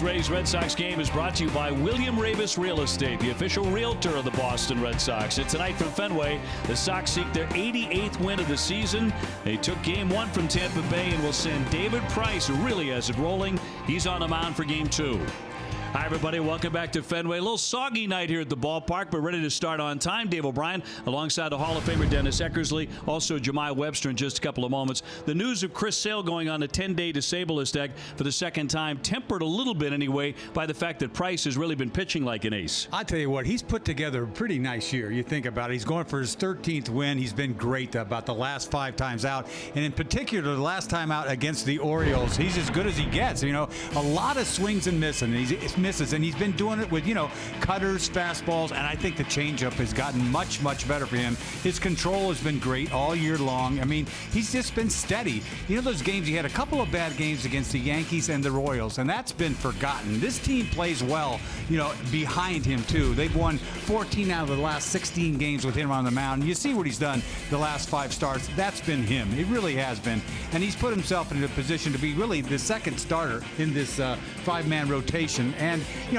This Rays Red Sox game is brought to you by William Ravis Real Estate, the official realtor of the Boston Red Sox. And tonight from Fenway, the Sox seek their 88th win of the season. They took Game 1 from Tampa Bay and will send David Price, who really has it rolling. He's on the mound for Game 2. Hi, everybody. Welcome back to Fenway. A little soggy night here at the ballpark, but ready to start on time. Dave O'Brien alongside the Hall of Famer Dennis Eckersley, also Jemai Webster in just a couple of moments. The news of Chris Sale going on a 10-day disabled list for the second time, tempered a little bit anyway by the fact that Price has really been pitching like an ace. I tell you what, he's put together a pretty nice year. You think about it. He's going for his 13th win. He's been great about the last 5 times out, and in particular, the last time out against the Orioles, he's as good as he gets. You know, a lot of swings and misses, and he's been doing it with, cutters, fastballs, and I think the changeup has gotten much, much better for him. His control has been great all year long. I mean, he's just been steady. You know, those games, he had a couple of bad games against the Yankees and the Royals, and that's been forgotten. This team plays well, behind him, too. They've won 14 out of the last 16 games with him on the mound. And you see what he's done the last 5 starts. That's been him. It really has been. And he's put himself in a position to be really the second starter in this 5-man rotation. And,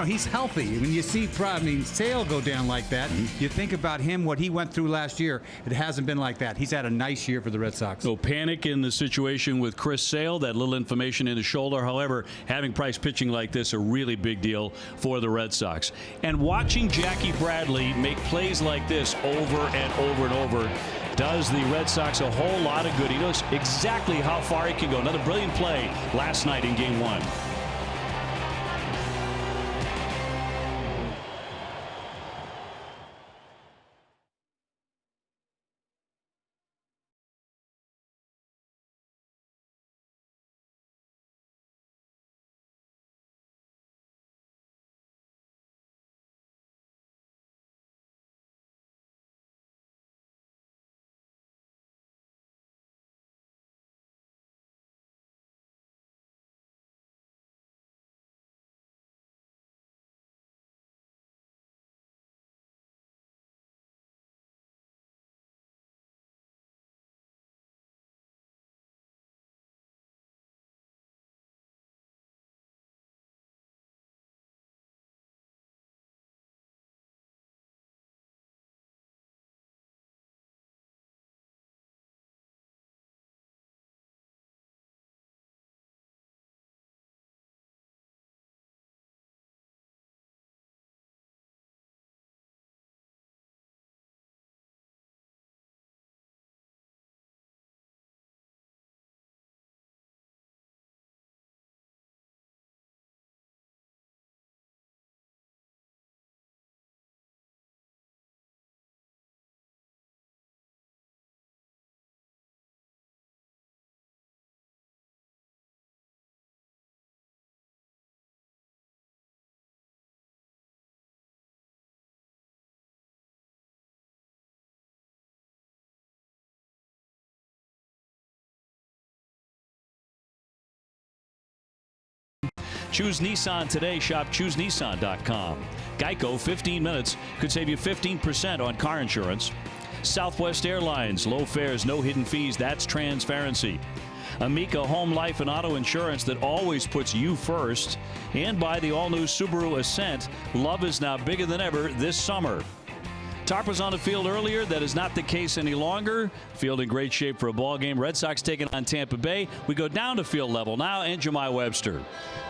he's healthy. When you see Sale go down like that, you think about him, what he went through last year. It hasn't been like that. He's had a nice year for the Red Sox. No panic in the situation with Chris Sale, that little inflammation in his shoulder. However, having Price pitching like this, a really big deal for the Red Sox. And watching Jackie Bradley make plays like this over and over and over does the Red Sox a whole lot of good. He knows exactly how far he can go. Another brilliant play last night in Game 1. Choose Nissan today. Shop ChooseNissan.com. Geico, 15 minutes could save you 15% on car insurance. Southwest Airlines, low fares, no hidden fees. That's transparency. Amica Home Life and Auto Insurance that always puts you first. And by the all-new Subaru Ascent, love is now bigger than ever this summer. Tarp was on the field earlier. That is not the case any longer. Field in great shape for a ball game. Red Sox taking on Tampa Bay. We go down to field level now, and Jemai Webster.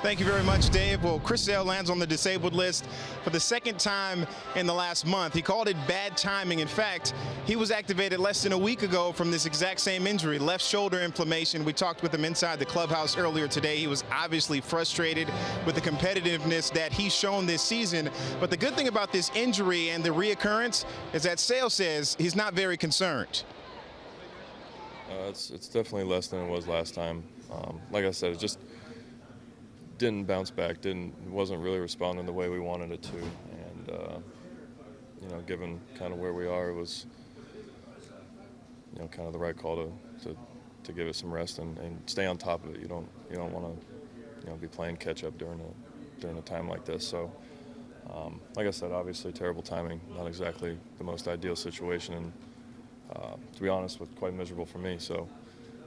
Thank you very much, Dave. Well, Chris Sale lands on the disabled list for the second time in the last month. He called it bad timing. In fact, he was activated less than a week ago from this exact same injury, left shoulder inflammation. We talked with him inside the clubhouse earlier today. He was obviously frustrated with the competitiveness that he's shown this season. But the good thing about this injury and the reoccurrence is that Sale says he's not very concerned. It's definitely less than it was last time. Like I said, it just didn't bounce back, wasn't really responding the way we wanted it to, and given kind of where we are, it was kind of the right call to give it some rest and stay on top of it. You don't want to be playing catch up during a time like this. So like I said, obviously terrible timing, not exactly the most ideal situation, and to be honest, was quite miserable for me. So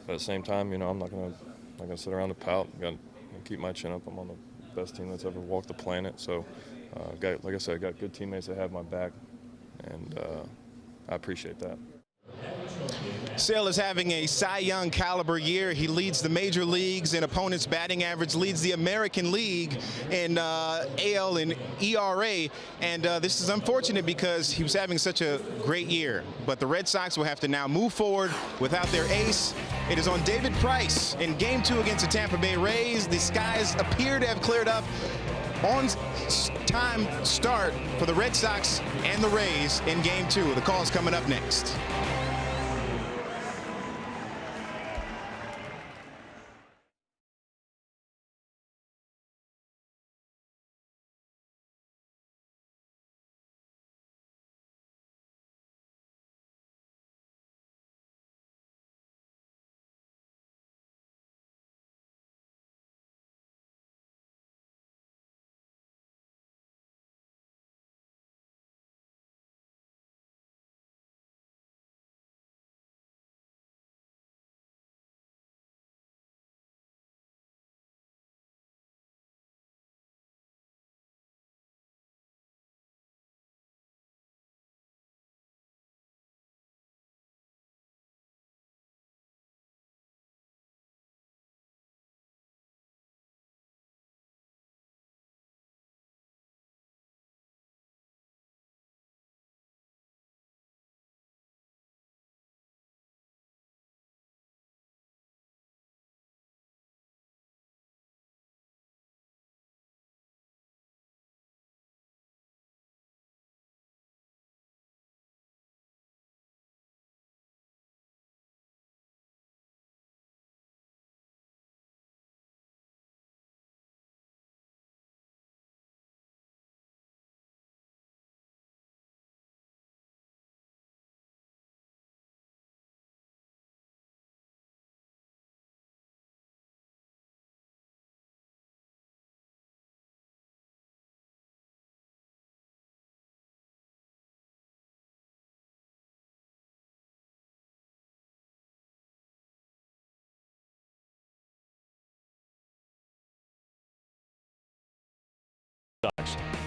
but at the same time, I'm not gonna sit around and pout. Got to keep my chin up. I'm on best team that's ever walked the planet. So, like I said, I got good teammates that have my back, and I appreciate that. Sale is having a Cy Young caliber year. He leads the major leagues in opponents' batting average, leads the American League in AL and ERA. And this is unfortunate because he was having such a great year. But the Red Sox will have to now move forward without their ace. It is on David Price in Game 2 against the Tampa Bay Rays. The skies appear to have cleared up. On time start for the Red Sox and the Rays in Game 2. The call is coming up next.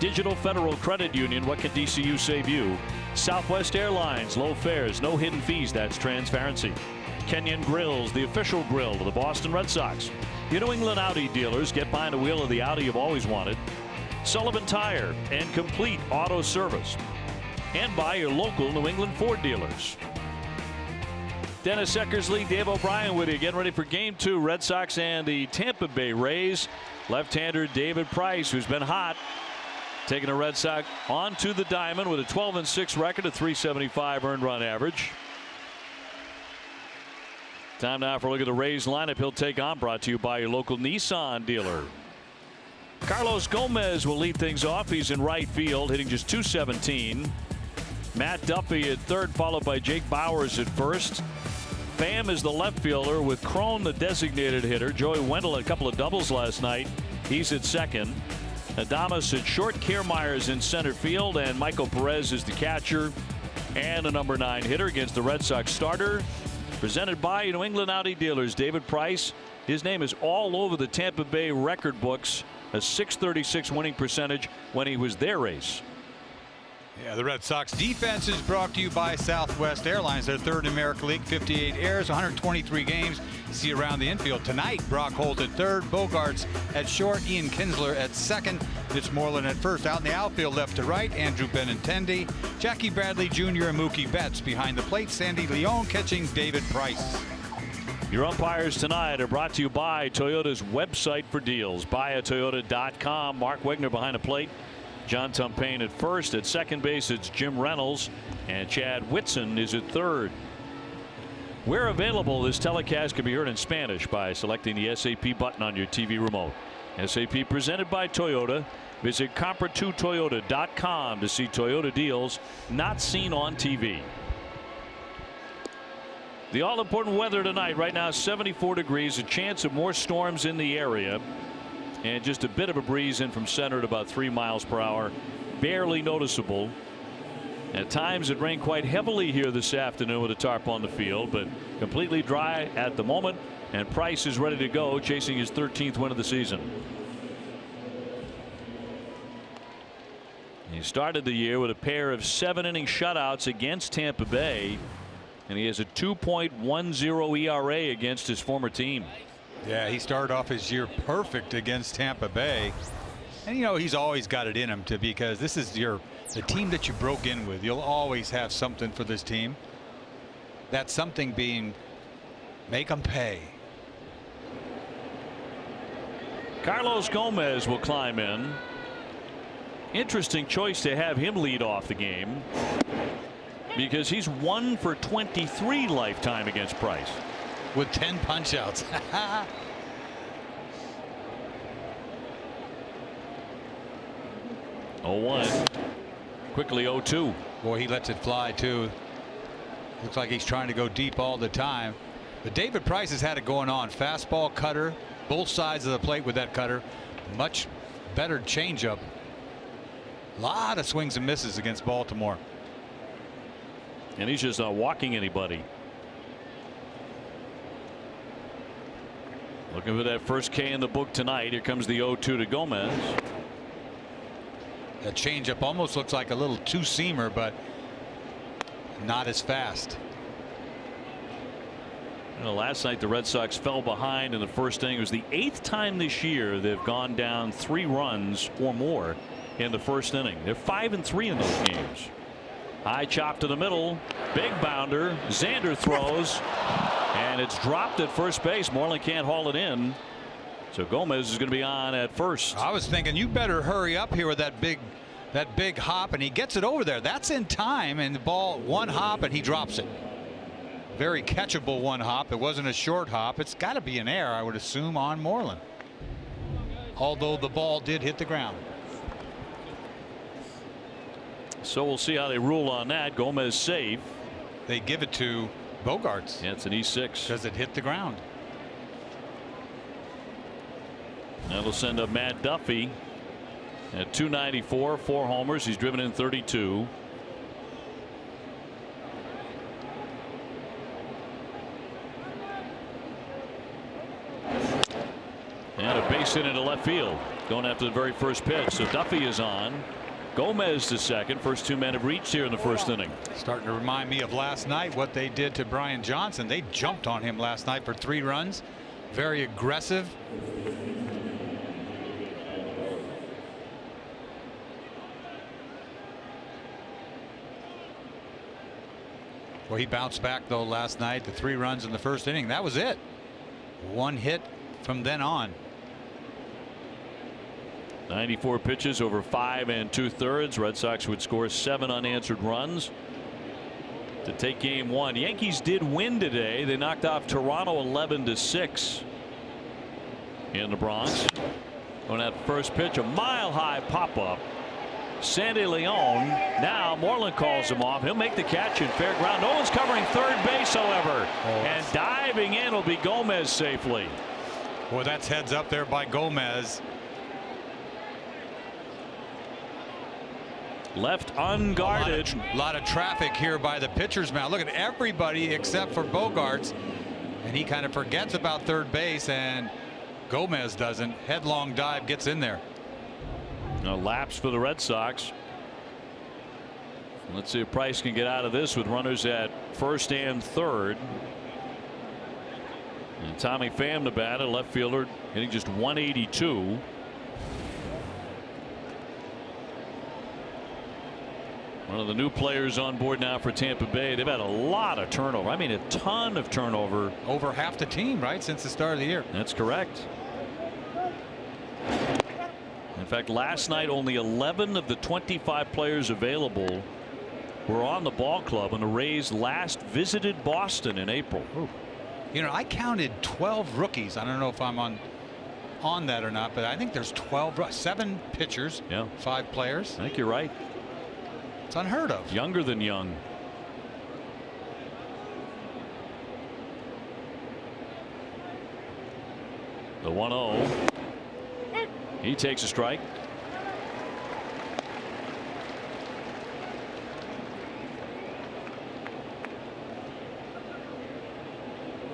Digital Federal Credit Union, what can DCU save you? Southwest Airlines, low fares, no hidden fees, that's transparency. Kenyon Grills, the official grill of the Boston Red Sox. Your New England Audi dealers, get behind the wheel of the Audi you've always wanted. Sullivan Tire and Complete Auto Service. And by your local New England Ford dealers. Dennis Eckersley, Dave O'Brien with you, getting ready for Game 2. Red Sox and the Tampa Bay Rays. Left-hander David Price, who's been hot, taking the Red Sox onto the diamond with a 12-6 record, a .375 earned run average. Time now for a look at the Rays lineup. He'll take on, brought to you by your local Nissan dealer. Carlos Gomez will lead things off. He's in right field, hitting just .217. Matt Duffy at third, followed by Jake Bowers at first. Pham is the left fielder with Crone the designated hitter. Joey Wendell had a couple of doubles last night. He's at second. Adames at short. Kiermaier's in center field, and Michael Perez is the catcher and a number 9 hitter against the Red Sox starter. Presented by New England Audi dealers. David Price, his name is all over the Tampa Bay record books. A .636 winning percentage when he was their ace. Yeah, the Red Sox defense is brought to you by Southwest Airlines. They're third in American League, 58 airs, 123 games. See around the infield tonight. Brock Holt at third, Bogarts at short, Ian Kinsler at second, Mitch Moreland at first. Out in the outfield, left to right, Andrew Benintendi, Jackie Bradley Jr. and Mookie Betts behind the plate. Sandy Leon catching David Price. Your umpires tonight are brought to you by Toyota's website for deals. BuyAToyota.com. Mark Wegner behind the plate. John Tumpain at first. At second base, it's Jim Reynolds, and Chad Whitson is at third. Where available, this telecast can be heard in Spanish by selecting the SAP button on your TV remote. SAP presented by Toyota. Visit Compra2Toyota.com to see Toyota deals not seen on TV. The all-important weather tonight. Right now, 74 degrees. A chance of more storms in the area. And just a bit of a breeze in from center at about 3 miles per hour. Barely noticeable. At times it rained quite heavily here this afternoon with a tarp on the field, but completely dry at the moment. And Price is ready to go, chasing his 13th win of the season. He started the year with a pair of 7-inning shutouts against Tampa Bay, and he has a 2.10 ERA against his former team. Yeah, he started off his year perfect against Tampa Bay. And you know, he's always got it in him because this is the team that you broke in with. You'll always have something for this team. That something being make them pay. Carlos Gomez will climb in. Interesting choice to have him lead off the game, because he's 1 for 23 lifetime against Price with 10 punch outs. 0-1. Quickly 0-2. Boy, he lets it fly too. Looks like he's trying to go deep all the time. But David Price has had it going on. Fastball, cutter, both sides of the plate with that cutter. Much better changeup. A lot of swings and misses against Baltimore. And he's just not walking anybody. Looking for that first K in the book tonight. Here comes the 0-2 to Gomez. That changeup almost looks like a little two-seamer, but not as fast. You know, last night the Red Sox fell behind in the first inning. It was the 8th time this year they've gone down 3 runs or more in the first inning. They're 5-3 in those games. High chop to the middle, big bounder. Xander throws, and it's dropped at first base. Moreland can't haul it in, so Gomez is going to be on at first. I was thinking you better hurry up here with that big hop, and he gets it over there. That's in time, and the ball, one hop, and he drops it. Very catchable one hop. It wasn't a short hop. It's got to be an error, I would assume, on Moreland, although the ball did hit the ground. So we'll see how they rule on that. Gomez safe. They give it to Bogaerts. Yeah, it's an E6 because it hit the ground. That'll send up Matt Duffy at 294, 4 homers. He's driven in 32. And a base hit into left field, going after the very first pitch. So Duffy is on. Gomez to second. First 2 men have reached here in the first inning. Starting to remind me of last night, what they did to Brian Johnson. They jumped on him last night for 3 runs. Very aggressive. Well, he bounced back though last night. The 3 runs in the first inning. That was it. 1 hit from then on. 94 pitches over 5 2/3. Red Sox would score 7 unanswered runs to take game 1. Yankees did win today. They knocked off Toronto 11-6 in the Bronx. On that first pitch, a mile-high pop-up. Sandy Leon. Now Moreland calls him off. He'll make the catch in fair ground. No one's covering third base, however. And diving in will be Gomez safely. Well, that's heads up there by Gomez. Left unguarded. A lot of traffic here by the pitcher's mound. Look at everybody except for Bogaerts, and he kind of forgets about third base, and Gomez doesn't. Headlong dive, gets in there. A lapse for the Red Sox. Let's see if Price can get out of this with runners at first and third. And Tommy Pham to bat, a left fielder, hitting just 182. One of the new players on board now for Tampa Bay. They've had a lot of turnover. I mean, a ton of turnover. Over half the team, right, since the start of the year. That's correct. In fact, last night only 11 of the 25 players available were on the ball club when the Rays last visited Boston in April. Ooh. You know, I counted 12 rookies. I don't know if I'm on that or not, but I think there's 7 pitchers, 5 players. I think you're right. It's unheard of. Younger than young. The 1-0. He takes a strike.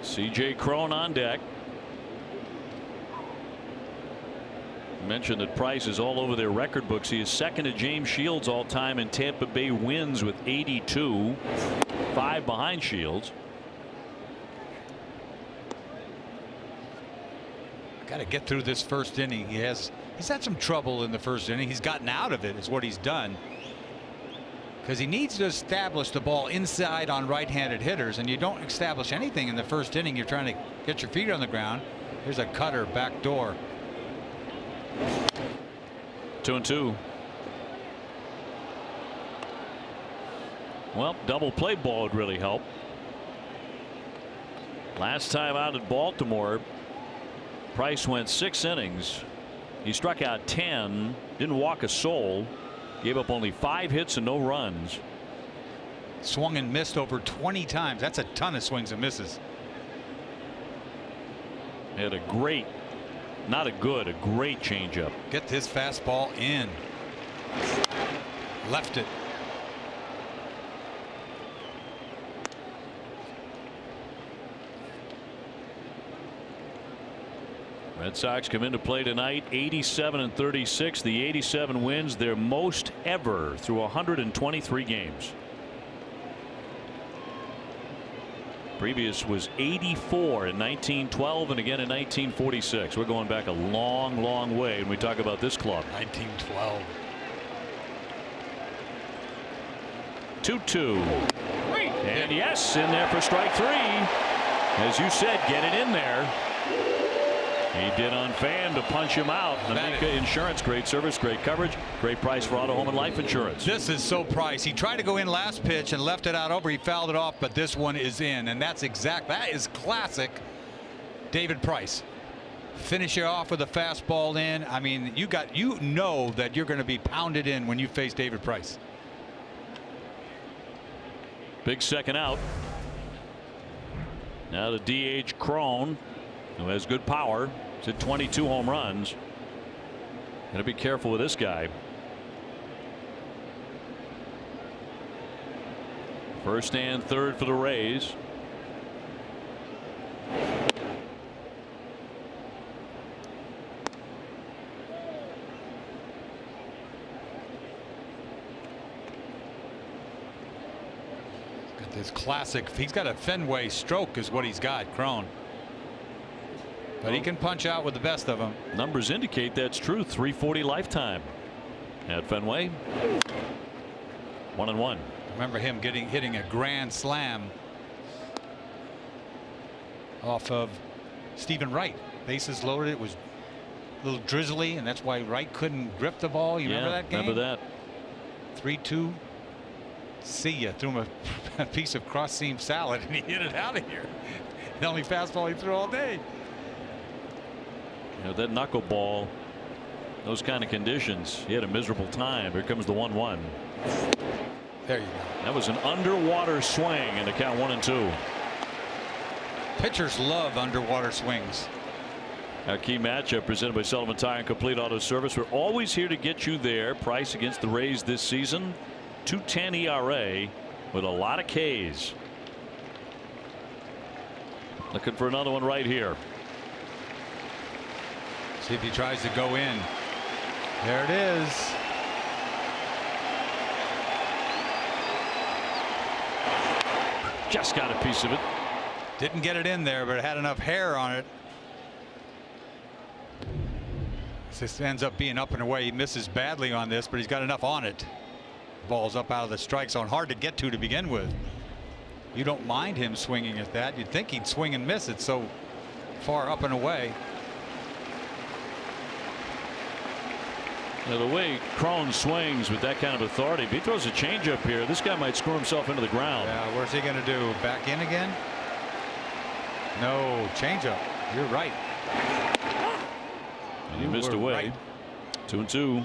C.J. Cron on deck. Mentioned that Price is all over their record books. He is second to James Shields all time in Tampa Bay wins with 82, 5 behind Shields. Got to get through this first inning. He's had some trouble in the first inning. He's gotten out of it is what he's done, because he needs to establish the ball inside on right-handed hitters, and you don't establish anything in the first inning. You're trying to get your feet on the ground. Here's a cutter back door. 2-2. Well, double play ball would really help. Last time out at Baltimore, Price went 6 innings. He struck out 10, didn't walk a soul, gave up only 5 hits and no runs. Swung and missed over 20 times. That's a ton of swings and misses. Had a great, not a good, a great changeup. Get this fastball in. Left it. Red Sox come into play tonight 87-36. The 87 wins their most ever through 123 games. Previous was 84 in 1912 and again in 1946. We're going back a long, long way when we talk about this club. 1912. 2-2. And yes, in there for strike 3. As you said, get it in there. He did on Fan to punch him out. Amica Insurance, great service, great coverage, great price for auto, home, and life insurance. This is so Price. He tried to go in last pitch and left it out over. He fouled it off, but this one is in, and that is classic David Price. Finish it off with a fastball in. I mean, you know that you're going to be pounded in when you face David Price. Big second out. Now the DH Crone, who has good power. He's hit 22 home runs. Got to be careful with this guy. First and third for the Rays. Got this classic. He's got a Fenway stroke is what he's got, Crone. But he can punch out with the best of them. Numbers indicate that's true. 340 lifetime at Fenway. 1-1. Remember him hitting a grand slam off of Stephen Wright. Bases loaded. It was a little drizzly, and that's why Wright couldn't grip the ball. You remember that game? Remember that. 3-2. See ya. Threw him a piece of cross seam salad, and he hit it out of here. The only fastball he threw all day. You know, that knuckleball, those kind of conditions, he had a miserable time. Here comes the 1-1. There you go. That was an underwater swing, and the count 1-2. Pitchers love underwater swings. Our key matchup presented by Sullivan Tire and Complete Auto Service. We're always here to get you there. Price against the Rays this season, 2.10 ERA with a lot of Ks. Looking for another one right here. See if he tries to go in. There it is. Just got a piece of it. Didn't get it in there, but it had enough hair on it. This ends up being up and away. He misses badly on this, but he's got enough on it. Ball's up out of the strike zone. Hard to get to begin with. You don't mind him swinging at that. You'd think he'd swing and miss it so far up and away. Now, the way Crone swings with that kind of authority, if he throws a changeup here, this guy might screw himself into the ground. Yeah, where's he going to do? Back in again? No, changeup. You're right. And he missed away. Right. 2-2.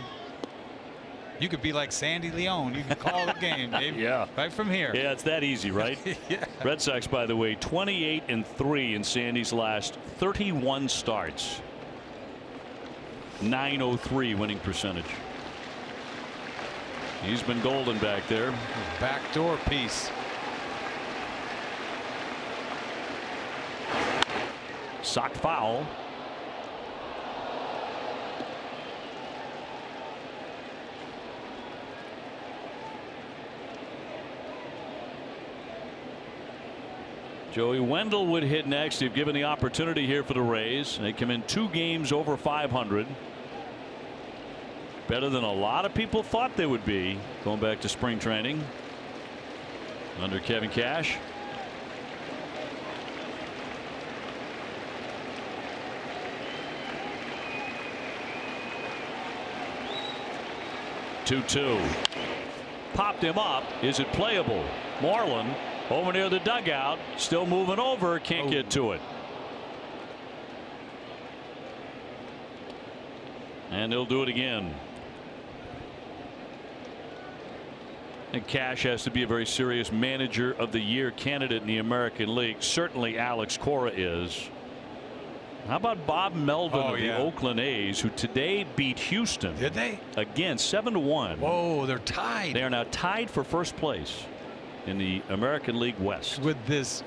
You could be like Sandy Leone. You can call the game, Dave. Yeah. Right from here. Yeah, it's that easy, right? Yeah. Red Sox, by the way, 28-3 in Sandy's last 31 starts. .903 winning percentage. He's been golden back there. Backdoor piece. Socked foul. Joey Wendell would hit next if given the opportunity here for the Rays. They come in 2 games over 500. Better than a lot of people thought they would be going back to spring training under Kevin Cash. Two. Popped him up. Is it playable? Moreland over near the dugout, still moving over, can't get to it. And he'll do it again. And Cash has to be a very serious manager of the year candidate in the American League. Certainly Alex Cora is. How about Bob Melvin of the Oakland A's, who today beat Houston? Did they? Again, 7-1. Whoa, they're tied. They are now tied for first place in the American League West. With this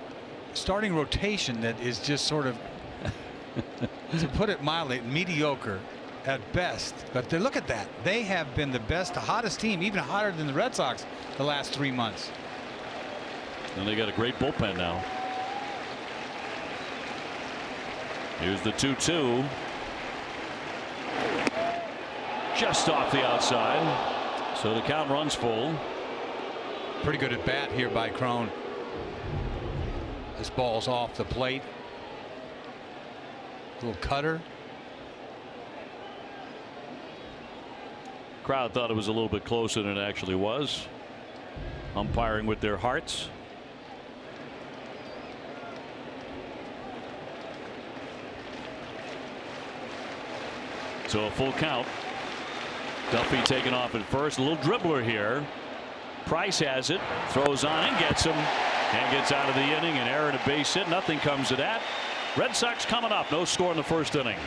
starting rotation that is just sort of, to put it mildly, mediocre at best. But look at that. They have been the best, the hottest team, even hotter than the Red Sox the last 3 months. And they got a great bullpen now. Here's the 2-2. Just off the outside. So the count runs full. Pretty good at bat here by Crone. This ball's off the plate. Little cutter. Crowd thought it was a little bit closer than it actually was. Umpiring with their hearts. So a full count. Duffy taken off at first. A little dribbler here. Price has it. Throws on and gets him. And gets out of the inning. An error and a base hit. Nothing comes of that. Red Sox coming up. No score in the first inning.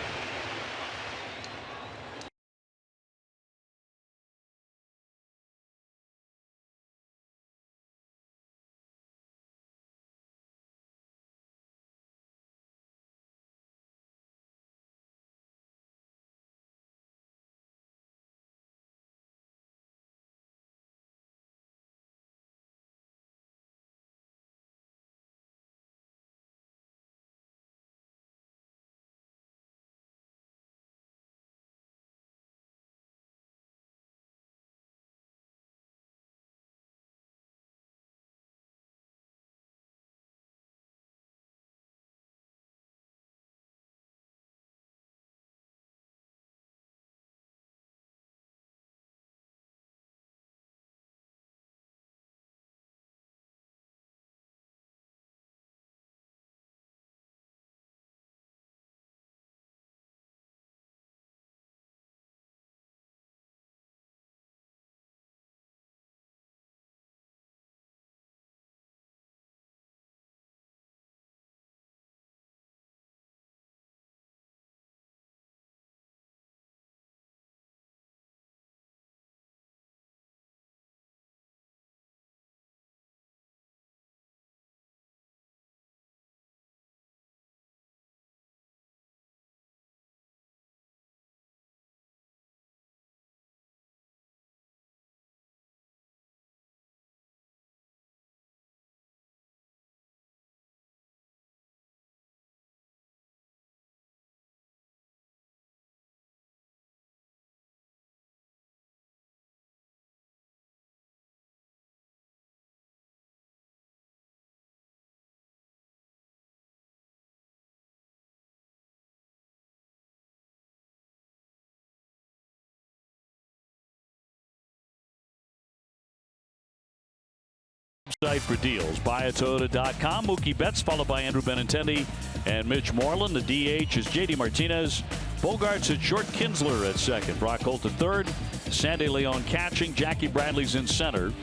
Site for deals. BuyAToyota.com. Mookie Betts followed by Andrew Benintendi and Mitch Moreland. The DH is JD Martinez. Bogarts at short. Kinsler at second. Brock Holt at third. Sandy Leon catching. Jackie Bradley's in center.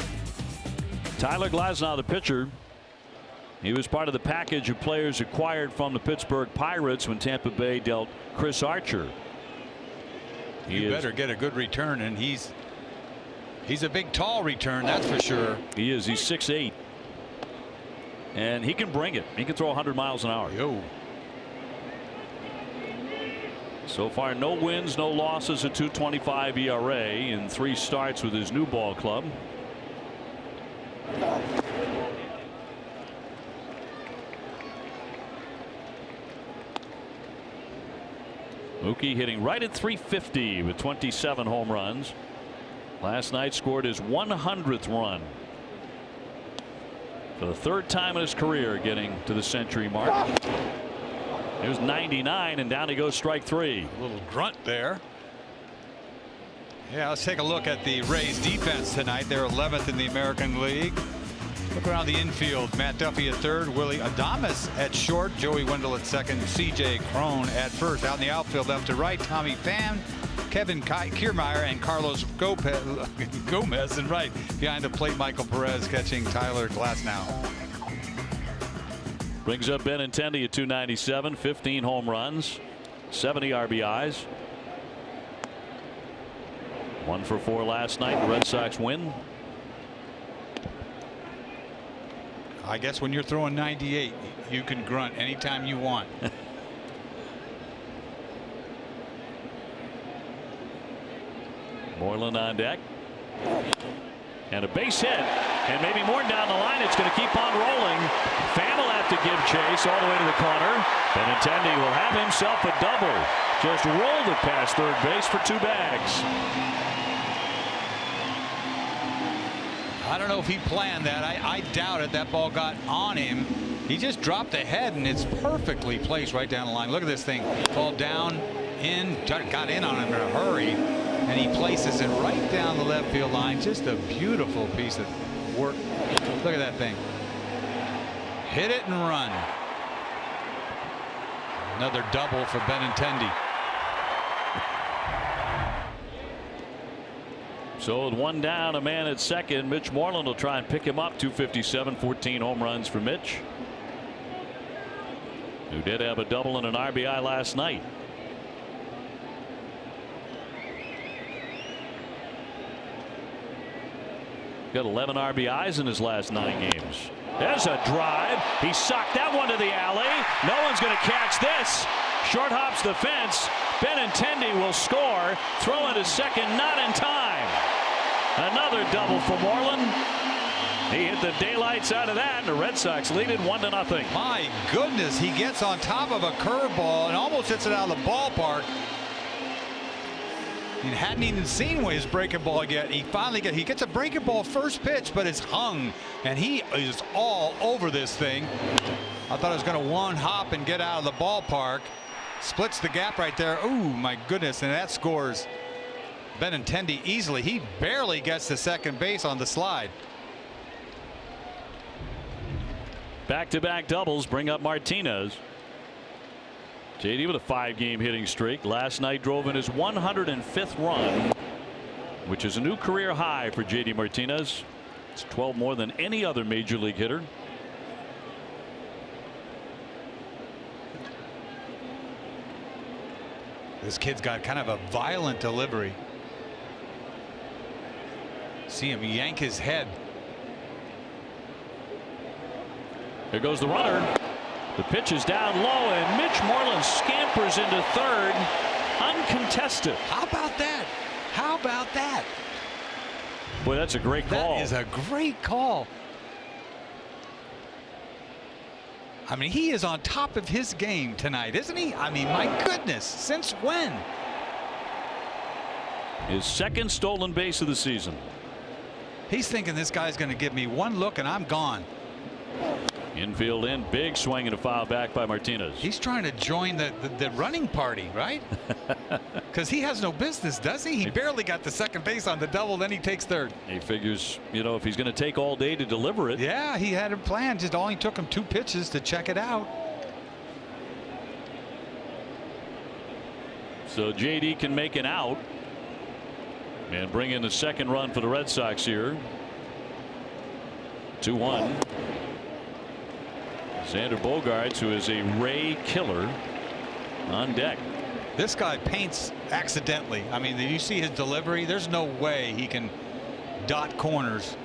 Tyler Glasnow, the pitcher. He was part of the package of players acquired from the Pittsburgh Pirates when Tampa Bay dealt Chris Archer. You better get a good return, and he's a big, tall return, that's for sure. He is. He's 6'8". And he can bring it. He can throw 100 miles an hour. Yo. So far, no wins, no losses, a 2.25 ERA in 3 starts with his new ball club. Mookie hitting right at .350 with 27 home runs. Last night scored his 100th run. For the third time in his career getting to the century mark. Here's 99 and down he goes, strike three. A little grunt there. Yeah, let's take a look at the Rays defense tonight. They're 11th in the American League. Look around the infield. Matt Duffy at third, Willie Adames at short, Joey Wendell at second, C.J. Cron at first. Out in the outfield left to right, Tommy Pham, Kevin Kiermaier, and Carlos Gomez and right. Behind the plate, Michael Perez catching Tyler Glasnow. Brings up Benintendi at 297, 15 home runs, 70 RBIs. 1 for 4 last night. The Red Sox win. I guess when you're throwing 98, you can grunt anytime you want. Moreland on deck. And a base hit. And maybe more down the line. It's going to keep on rolling. Pham will have to give chase all the way to the corner. Benintendi will have himself a double. Just rolled it past third base for 2 bags. I don't know if he planned that. I doubt it. That ball got on him. He just dropped the head, and it's perfectly placed right down the line. Look at this thing. Ball down, in, got in on him in a hurry, and he places it right down the left field line. Just a beautiful piece of work. Look at that thing. Hit it and run. Another double for Benintendi. So with 1 down, a man at second, Mitch Moreland will try and pick him up. 257, 14 home runs for Mitch, who did have a double and an RBI last night. Got 11 RBIs in his last 9 games. There's a drive. He socked that one to the alley. No one's going to catch this. Short hops the fence. Benintendi will score. Throw into second, not in time. Another double for Moreland. He hit the daylights out of that, and the Red Sox lead it 1-0. My goodness, he gets on top of a curveball and almost hits it out of the ballpark. He hadn't even seen his breaking ball yet. He gets a breaking ball first pitch, but it's hung, and he is all over this thing. I thought it was going to one hop and get out of the ballpark. Splits the gap right there. Ooh, my goodness, and that scores Benintendi easily. He barely gets to second base on the slide. Back-to-back doubles bring up Martinez. JD with a 5-game hitting streak. Last night drove in his 105th run, which is a new career high for JD Martinez. It's 12 more than any other major league hitter. This kid's got kind of a violent delivery. See him yank his head. There goes the runner. The pitch is down low, and Mitch Moreland scampers into third, uncontested. How about that? How about that? Boy, that's a great call. That is a great call. I mean, he is on top of his game tonight, isn't he? I mean, my goodness, since when? His second stolen base of the season. He's thinking this guy's going to give me one look and I'm gone. Infield in, big swing and a foul back by Martinez. He's trying to join the running party, right? Because he has no business, does he? He barely got to second base on the double, then he takes third. He figures, you know, if he's going to take all day to deliver it. Yeah, he had a plan. Just only took him 2 pitches to check it out. So JD can make an out and bring in the second run for the Red Sox here. 2-1. Xander Bogaerts, who is a Ray killer, on deck. This guy paints accidentally. I mean, you see his delivery. There's no way he can dot corners.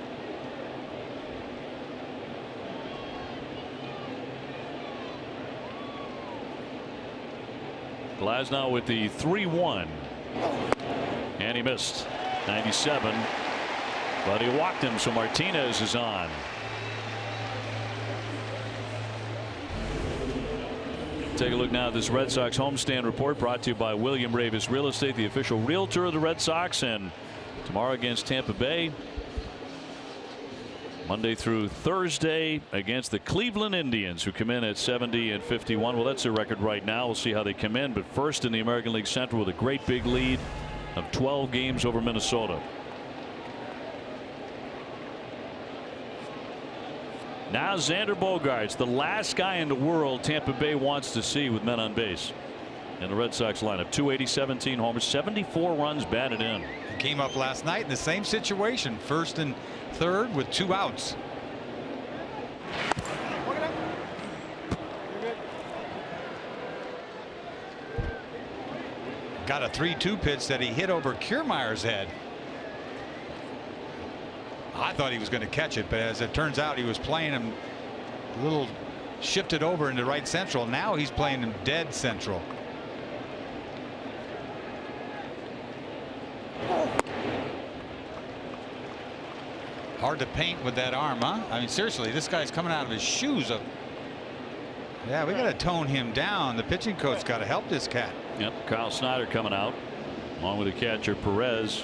Glasnow with the 3-1. And he missed. 97. But he walked him, so Martinez is on. Take a look now at this Red Sox homestand report brought to you by William Ravis Real Estate, the official realtor of the Red Sox. And tomorrow against Tampa Bay. Monday through Thursday against the Cleveland Indians, who come in at 70 and 51. Well, that's their record right now. We'll see how they come in. But first in the American League Central with a great big lead of 12 games over Minnesota. Now Xander Bogaerts, the last guy in the world Tampa Bay wants to see with men on base in the Red Sox lineup. 280, 17 homers, 74 runs batted in. Came up last night in the same situation, first and third with 2 outs. Got a 3-2 pitch that he hit over Kiermaier's head. I thought he was going to catch it, but as it turns out, he was playing him a little shifted over into right central. Now he's playing him dead central. Hard to paint with that arm, huh? I mean, seriously, this guy's coming out of his shoes. Yeah, we got to tone him down. The pitching coach got to help this cat. Yep, Kyle Snyder coming out along with the catcher Perez.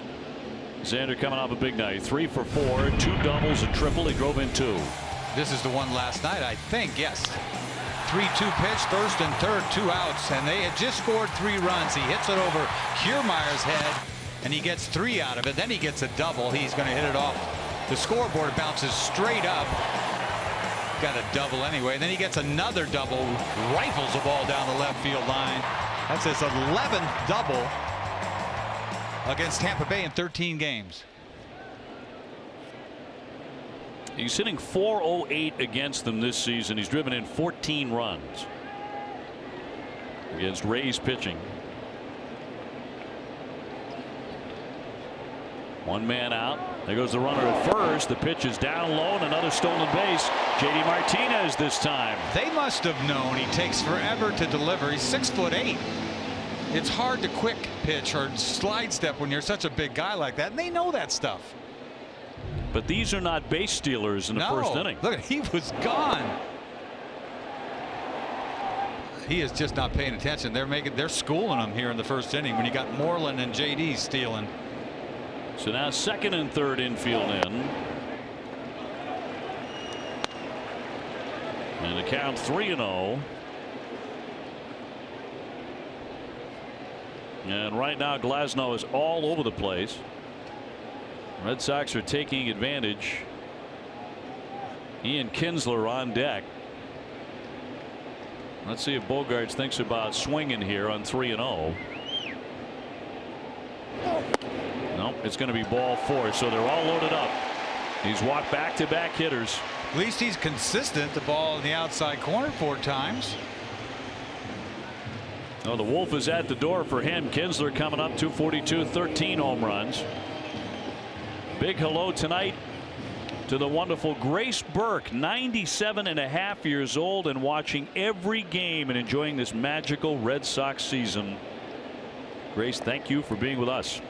Xander coming off a big night, 3 for 4, 2 doubles, a triple. He drove in 2. This is the one last night, I think. Yes. 3-2 pitch, first and third, 2 outs, and they had just scored 3 runs. He hits it over Kiermaier's head, and he gets 3 out of it. Then he gets a double. He's going to hit it off the scoreboard, bounces straight up. Got a double anyway. Then he gets another double, rifles the ball down the left field line. That's his 11th double against Tampa Bay in 13 games. He's hitting .408 against them this season. He's driven in 14 runs against Rays pitching. 1 man out. There goes the runner at first. The pitch is down low and another stolen base. JD Martinez this time. They must have known he takes forever to deliver. He's 6'8". It's hard to quick pitch or slide step when you're such a big guy like that, and they know that stuff. But these are not base stealers in the first inning. Look, he was gone. He is just not paying attention. They're schooling him here in the first inning when you got Moreland and JD stealing. So now second and third infield in. And the count 3-0. And right now Glasnow is all over the place. Red Sox are taking advantage. Ian Kinsler on deck. Let's see if Bogaerts thinks about swinging here on 3-0. Nope, it's going to be ball 4. So they're all loaded up. He's walked back-to-back hitters. At least he's consistent. The ball in the outside corner 4 times. Oh, the Wolf is at the door for him. Kinsler coming up, 242, 13 home runs. Big hello tonight to the wonderful Grace Burke, 97.5 years old and watching every game and enjoying this magical Red Sox season. Grace, thank you for being with us.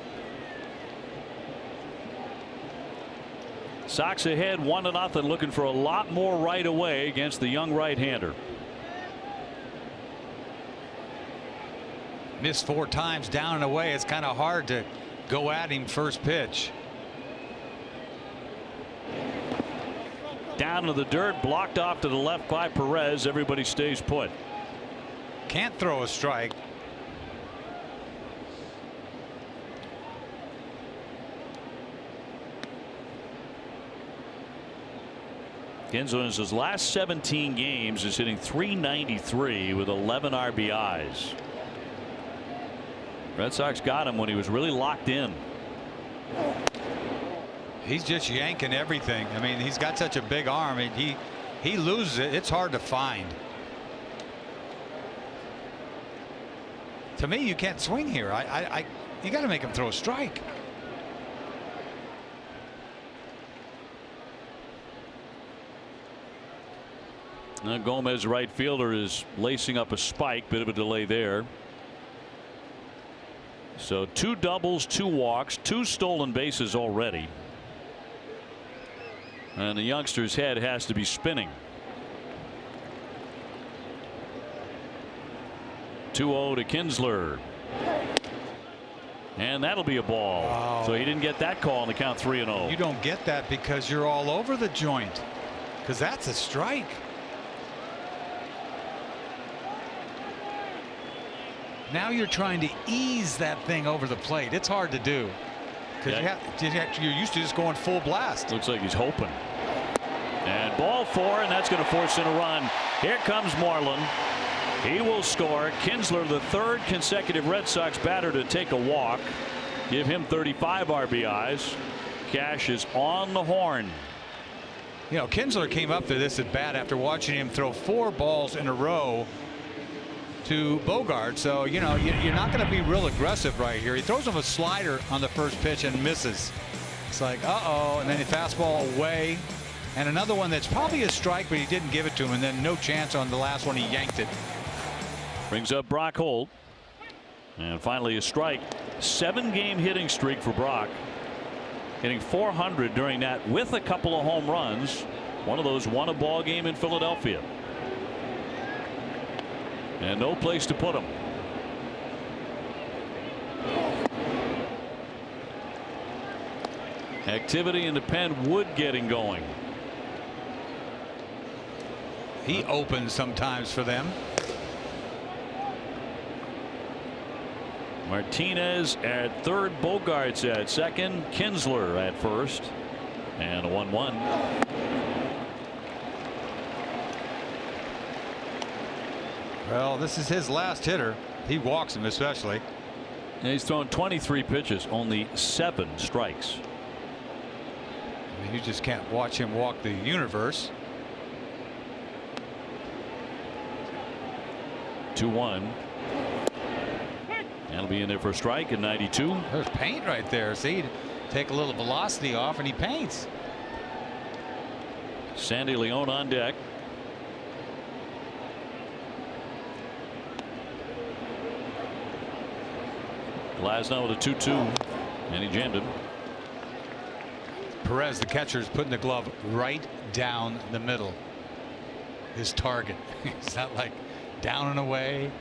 Sox ahead 1-0, looking for a lot more right away against the young right-hander. Missed 4 times down and away. It's kind of hard to go at him first pitch. Down to the dirt, blocked off to the left by Perez. Everybody stays put. Can't throw a strike. Kinsler in his last 17 games is hitting .393 with 11 RBIs. Red Sox got him when he was really locked in. He's just yanking everything. I mean, he's got such a big arm. He loses it. It's hard to find. To me, you can't swing here. You got to make him throw a strike. Now Gomez, right fielder, is lacing up a spike. Bit of a delay there. So 2 doubles, 2 walks, 2 stolen bases already. And the youngster's head has to be spinning. 2-0 to Kinsler. And that'll be a ball. Wow. So he didn't get that call on the count 3-0. You don't get that because you're all over the joint, because that's a strike. Now you're trying to ease that thing over the plate. It's hard to do because you're used to just going full blast. Looks like he's hoping. And ball 4, and that's going to force in a run. Here comes Moreland. He will score. Kinsler, the 3rd consecutive Red Sox batter to take a walk. Give him 35 RBIs. Cash is on the horn. You know, Kinsler came up to this at bat after watching him throw 4 balls in a row to Bogart. So, you know, you're not going to be real aggressive right here. He throws him a slider on the first pitch and misses. It's like, uh-oh, and then he fastball away. And another one that's probably a strike, but he didn't give it to him, and then no chance on the last one. He yanked it. Brings up Brock Holt. And finally a strike. 7-game hitting streak for Brock. Hitting .400 during that with a couple of home runs. One of those won a ball game in Philadelphia. And no place to put him. Activity in the pen. Wood getting going. He opens sometimes for them. Martinez at 3rd, Bogarts at 2nd, Kinsler at 1st, and a 1-1. Well, this is his last hitter. He walks him especially. And he's thrown 23 pitches, only 7 strikes. I mean, you just can't watch him walk the universe. 2-1. That'll be in there for a strike at 92. There's paint right there. See, take a little velocity off and he paints. Sandy Leon on deck. Glasnow with a 2-2, and he jammed him. Perez, the catcher, is putting the glove right down the middle. His target. It's not like down and away.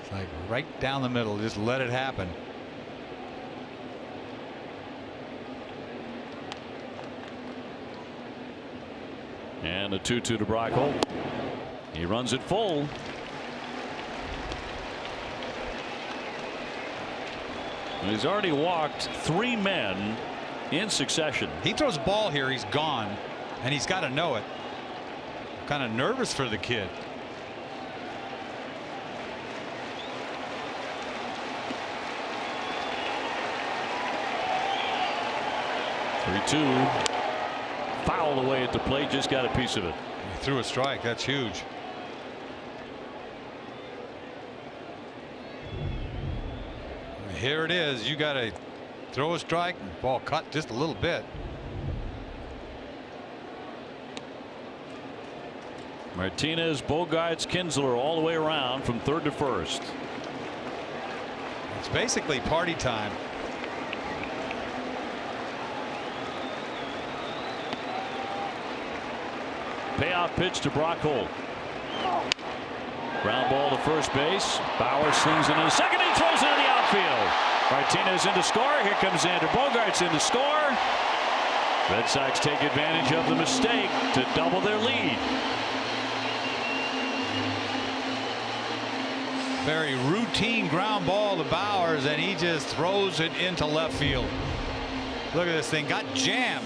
It's like right down the middle. Just let it happen. And a 2-2 to Brock Holt. He runs it full. He's already walked 3 men in succession. He throws a ball here, he's gone, and he's got to know it. Kind of nervous for the kid. Foul away at the plate, just got a piece of it. He threw a strike. That's huge. Here it is. You got to throw a strike, ball cut just a little bit. Martinez, Bogarts, Kinsler all the way around from 3rd to 1st. It's basically party time. Payoff pitch to Brock Holt. Ground ball to first base. Bauer swings it into second. He throws it in the outfield. Martinez in to score. Here comes Xander Bogaerts in to score. Red Sox take advantage of the mistake to double their lead. Very routine ground ball to Bowers, and he just throws it into left field. Look at this thing. Got jammed.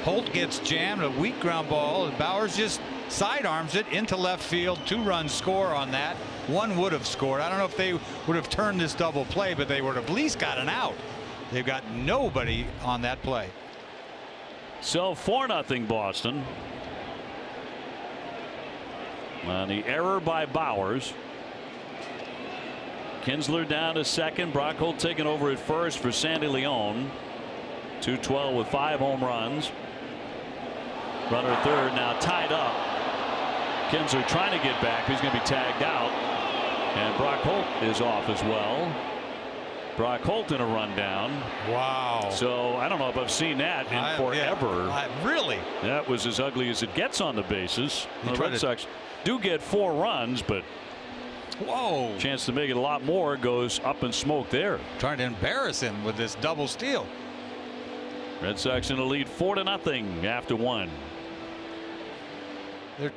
Holt gets jammed, a weak ground ball, and Bowers just sidearms it into left field. 2-run score on that. One would have scored. I don't know if they would have turned this double play, but they would have at least got an out. They've got nobody on that play. So 4-0 Boston on the error by Bowers. Kinsler down to second. Brock Holt taking over at first for Sandy Leon. 212 with 5 home runs. Runner at third now tied up. Kinsler trying to get back. He's going to be tagged out. And Brock Holt is off as well. Brock Holt in a rundown. Wow. So I don't know if I've seen that in forever. Really? That was as ugly as it gets on the bases. The Red Sox do get 4 runs, but Whoa. Chance to make it a lot more. Goes up in smoke there. Trying to embarrass him with this double steal. Red Sox in the lead 4-0 after 1. They're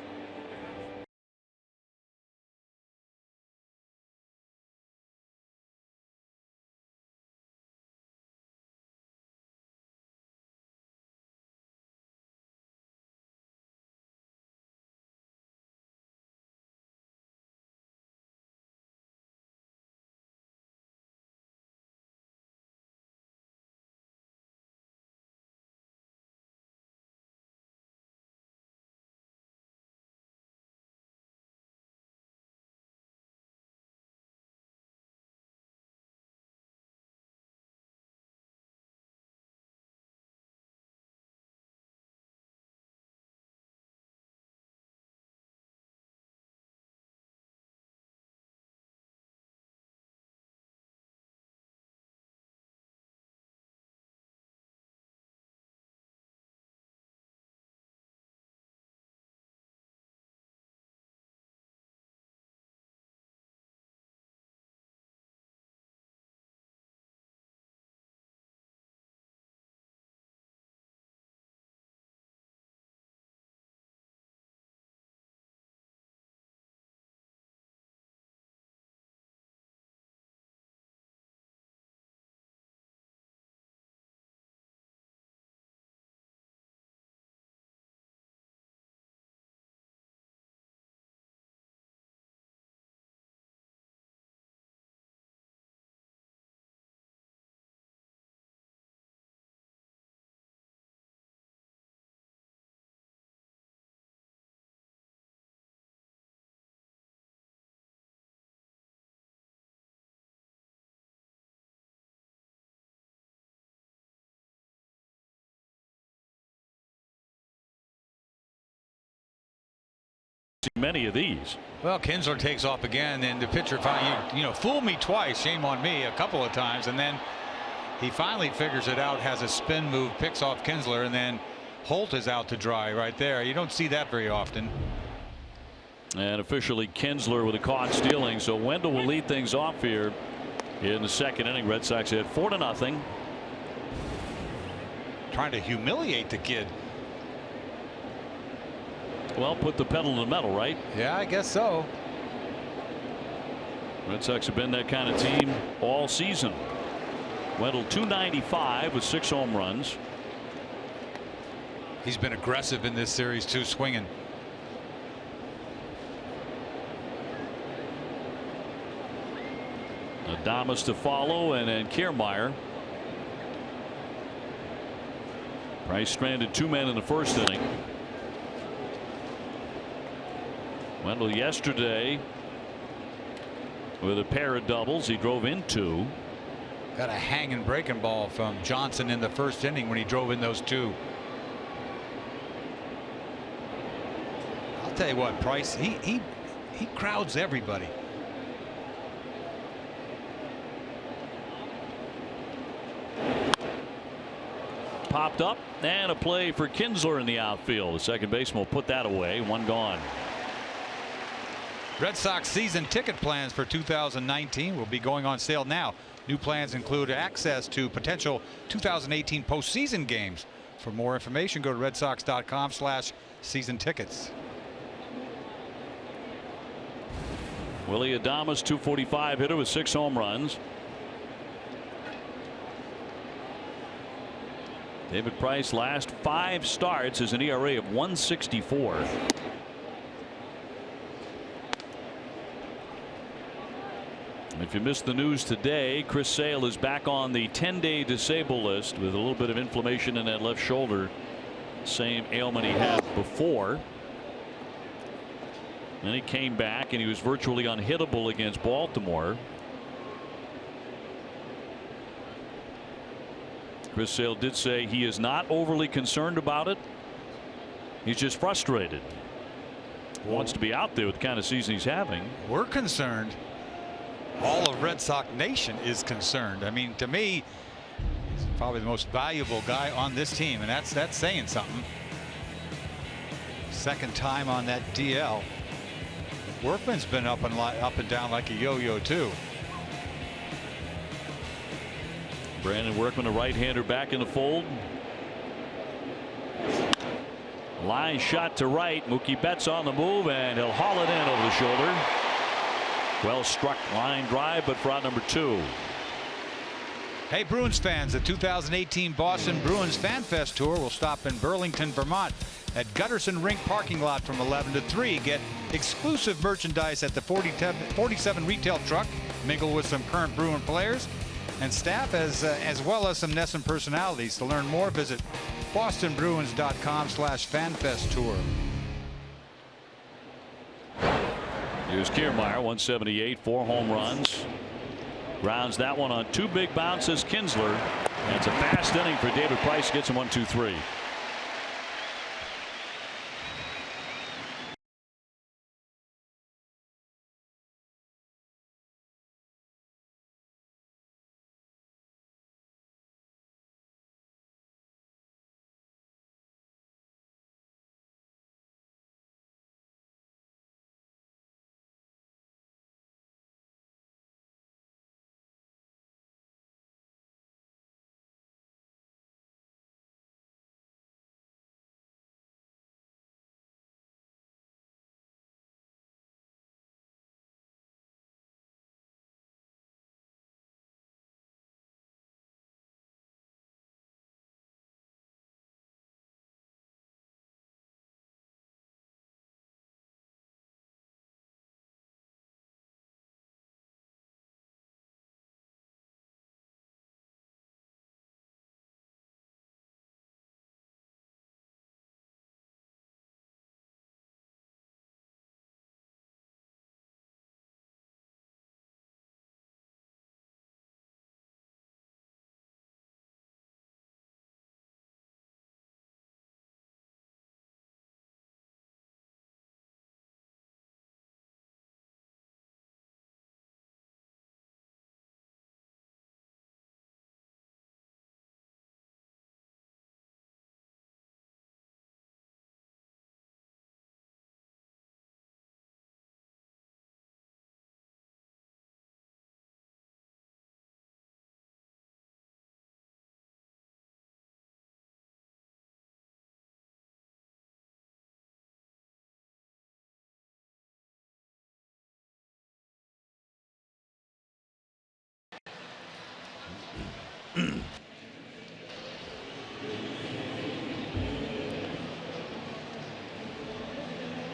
many of these. Well, Kinsler takes off again, and the pitcher finally, fooled me twice. Shame on me a couple of times, and then he finally figures it out. Has a spin move, picks off Kinsler, and then Holt is out to dry right there. You don't see that very often. And officially Kinsler with a caught stealing. So Wendell will lead things off here in the second inning. Red Sox at 4-0. Trying to humiliate the kid. Well, put the pedal to the metal, right? Yeah, I guess so. Red Sox have been that kind of team all season. Wendell 295 with 6 home runs. He's been aggressive in this series too, swinging. Adames to follow, and then Kiermaier. Price stranded 2 men in the first inning. Wendell yesterday with a pair of doubles. He drove in 2. Got a hanging breaking ball from Johnson in the first inning when he drove in those 2. I'll tell you what, Price, he crowds everybody. Popped up, and a play for Kinsler in the outfield. The second baseman will put that away. 1 gone. Red Sox season ticket plans for 2019 will be going on sale now. New plans include access to potential 2018 postseason games. For more information, go to redsox.com/season tickets. Willie Adames, 245 hitter with 6 home runs. David Price last 5 starts is an ERA of 1.64. If you missed the news today, Chris Sale is back on the 10-day disabled list with a little bit of inflammation in that left shoulder. Same ailment he had before. Then he came back and he was virtually unhittable against Baltimore. Chris Sale did say he is not overly concerned about it. He's just frustrated. Wants to be out there with the kind of season he's having. We're concerned. All of Red Sox Nation is concerned. I mean, to me, he's probably the most valuable guy on this team, and that's saying something. Second time on that DL. Workman's been up and down like a yo-yo too. Brandon Workman, a right-hander, back in the fold. Line shot to right. Mookie Betts on the move, and he'll haul it in over the shoulder. Well struck line drive, but for out number 2. Hey, Bruins fans, the 2018 Boston Bruins Fan Fest Tour will stop in Burlington, Vermont at Gutterson Rink parking lot from 11 to 3. Get exclusive merchandise at the 47 retail truck, mingle with some current Bruin players and staff, as well as some NESN personalities. To learn more, visit bostonbruins.com/fanfesttour. Here's Kiermaier, 178, 4 home runs. Grounds that one on 2 big bounces. Kinsler. And it's a fast inning for David Price. Gets him 1-2-3.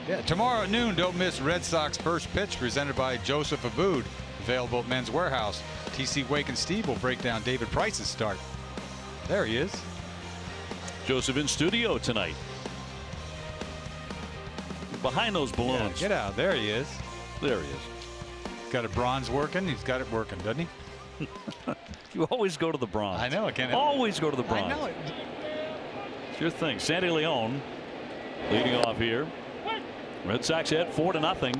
Yeah, tomorrow at noon, don't miss Red Sox first pitch presented by Joseph Abood. Available at Men's Warehouse. TC Wake and Steve will break down David Price's start. There he is. Joseph in studio tonight. Behind those balloons. Yeah, get out. There he is. There he is. Got a bronze working. He's got it working, doesn't he? You always go to the bronze. I know. I can't always go to the bronze. I know it. It's your thing. Sandy Leon leading off here. Red Sox ahead 4-0.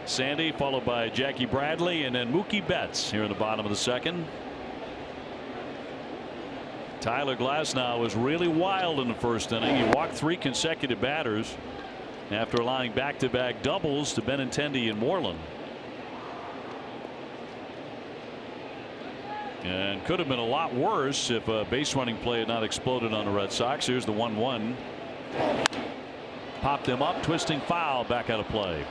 Sandy followed by Jackie Bradley and then Mookie Betts here in the bottom of the second. Tyler Glasnow was really wild in the first inning. He walked 3 consecutive batters after allowing back-to-back doubles to Benintendi and Moreland. And could have been a lot worse if a base running play had not exploded on the Red Sox. Here's the 1-1. Popped him up, twisting foul, back out of play.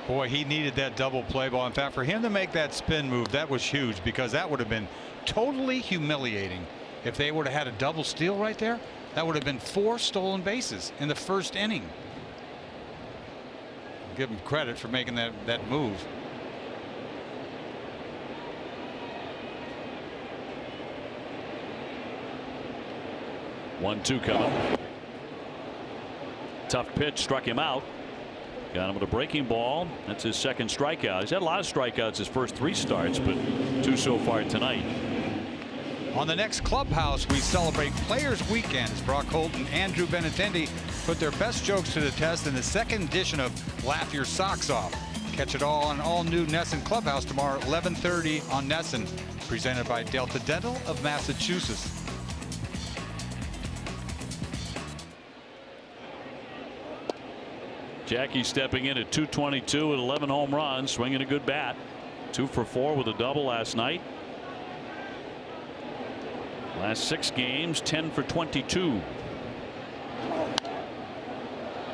Boy, he needed that double play ball. In fact, for him to make that spin move, that was huge, because that would have been totally humiliating. If they would have had a double steal right there, that would have been 4 stolen bases in the first inning. I'll give him credit for making that move. One-two coming. Tough pitch, struck him out. Got him with a breaking ball. That's his second strikeout. He's had a lot of strikeouts his first 3 starts, but 2 so far tonight. On the next Clubhouse, we celebrate Players Weekend as Brock Holt and Andrew Benintendi put their best jokes to the test in the second edition of Laugh Your Socks Off. Catch it all on all new NESN Clubhouse tomorrow at 11:30 on NESN, presented by Delta Dental of Massachusetts. Jackie stepping in at .222 with 11 home runs, swinging a good bat. 2 for 4 with a double last night. Last 6 games, 10 for 22.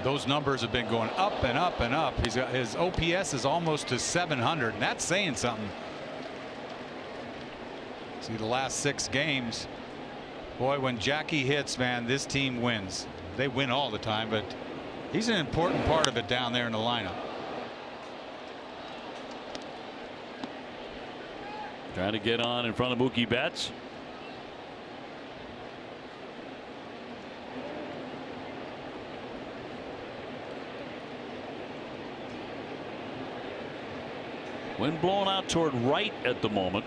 Those numbers have been going up and up and up. His OPS is almost to 700, and that's saying something. See, the last 6 games, boy, when Jackie hits, man, this team wins. They win all the time, but he's an important part of it down there in the lineup. Trying to get on in front of Mookie Betts. Wind blowing out toward right at the moment.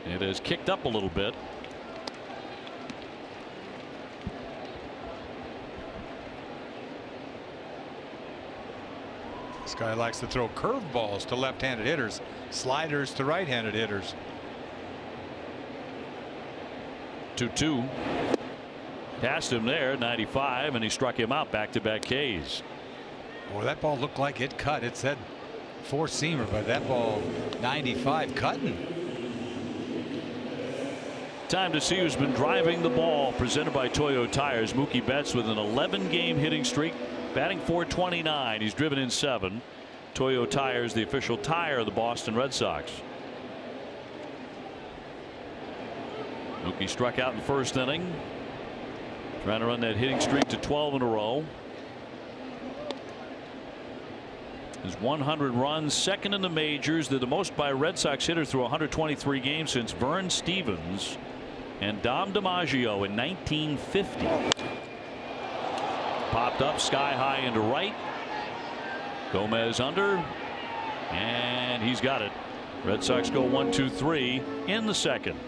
It has kicked up a little bit. This guy likes to throw curveballs to left-handed hitters, sliders to right-handed hitters. 2-2. Passed him there, 95, and he struck him out. Back-to-back Ks. Boy, that ball looked like it cut. It said four-seamer, but that ball 95 cutting. Time to see who's been driving the ball. Presented by Toyo Tires. Mookie Betts with an 11-game hitting streak, batting .429. He's driven in 7. Toyo Tires, the official tire of the Boston Red Sox. Mookie struck out in the first inning, trying to run that hitting streak to 12 in a row. His 100 runs, second in the majors. They're the most by a Red Sox hitter through 123 games since Vern Stevens and Dom DiMaggio in 1950. Popped up sky high into right. Gomez under, and he's got it. Red Sox go 1-2-3 in the second.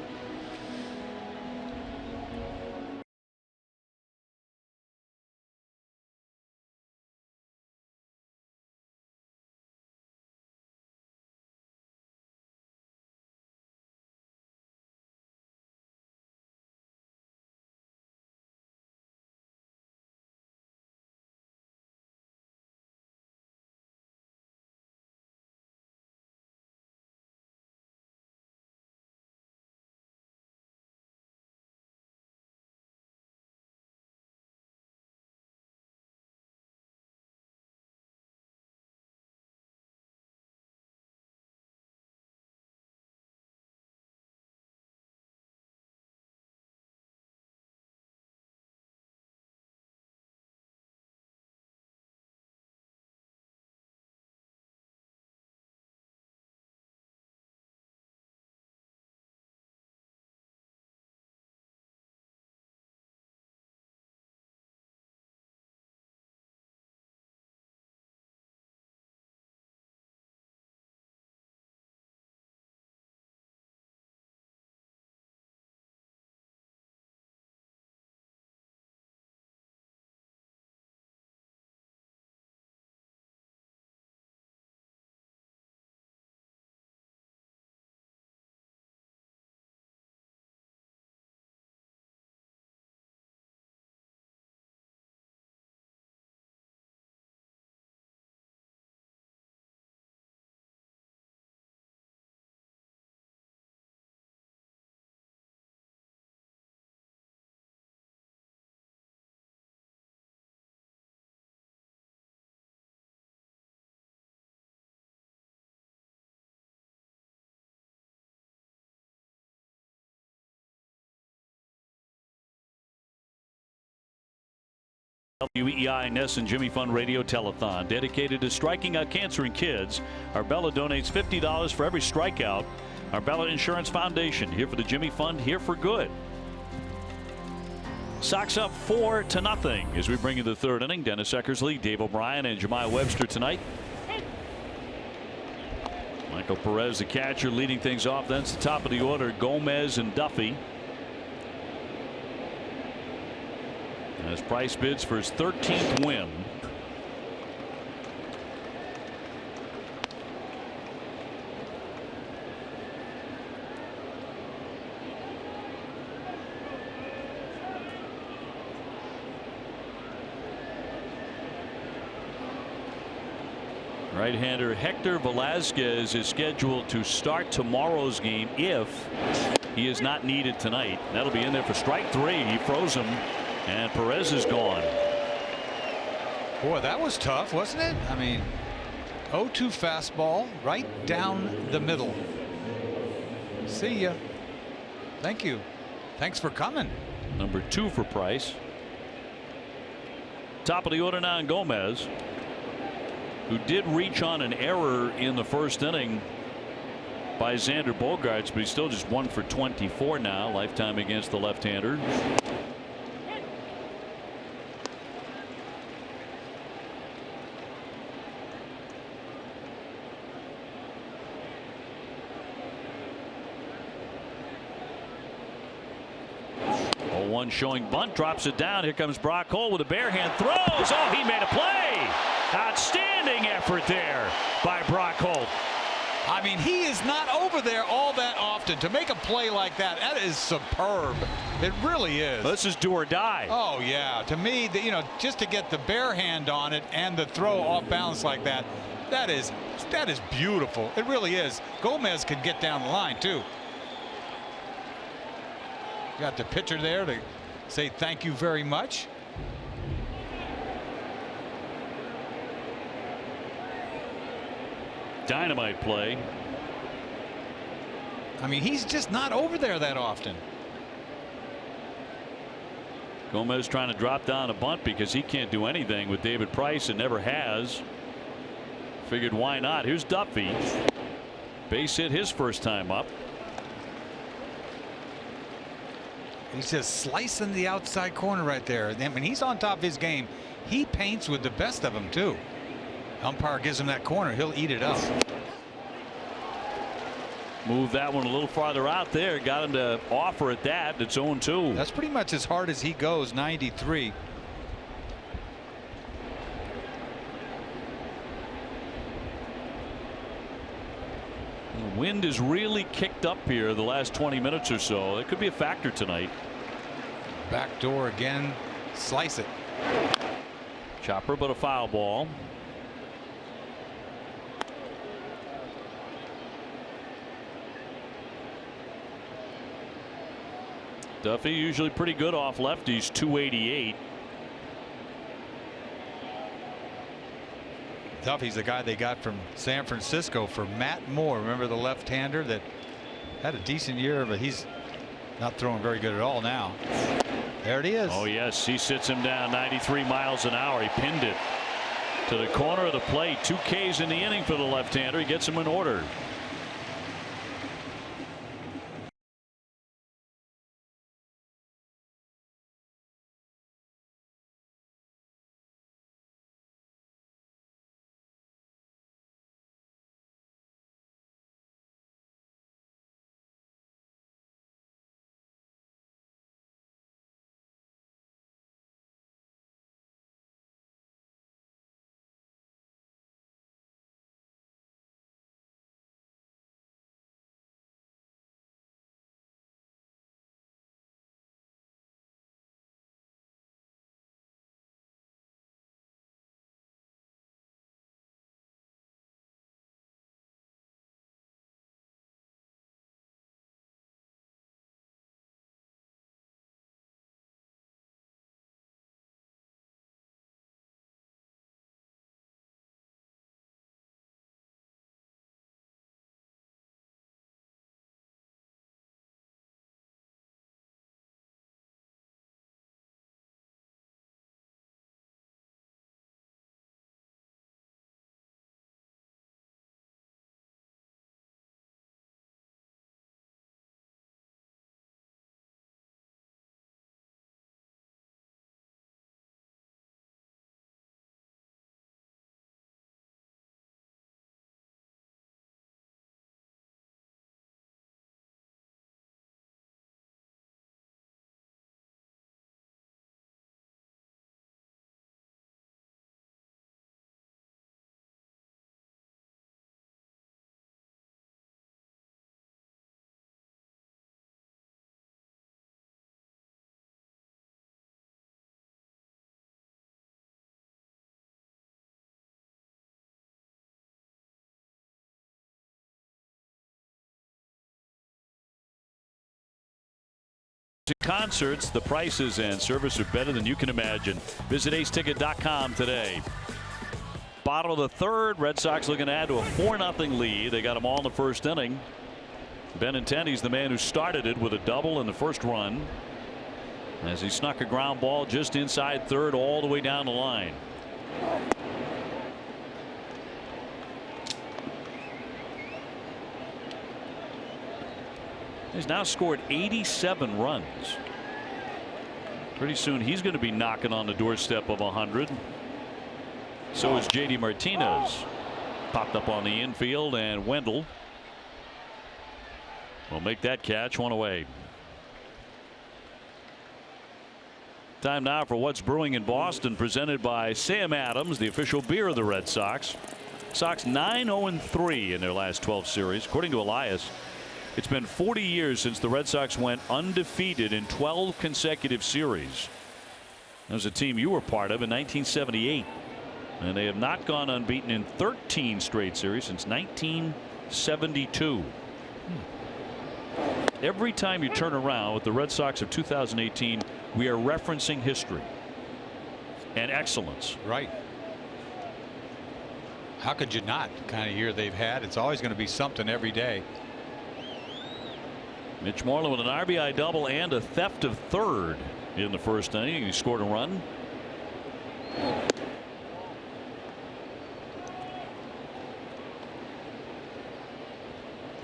WEEI Ness and Jimmy Fund Radio Telethon, dedicated to striking out cancer in kids. Arbella donates $50 for every strikeout. Arbella Insurance Foundation, here for the Jimmy Fund, here for good. Sox up 4-0 as we bring you the third inning. Dennis Eckersley, Dave O'Brien, and Jemai Webster tonight. Michael Perez, the catcher, leading things off. Then it's the top of the order, Gomez and Duffy. As Price bids for his 13th win. Right-hander Hector Velasquez is scheduled to start tomorrow's game if he is not needed tonight. That'll be in there for strike 3. He froze him, and Perez is gone. Boy, that was tough, wasn't it? I mean, 0-2 fastball right down the middle. See ya. Thank you. Thanks for coming. Number 2 for Price. Top of the order now, Gomez, who did reach on an error in the first inning by Xander Bogaerts, but he's still just 1 for 24 now, lifetime against the left-hander. One showing bunt, drops it down. Here comes Brock Holt with a bare hand, throws. Oh, he made a play. Outstanding effort there by Brock Holt. I mean, he is not over there all that often. To make a play like that, that is superb. It really is. This is do or die. Oh yeah, to me, you know, just to get the bare hand on it and the throw off balance like that, that is beautiful. It really is. Gomez can get down the line too. Got the pitcher there to say thank you very much. Dynamite play. I mean, he's just not over there that often. Gomez trying to drop down a bunt because he can't do anything with David Price and never has. Figured why not. Here's Duffy. Base hit his first time up. He's just slicing the outside corner right there. I mean, he's on top of his game. He paints with the best of them too. Umpire gives him that corner, he'll eat it up. Move that one a little farther out there. Got him to offer at that. It's 0-2. That's pretty much as hard as he goes. 93. The wind is really kicked up here the last 20 minutes or so. It could be a factor tonight. Back door again. Slice it. Chopper, but a foul ball. Duffy usually pretty good off lefties. 288. Duffy's the guy they got from San Francisco for Matt Moore. Remember the left-hander that had a decent year, but he's not throwing very good at all now. There it is. Oh yes, he sits him down 93 miles an hour. He pinned it to the corner of the plate. 2 Ks in the inning for the left-hander. He gets him in order. Concerts, the prices and service are better than you can imagine. Visit aceticket.com today. Bottom of the third, Red Sox looking to add to a 4-0 lead. They got them all in the first inning. Benintendi's the man who started it with a double in the first run, as he snuck a ground ball just inside third all the way down the line. He's now scored 87 runs. Pretty soon he's going to be knocking on the doorstep of 100. So is JD Martinez. Popped up on the infield, and Wendell will make that catch. One away. Time now for what's brewing in Boston, presented by Sam Adams, the official beer of the Red Sox. Sox 9-0-3 in their last 12 series. According to Elias, it's been 40 years since the Red Sox went undefeated in 12 consecutive series. That was a team you were part of in 1978. And they have not gone unbeaten in 13 straight series since 1972. Every time you turn around with the Red Sox of 2018, we are referencing history and excellence. Right. How could you not? The kind of year they've had. It's always going to be something every day. Mitch Moreland with an RBI double and a theft of third in the first inning. He scored a run.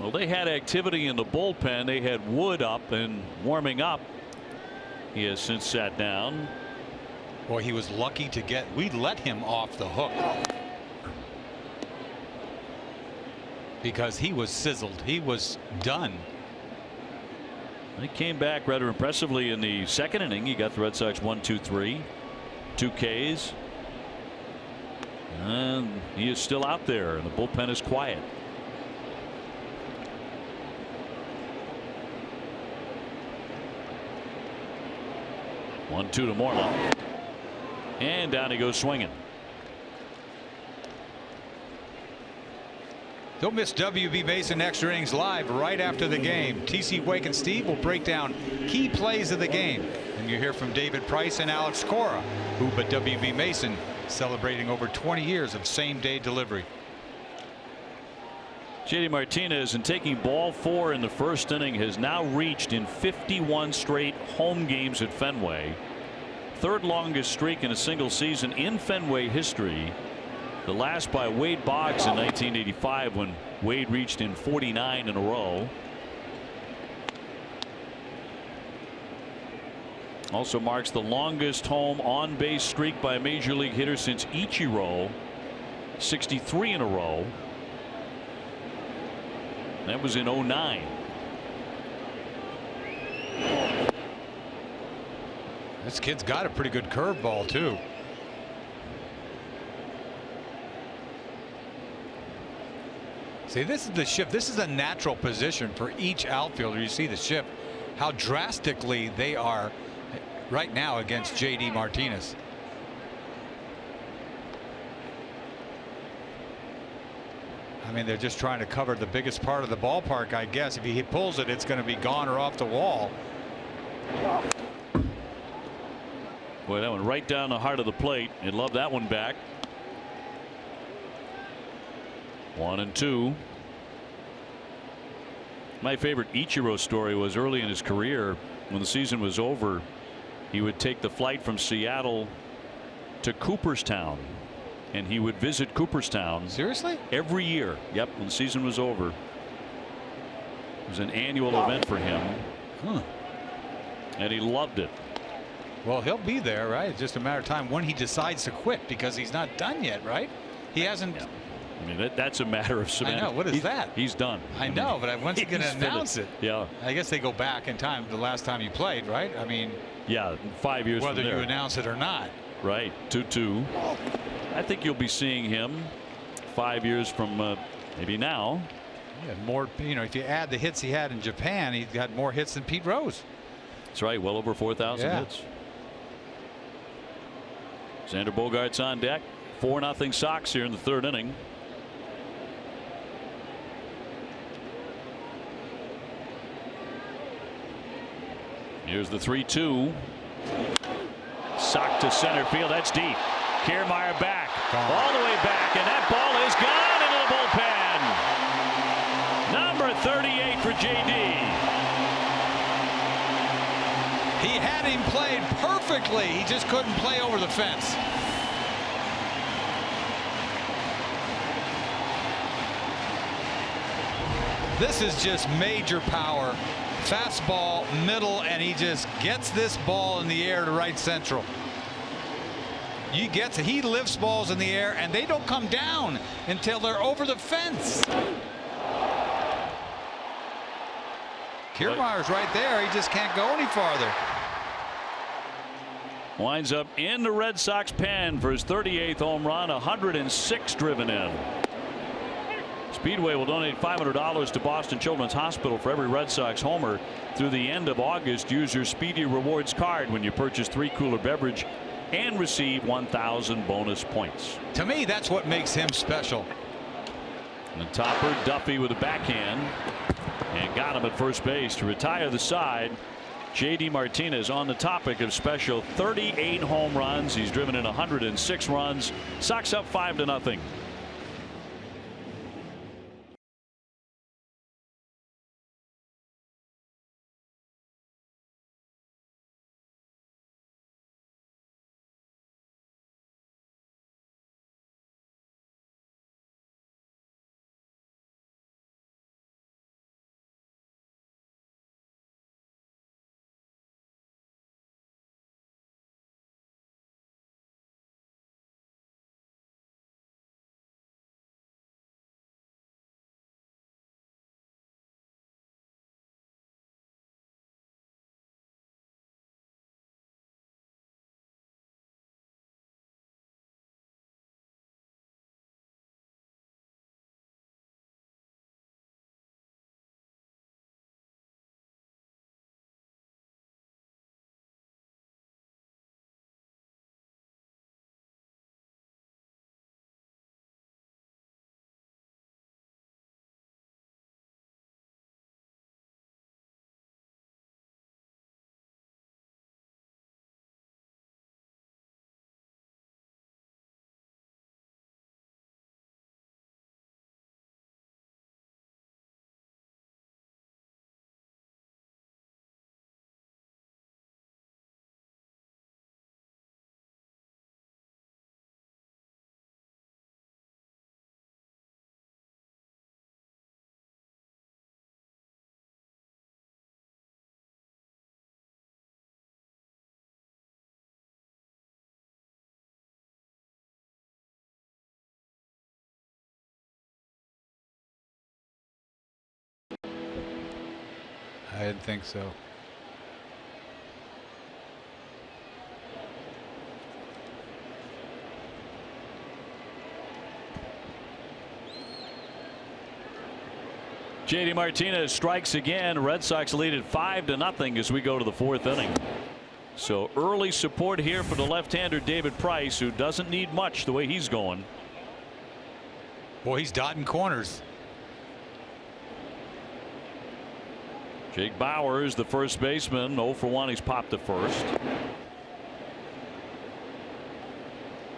Well, they had activity in the bullpen. They had Wood up and warming up. He has since sat down. Boy, he was lucky to get. We let him off the hook because he was sizzled. He was done. He came back rather impressively in the second inning. He got the Red Sox 1-2-3, 2 Ks, and he is still out there, and the bullpen is quiet. One-two to Moreland, and down he goes swinging. Don't miss WB Mason Extra Innings live right after the game. TC Wake and Steve will break down key plays of the game. And you hear from David Price and Alex Cora, who but WB Mason celebrating over 20 years of same-day delivery. JD Martinez, in taking ball 4 in the first inning, has now reached in 51 straight home games at Fenway. Third longest streak in a single season in Fenway history. The last by Wade Boggs in 1985, when Wade reached in 49 in a row. Also marks the longest home on base streak by a major league hitter since Ichiro, 63 in a row. That was in 09. This kid's got a pretty good curveball too. See, this is the shift. This is a natural position for each outfielder. You see the shift, how drastically they are right now against JD Martinez. I mean, they're just trying to cover the biggest part of the ballpark, I guess. If he pulls it, it's going to be gone or off the wall. Boy, that one right down the heart of the plate. You'd love that one back. 1-2. My favorite Ichiro story was early in his career, when the season was over, he would take the flight from Seattle to Cooperstown, and he would visit Cooperstown. Seriously? Every year. Yep, when the season was over. It was an annual event for him. And he loved it. Well, he'll be there, right? It's just a matter of time when he decides to quit, because he's not done yet, right? He hasn't. Yeah. I mean, that's a matter of semantics. I know. What is that? He's done. I know, but once he's going to announce it. Yeah. I guess they go back in time to the last time you played, right? I mean. Yeah, 5 years whether from there. You announce it or not. Right. 2-2. I think you'll be seeing him 5 years from maybe now. Yeah, more. You know, if you add the hits he had in Japan, he had more hits than Pete Rose. That's right. Well over 4,000 hits. Xander Bogaerts on deck. 4-0 Sox here in the third inning. Here's the 3-2. Sock to center field. That's deep. Kiermaier back. All the way back. And that ball is gone into the bullpen. Number 38 for JD. He had him played perfectly. He just couldn't play over the fence. This is just major power. Fastball, middle, and he just gets this ball in the air to right central. He lifts balls in the air, and they don't come down until they're over the fence. Kiermaier's right there. He just can't go any farther. Winds up in the Red Sox pen for his 38th home run. 106 driven in. Speedway will donate $500 to Boston Children's Hospital for every Red Sox homer through the end of August. Use your Speedy Rewards card when you purchase 3 cooler beverage and receive 1,000 bonus points. To me, that's what makes him special. And the topper, Duffy with a backhand, and got him at first base to retire the side. JD Martinez on the topic of special. 38 home runs. He's driven in 106 runs. Sox up 5-0. I didn't think so. JD Martinez strikes again. Red Sox lead at 5-0 as we go to the 4th inning. So early support here for the left-hander David Price, who doesn't need much the way he's going. Boy, he's dotting corners. Jake Bauers, the first baseman, 0 for 1. He's popped to first.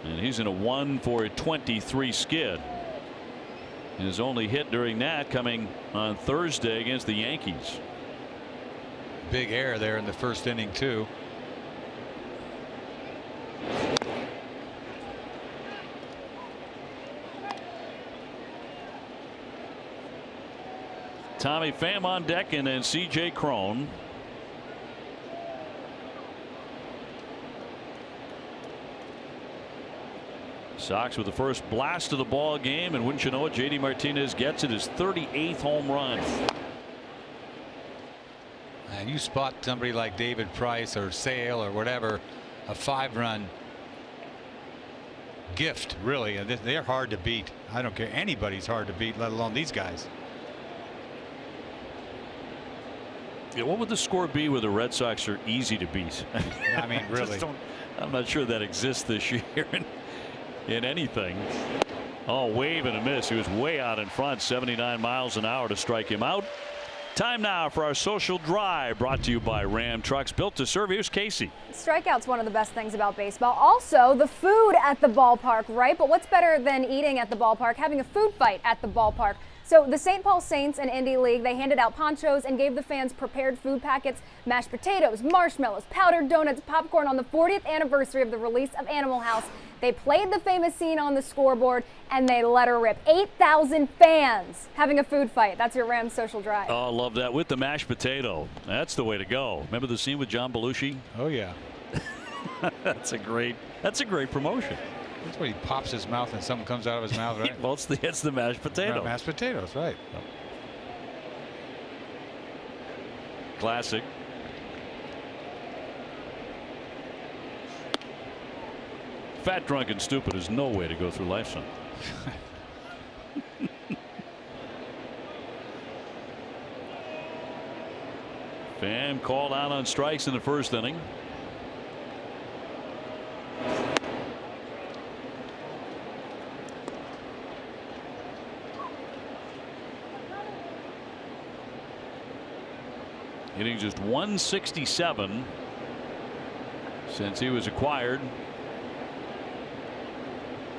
And he's in a 1 for 23 skid. His only hit during that coming on Thursday against the Yankees. Big error there in the first inning, too. Tommy Pham on deck, and then C.J. Cron. Sox with the first blast of the ball game, and wouldn't you know it, JD Martinez gets it his 38th home run. And you spot somebody like David Price or Sale or whatever, a 5-run gift, really, and they're hard to beat. I don't care, anybody's hard to beat, let alone these guys. Yeah, what would the score be where the Red Sox are easy to beat? I mean, really. I'm not sure that exists this year in anything. Oh, wave and a miss. He was way out in front. 79 miles an hour to strike him out. Time now for our social drive, brought to you by Ram Trucks, built to serve. Here's Casey. Strikeout's one of the best things about baseball. Also, the food at the ballpark, right? But what's better than eating at the ballpark? Having a food fight at the ballpark. So the St. Paul Saints and Indy League, they handed out ponchos and gave the fans prepared food packets, mashed potatoes, marshmallows, powdered donuts, popcorn on the 40th anniversary of the release of Animal House. They played the famous scene on the scoreboard, and they let her rip. 8,000 fans having a food fight. That's your Rams social drive. Oh, love that. With the mashed potato. That's the way to go. Remember the scene with John Belushi? Oh, yeah. That's a great promotion. That's when he pops his mouth and something comes out of his mouth, right? Well, it's the mashed potato. Mashed potatoes, right. Classic. Fat, drunk, and stupid is no way to go through life, son. Pham called out on strikes in the first inning. Hitting just 167 since he was acquired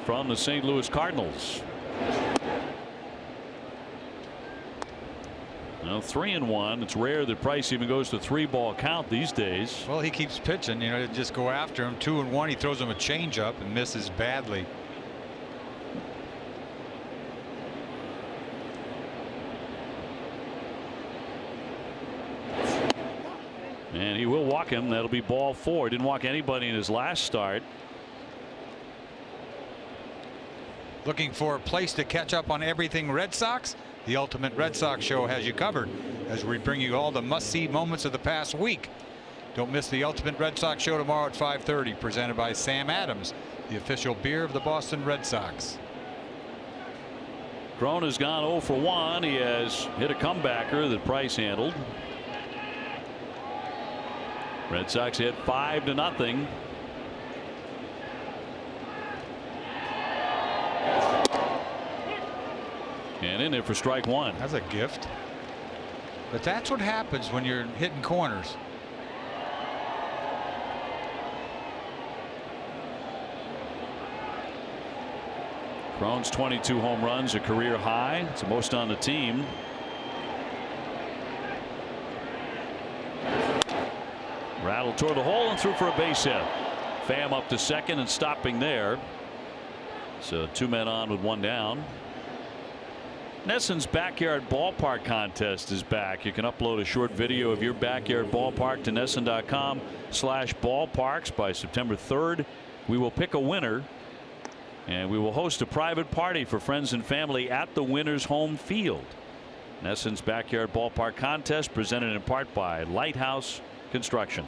from the St. Louis Cardinals. Now 3-1. It's rare that Price even goes to 3-ball count these days. Well, he keeps pitching, you know, to just go after him. 2-1. He throws him a changeup and misses badly. And he will walk him. That'll be ball 4. Didn't walk anybody in his last start. Looking for a place to catch up on everything Red Sox? The Ultimate Red Sox Show has you covered as we bring you all the must-see moments of the past week. Don't miss the Ultimate Red Sox Show tomorrow at 5:30, presented by Sam Adams, the official beer of the Boston Red Sox. Cron has gone 0 for 1. He has hit a comebacker that Price handled. Red Sox hit 5-0. And in there for strike 1. That's a gift. But that's what happens when you're hitting corners. Cron's 22 home runs, a career high. It's the most on the team. Rattled toward the hole and threw for a base hit. Pham up to second and stopping there. So 2 men on with 1 down. NESN's Backyard Ballpark Contest is back. You can upload a short video of your backyard ballpark to NESN.com/ballparks. By September 3rd, we will pick a winner, and we will host a private party for friends and family at the winner's home field. NESN's Backyard Ballpark Contest, presented in part by Lighthouse Construction.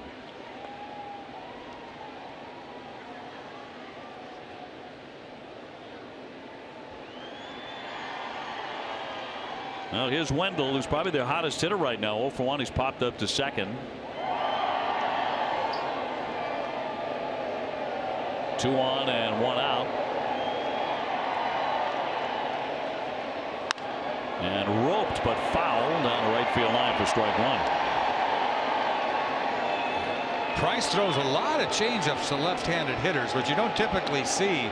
Well, here's Wendell, who's probably their hottest hitter right now. 0 for 1. He's popped up to second. 2 on and 1 out. And roped but fouled down the right field line for strike 1. Price throws a lot of changeups to left-handed hitters, which you don't typically see.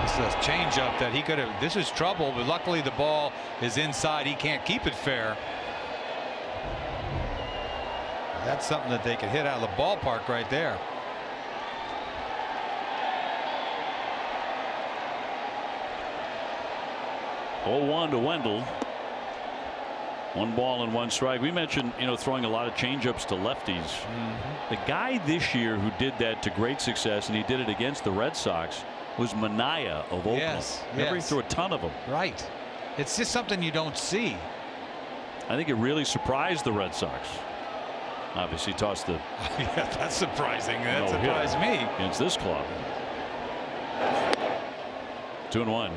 This is a changeup that he could have. This is trouble, but luckily the ball is inside. He can't keep it fair. That's something that they could hit out of the ballpark right there. Oh, 1 to Wendell. 1 ball and 1 strike. We mentioned, you know, throwing a lot of changeups to lefties. The guy this year who did that to great success, and he did it against the Red Sox, was Manaea of Oakland. Yes, Remember, he threw a ton of them. Right. It's just something you don't see. I think it really surprised the Red Sox. Obviously tossed the yeah, that's surprising. That surprised me. Against this club. 2-1.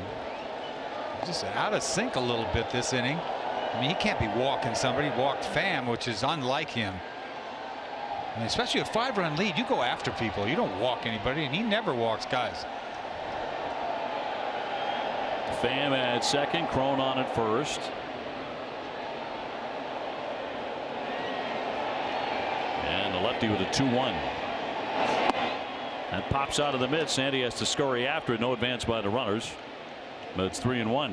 Just out of sync a little bit this inning. I mean, he can't be walking somebody. He walked Pham, which is unlike him. I mean, especially a 5-run lead, you go after people. You don't walk anybody, and he never walks guys. Pham at second, Crone on at first. And the lefty with a 2-1. That pops out of the mid. Sandy has to scurry after it. No advance by the runners. But it's 3-1.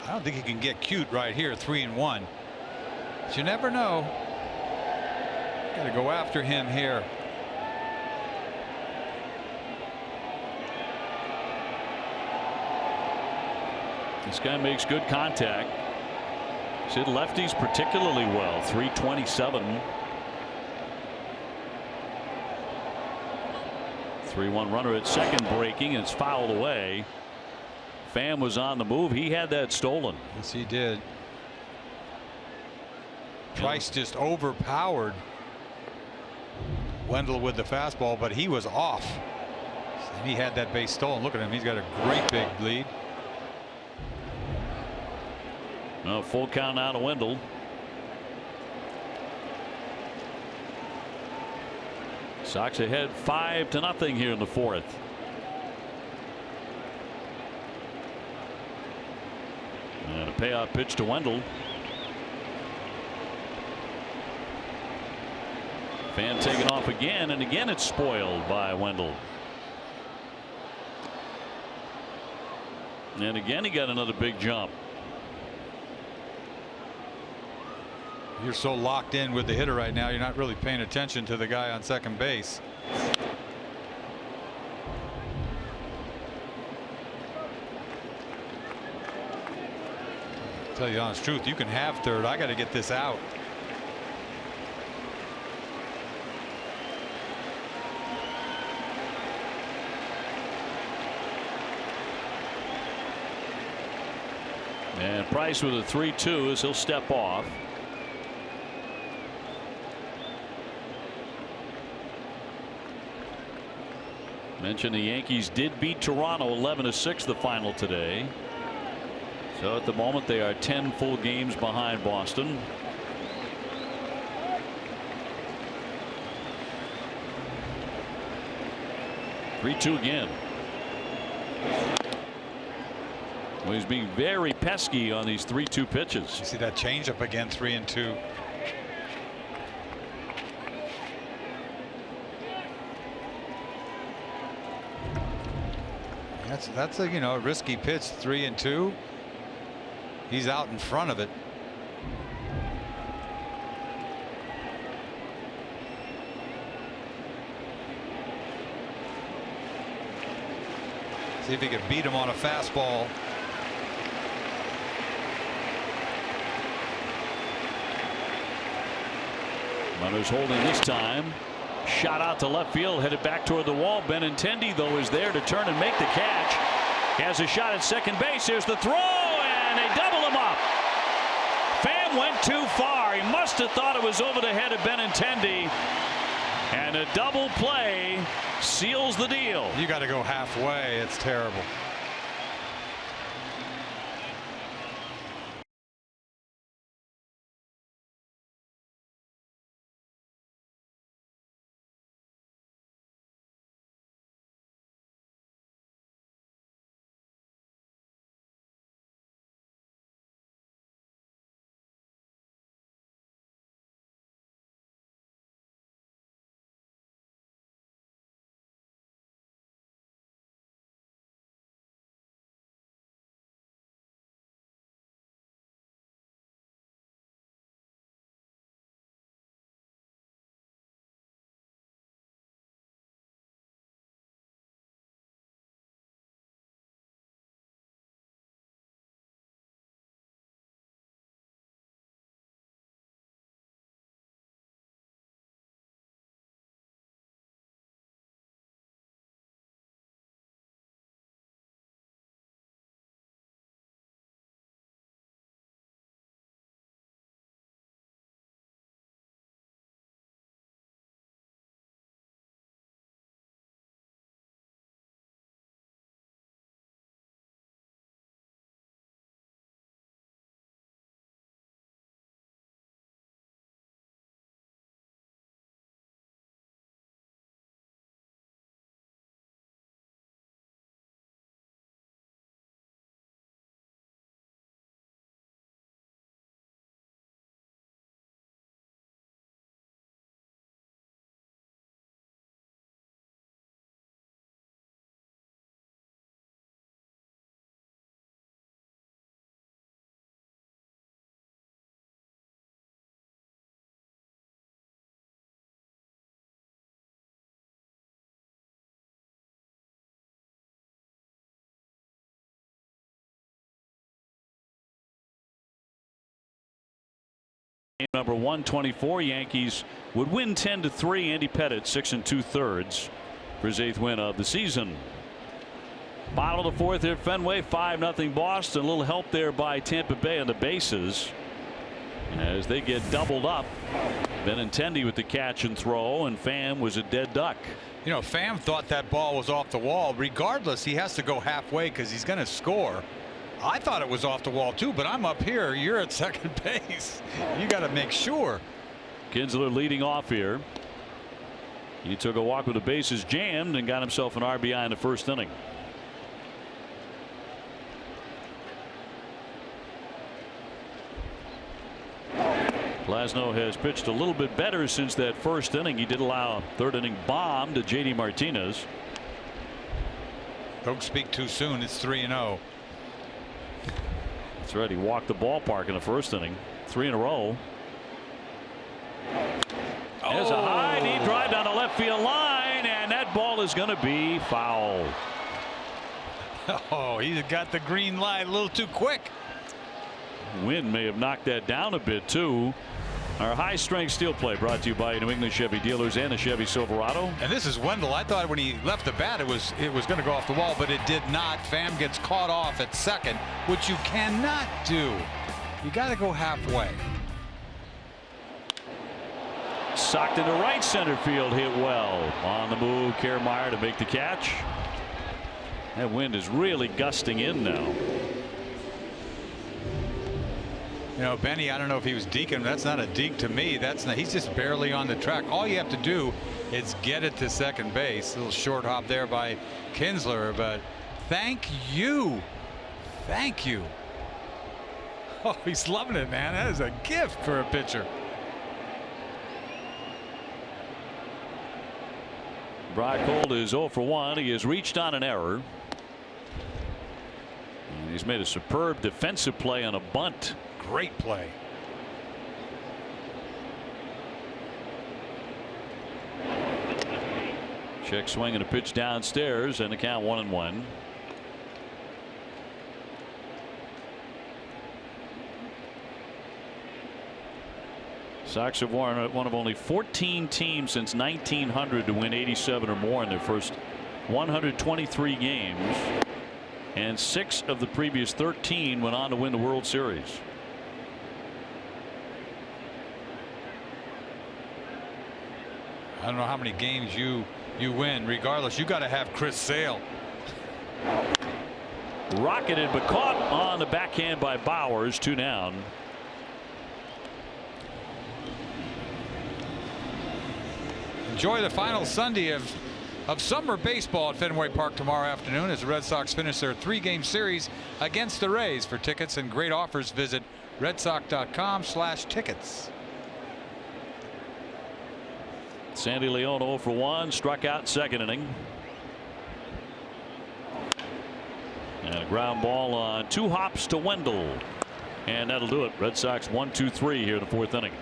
I don't think he can get cute right here, 3-1. But you never know. Got to go after him here. This guy makes good contact. He's hit lefties particularly well. 327. 3-1 runner at second breaking, and it's fouled away. Pham was on the move. He had that stolen. Yes, he did. Price just overpowered Wendell with the fastball, but he was off. And he had that base stolen. Look at him. He's got a great big lead. No, full count out of Wendell. Sox ahead 5-0 here in the fourth. And a payoff pitch to Wendell. Pham taken off again, and again it's spoiled by Wendell. And again he got another big jump. You're so locked in with the hitter right now, you're not really paying attention to the guy on second base. Tell you the honest truth, you can have third. I got to get this out. And Price with a 3-2 as he'll step off. Mentioned the Yankees did beat Toronto 11-6 the final today. So at the moment they are 10 full games behind Boston. Three-two again. Well, he's being very pesky on these 3-2 pitches. You see that changeup again, 3-2. That's a risky pitch, 3-2. He's out in front of it. See if he can beat him on a fastball. Runners holding this time. Shot out to left field, headed back toward the wall. Benintendi, though, is there to turn and make the catch. He has a shot at second base. Here's the throw, and they double him up. Pham went too far. He must have thought it was over the head of Benintendi. And a double play seals the deal. You got to go halfway. It's terrible. number 124. Yankees would win 10-3. Andy Pettitte 6 2/3 for his 8th win of the season. Bottom of the 4th here at Fenway. 5-0 Boston. A little help there by Tampa Bay on the bases as they get doubled up. Benintendi with the catch and throw, and Pham was a dead duck. You know, Pham thought that ball was off the wall. Regardless, he has to go halfway because he's going to score. I thought it was off the wall too, but I'm up here. You're at second base. You got to make sure. Kinsler leading off here. He took a walk with the bases jammed and got himself an RBI in the 1st inning. Glasnow has pitched a little bit better since that 1st inning. He did allow a 3rd inning bomb to JD Martinez. Don't speak too soon. It's 3-0. That's right. He walked the ballpark in the 1st inning. 3 in a row. There's a high deep drive down the left field line, and that ball is going to be foul. Oh, he got the green light a little too quick. Wind may have knocked that down a bit too. Our high strength steel play brought to you by New England Chevy dealers and the Chevy Silverado. And this is Wendell. I thought when he left the bat it was going to go off the wall, but it did not. Pham gets caught off at second, which you cannot do. You got to go halfway. Socked into right center field, hit well. On the move, Kiermaier to make the catch. That wind is really gusting in now. You know, Benny, I don't know if he was deking. That's not a deke to me. That's not, he's just barely on the track. All you have to do is get it to second base. A little short hop there by Kinsler, but thank you. Thank you. Oh, he's loving it, man. That is a gift for a pitcher. Brock Holt is 0 for 1. He has reached on an error. And he's made a superb defensive play on a bunt. Great play. Check swing and a pitch downstairs, and the count 1-1. Sox have won one of only 14 teams since 1900 to win 87 or more in their first 123 games, and 6 of the previous 13 went on to win the World Series. I don't know how many games you win. Regardless, you got to have Chris Sale. Rocketed but caught on the backhand by Bowers. 2 down. Enjoy the final Sunday of summer baseball at Fenway Park tomorrow afternoon as the Red Sox finish their 3-game series against the Rays. For tickets and great offers, visit redsox.com/tickets. Sandy Leon 0 for 1, struck out 2nd inning. And a ground ball on 2 hops to Wendell. And that'll do it. Red Sox 1-2-3 here in the 4th inning.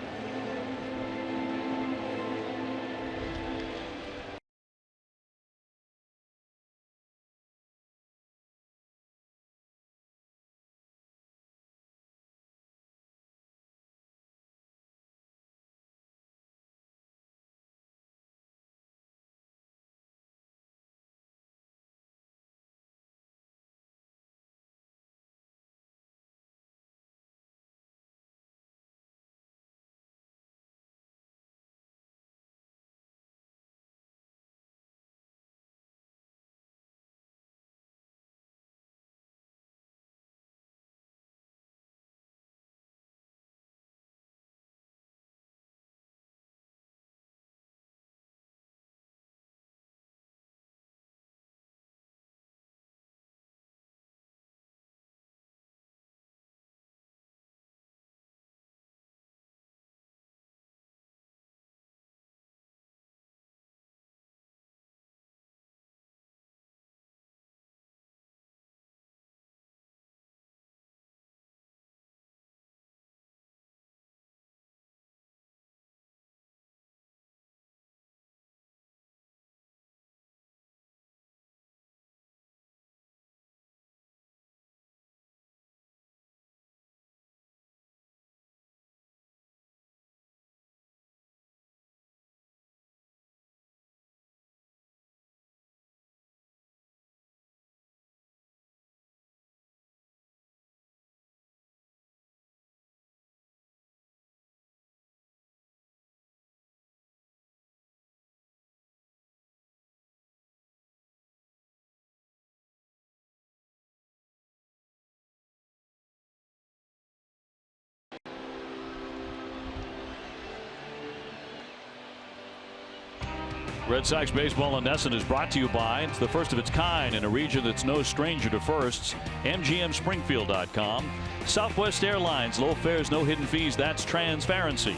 Red Sox baseball in Nesson is brought to you by, it's the first of its kind in a region that's no stranger to firsts, MGMSpringfield.com. Southwest Airlines, low fares, no hidden fees, that's transparency.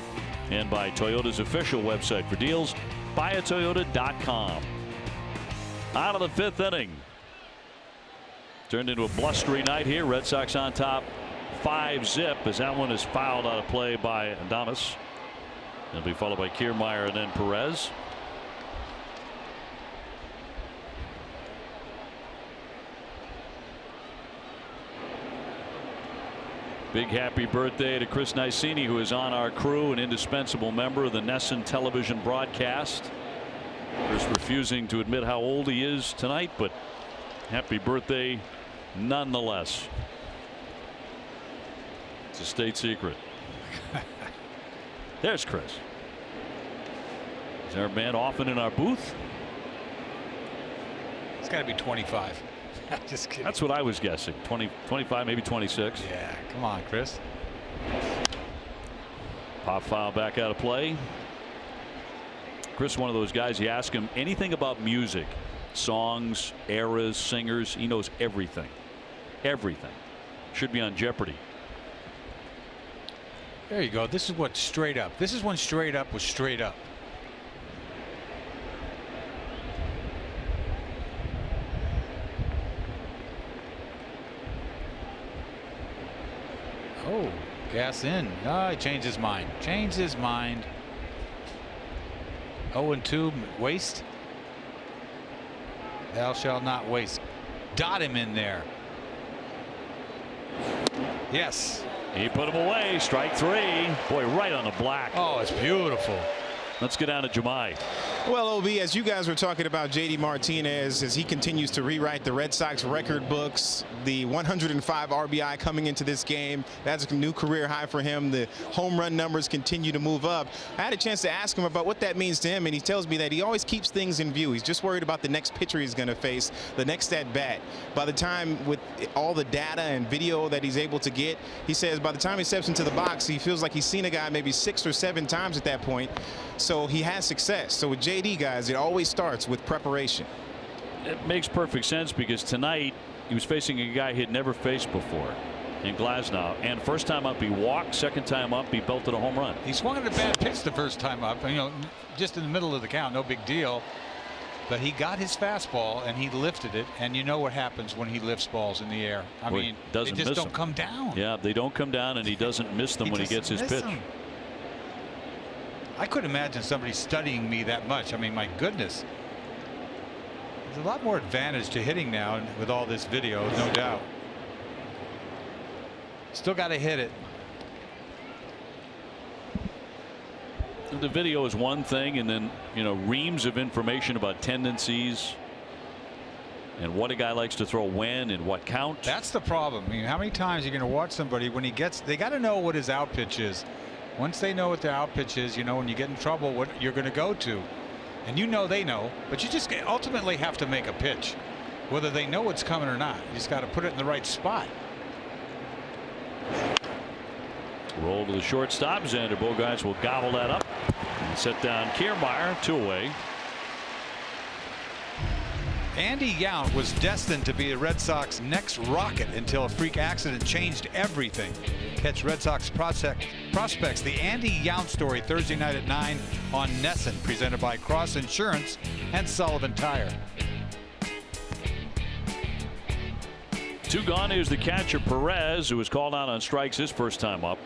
And by Toyota's official website for deals, buyatoyota.com. Out of the fifth inning. Turned into a blustery night here. Red Sox on top 5-zip as that one is fouled out of play by Adames. It'll be followed by Kiermaier and then Perez. Big happy birthday to Chris Nicini, who is on our crew, an indispensable member of the Nesson television broadcast. Chris refusing to admit how old he is tonight, but happy birthday nonetheless. It's a state secret. There's Chris. Is our man often in our booth? It's got to be 25. Just kidding. That's what I was guessing. 20, 25, maybe 26. Yeah, come on, Chris. Pop foul back out of play. Chris, one of those guys, you ask him anything about music, songs, eras, singers, he knows everything. Everything. Should be on Jeopardy. There you go. This is what straight up. This is when straight up was straight up. Oh, gas in. Oh, he changed his mind. Changed his mind. 0-2 waste. Thou shalt not waste. Dot him in there. Yes. He put him away. Strike three. Boy, right on the black. Oh, it's beautiful. Let's get down to Jemai. Well, OB, as you guys were talking about JD Martinez, as he continues to rewrite the Red Sox record books, the 105 RBI coming into this game, that's a new career high for him. The home run numbers continue to move up. I had a chance to ask him about what that means to him, and he tells me that he always keeps things in view. He's just worried about the next pitcher he's going to face, the next at bat. By the time, with all the data and video that he's able to get, he says by the time he steps into the box, he feels like he's seen a guy maybe 6 or 7 times at that point. So he has success. So with JD, guys, it always starts with preparation. It makes perfect sense because tonight he was facing a guy he'd never faced before in Glasnow, and first time up he walked, second time up he belted a home run. He swung at a bad pitch the first time up, you know, just in the middle of the count, no big deal. But he got his fastball and he lifted it, and you know what happens when he lifts balls in the air. I mean, they just don't come down. Yeah, they don't come down, and he doesn't miss them when he gets his pitch. I couldn't imagine somebody studying me that much. I mean, my goodness. There's a lot more advantage to hitting now with all this video, no doubt. Still got to hit it. The video is one thing, and then, you know, reams of information about tendencies and what a guy likes to throw when and what count. That's the problem. I mean, how many times are you going to watch somebody when he gets, they got to know what his out pitch is. Once they know what their out pitch is, you know when you get in trouble what you're going to go to. And you know they know, but you just ultimately have to make a pitch. Whether they know it's coming or not. You just got to put it in the right spot. Roll to the shortstop. Xander Bogaerts will gobble that up and set down Kiermaier, 2 away. Andy Yount was destined to be the Red Sox next rocket until a freak accident changed everything. Catch Red Sox prospects, the Andy Yount story, Thursday night at 9 on Nesson, presented by Cross Insurance and Sullivan Tire. 2 gone. Here's the catcher Perez, who was called out on strikes his first time up.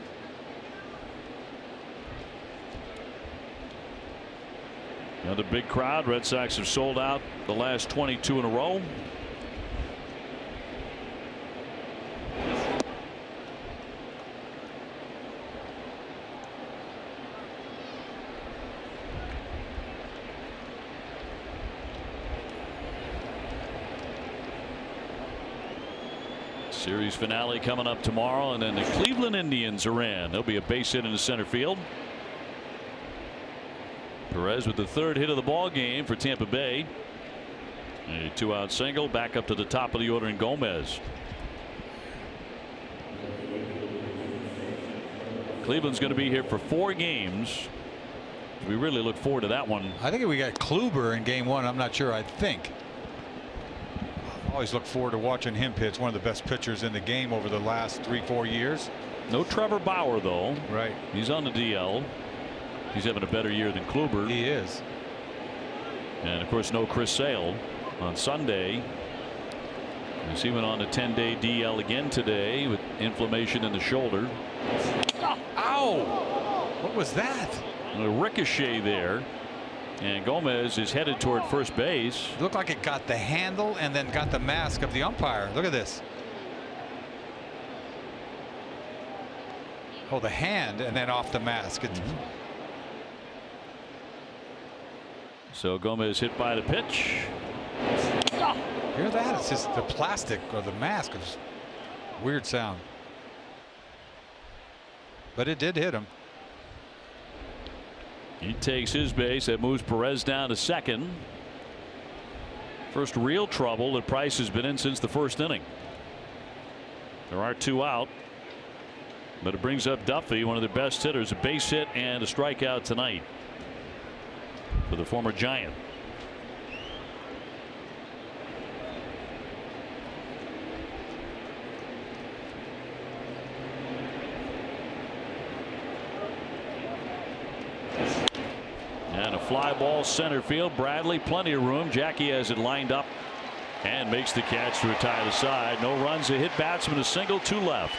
Another big crowd. Red Sox have sold out the last 22 in a row. Series finale coming up tomorrow, and then the Cleveland Indians are in. There'll be a base hit in the center field. Perez with the 3rd hit of the ball game for Tampa Bay. A 2-out single. Back up to the top of the order in Gomez. Cleveland's going to be here for 4 games. We really look forward to that one. I think we got Kluber in game one. I'm not sure. I think. Always look forward to watching him pitch. One of the best pitchers in the game over the last 3-4 years. No Trevor Bauer, though. Right. He's on the DL. He's having a better year than Kluber. He is. And of course, no Chris Sale on Sunday. He went on a 10-day DL again today with inflammation in the shoulder. Ow! What was that? A ricochet there. And Gomez is headed toward first base. It looked like it got the handle and then got the mask of the umpire. Look at this. Oh, the hand and then off the mask. So Gomez hit by the pitch. Hear that? It's just the plastic or the mask. It's weird sound. But it did hit him. He takes his base. That moves Perez down to second. First real trouble that Price has been in since the first inning. There are 2 out. But it brings up Duffy, one of their best hitters, a base hit and a strikeout tonight for the former Giant. And a fly ball center field. Bradley, plenty of room. Jackie has it lined up and makes the catch to retire the side. No runs, a hit batsman, a single, 2 left.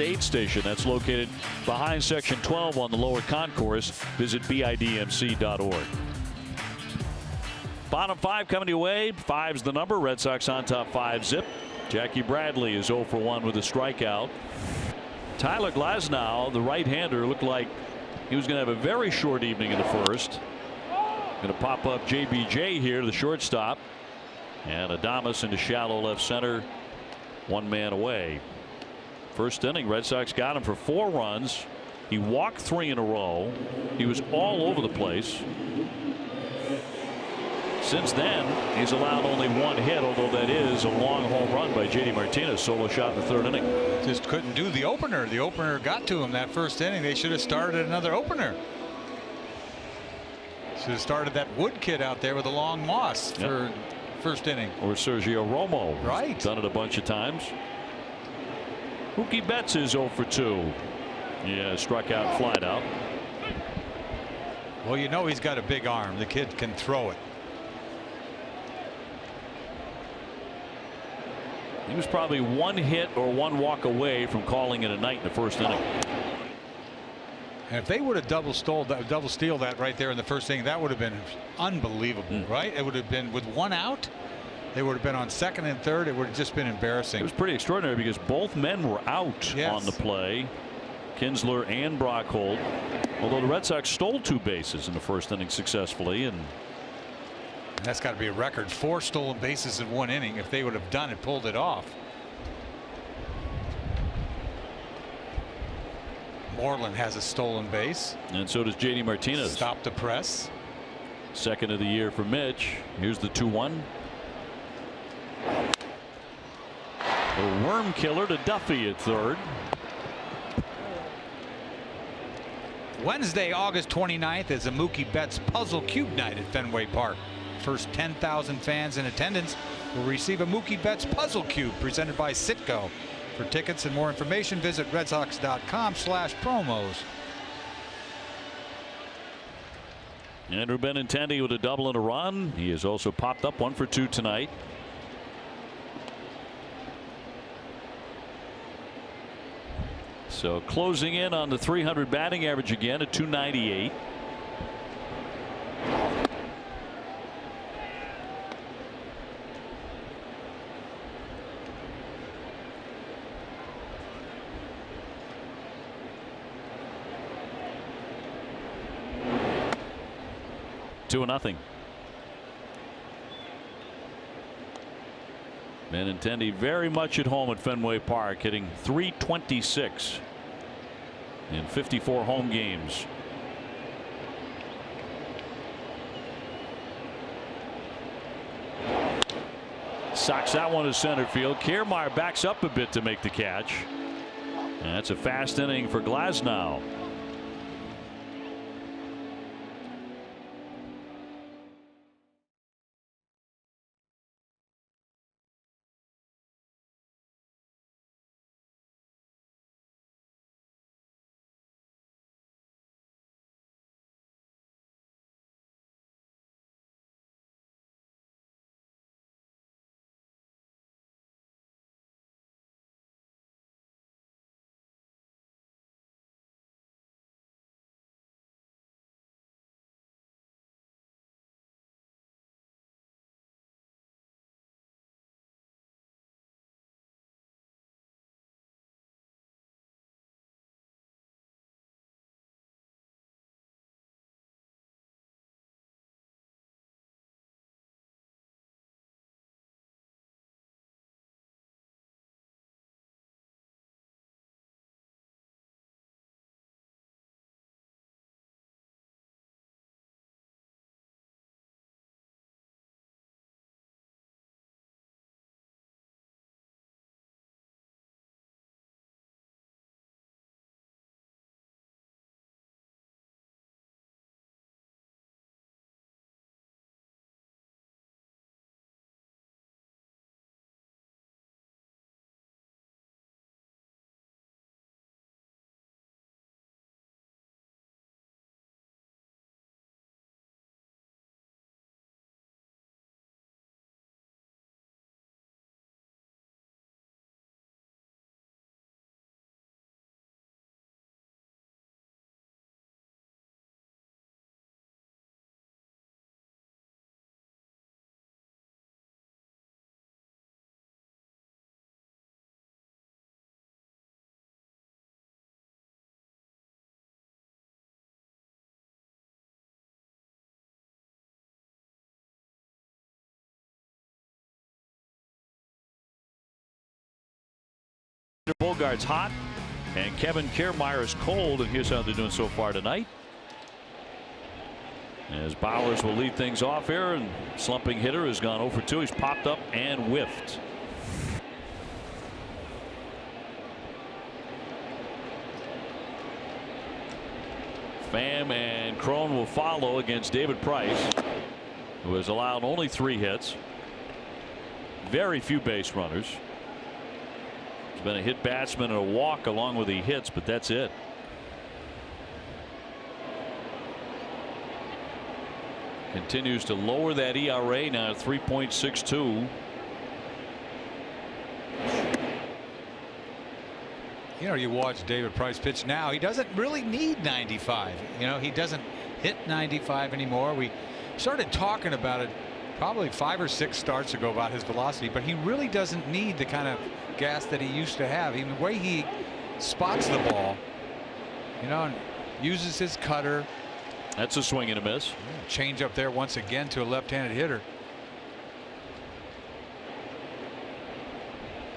Aid station that's located behind section 12 on the lower concourse. Visit bidmc.org. Bottom 5 coming your way. 5's the number. Red Sox on top 5-zip. Jackie Bradley is 0 for 1 with a strikeout. Tyler Glasnow, the right-hander, looked like he was going to have a very short evening in the first. Going to pop up JBJ here to the shortstop. And Adames into shallow left center. 1 man away. First inning, Red Sox got him for 4 runs. He walked 3 in a row. He was all over the place. Since then, he's allowed only 1 hit, although that is a long home run by J.D. Martinez. Solo shot in the 3rd inning. Just couldn't do the opener. The opener got to him that first inning. They should have started another opener. Should have started that Wood kid out there with a long moss for first inning. Or Sergio Romo. Right. Done it a bunch of times. Mookie Betts is 0 for 2. Yeah, struck out, flied out. Well, you know he's got a big arm. The kid can throw it. He was probably one hit or one walk away from calling it a night in the first inning. And if they would have double steal that right there in the first inning, that would have been unbelievable, right? It would have been with one out. They would have been on second and third. It would have just been embarrassing. It was pretty extraordinary because both men were out on the play, Kinsler and Brockholt. Although the Red Sox stole 2 bases in the first inning successfully, and that's got to be a record. 4 stolen bases in 1 inning. If they would have done it, pulled it off. Moreland has a stolen base. And so does J.D. Martinez. Stop the press. Second of the year for Mitch. Here's the 2-1. A worm killer to Duffy at third. Wednesday, August 29th is a Mookie Betts Puzzle Cube Night at Fenway Park. First 10,000 fans in attendance will receive a Mookie Betts Puzzle Cube presented by Citgo. For tickets and more information, visit redsox.com/promos. Andrew Benintendi with a double and a run. He has also popped up 1 for 2 tonight. So closing in on the 300 batting average again at 298. Two and nothing. Benintendi very much at home at Fenway Park, hitting .326 in 54 home games. Socks that one to center field. Kiermaier backs up a bit to make the catch. And that's a fast inning for Glasnow. Bogart's hot and Kevin Kiermaier is cold, and here's how they're doing so far tonight. As Bowers will lead things off here, and slumping hitter has gone 0 for 2. He's popped up and whiffed. Pham and Cron will follow against David Price, who has allowed only 3 hits. Very few base runners. He's been a hit batsman and a walk along with the hits, but that's it. Continues to lower that ERA now at 3.62. You know, you watch David Price pitch now. He doesn't really need 95. You know, he doesn't hit 95 anymore. We started talking about it probably 5 or 6 starts ago about his velocity, but he really doesn't need the kind of gas that he used to have. Even the way he spots the ball, you know, and uses his cutter. That's a swing and a miss. Change up there once again to a left-handed hitter.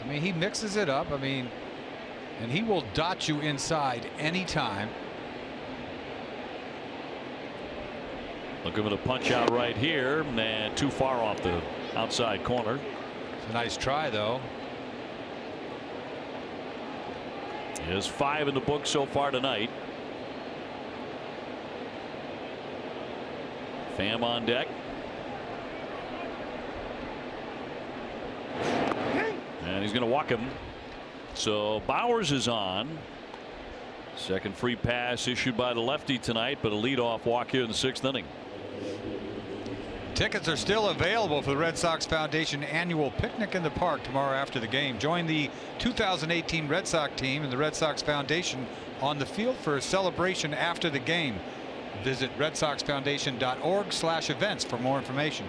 I mean, he mixes it up. I mean, and he will dot you inside anytime. Looking for the punch out right here, and too far off the outside corner. It's a nice try, though. There's 5 in the book so far tonight. Pham on deck. And he's going to walk him. So Bowers is on. Second free pass issued by the lefty tonight, but a leadoff walk here in the 6th inning. Tickets are still available for the Red Sox Foundation annual picnic in the park tomorrow after the game. Join the 2018 Red Sox team and the Red Sox Foundation on the field for a celebration after the game. Visit redsoxfoundation.org/events for more information.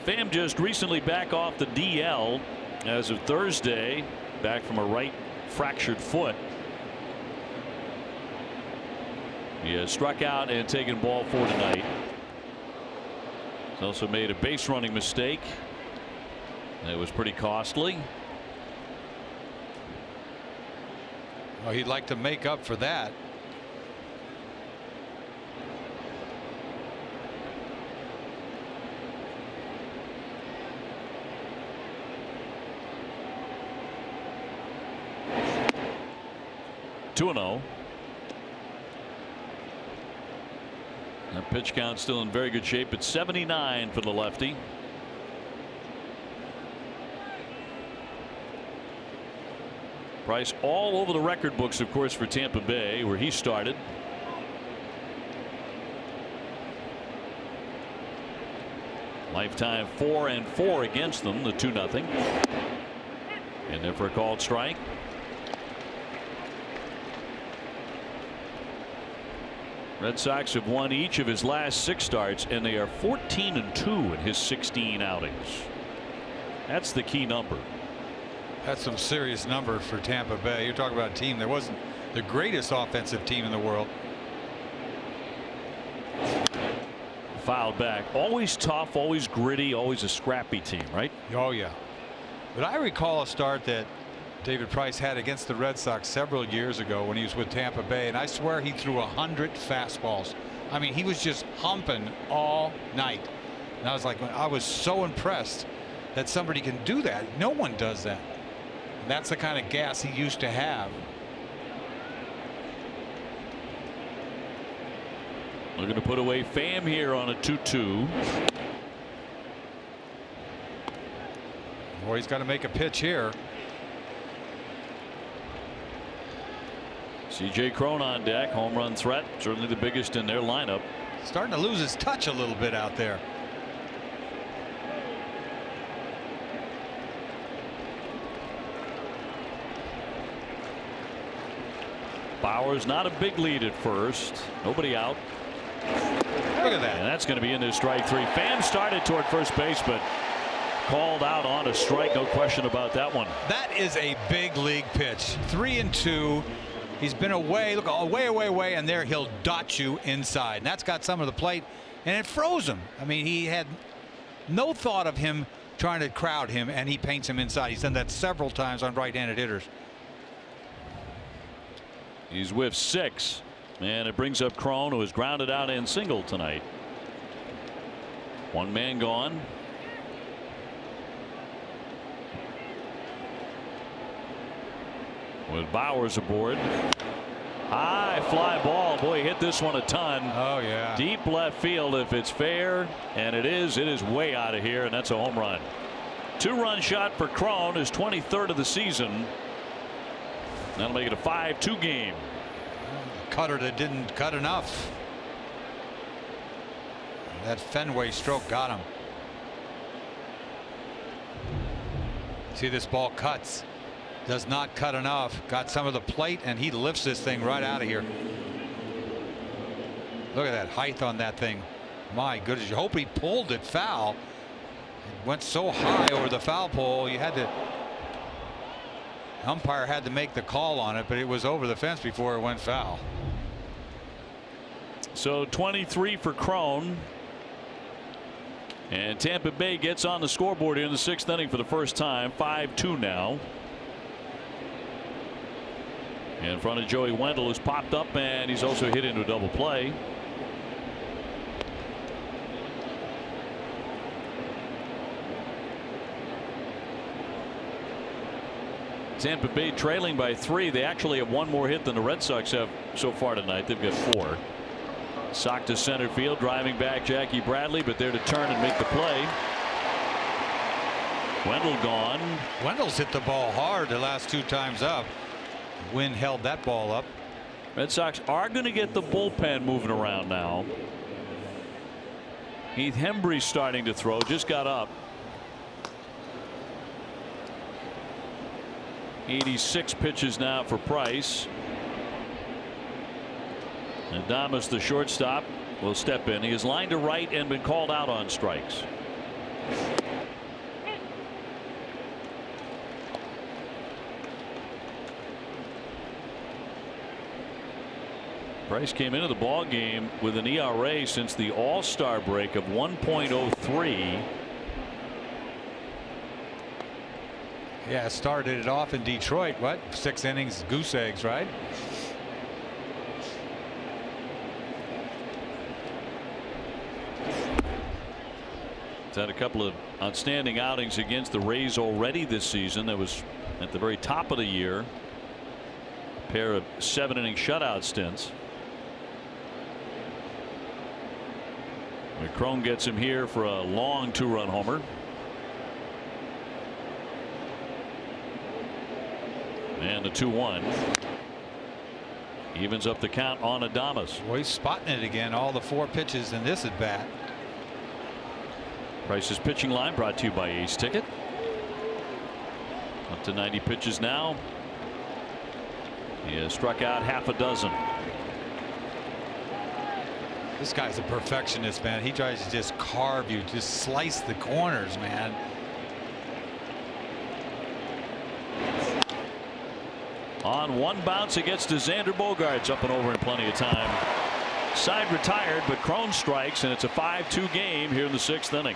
Pham just recently back off the DL as of Thursday, back from a right fractured foot. He has struck out and taken ball 4 tonight. He's also made a base running mistake. It was pretty costly. Well, he'd like to make up for that. Two 2-0. That pitch count still in very good shape. It's 79 for the lefty. Price all over the record books, of course, for Tampa Bay, where he started. Lifetime 4-4 against them, the 2-0. And there for a called strike. Red Sox have won each of his last 6 starts, and they are 14-2 in his 16 outings. That's the key number. That's some serious number for Tampa Bay. You're talking about a team that wasn't the greatest offensive team in the world. Fouled back. Always tough, always gritty, always a scrappy team, right? Oh, yeah. But I recall a start that David Price had against the Red Sox several years ago when he was with Tampa Bay, and I swear he threw 100 fastballs. I mean, he was just humping all night. And I was like, I was so impressed that somebody can do that. No one does that. And that's the kind of gas he used to have. Looking to put away Pham here on a 2-2. Boy, he's got to make a pitch here. C.J. Cron on deck. Home run threat, certainly the biggest in their lineup. Starting to lose his touch a little bit out there. Bowers not a big lead at first. Nobody out. Look at that. And that's going to be into strike 3. Pham started toward first base, but called out on a strike. No question about that one. That is a big league pitch. 3-2. He's been away. Look, away, and there he'll dot you inside. And that's got some of the plate, and it froze him. I mean, he had no thought of him trying to crowd him, and he paints him inside. He's done that several times on right-handed hitters. He's with 6, and it brings up Cron, who is grounded out and single tonight. One man gone. With Bowers aboard. High fly ball. Boy, he hit this one a ton. Oh, yeah. Deep left field if it's fair, and it is way out of here, and that's a home run. 2-run shot for Cron, his 23rd of the season. That'll make it a 5-2 game. Cutter that didn't cut enough. That Fenway stroke got him. See, this ball cuts. Does not cut enough. Got some of the plate, and he lifts this thing right out of here. Look at that height on that thing. My goodness, you hope he pulled it foul. It went so high over the foul pole, you had to. Umpire had to make the call on it, but it was over the fence before it went foul. So 23 for Crone. And Tampa Bay gets on the scoreboard here in the 6th inning for the first time. 5-2 now. In front of Joey Wendell, who's popped up, and he's also hit into a double play. Tampa Bay trailing by 3. They actually have one more hit than the Red Sox have so far tonight. They've got 4. Sock to center field, driving back Jackie Bradley, but there to turn and make the play. Wendell gone. Wendell's hit the ball hard the last 2 times up. Wind held that ball up. Red Sox are going to get the bullpen moving around now. Heath Hembry's starting to throw, just got up. 86 pitches now for Price. And Adames, the shortstop, will step in. He is lined to right and been called out on strikes. Price came into the ball game with an ERA since the All-Star break of 1.03. Yeah, started it off in Detroit. What? 6 innings, goose eggs, right? He's had a couple of outstanding outings against the Rays already this season. That was at the very top of the year. A pair of 7-inning shutout stints. Crone gets him here for a long 2-run homer. And the 2-1 evens up the count on Adames. Well, he's spotting it again. All the 4 pitches in this at bat. Price's pitching line brought to you by Ace Ticket. Up to 90 pitches now. He has struck out half a dozen. This guy's a perfectionist, man. He tries to just carve you, just slice the corners, man. On one bounce, it gets to Xander Bogaerts, up and over in plenty of time. Side retired, but Crone strikes, and it's a 5-2 game here in the 6th inning.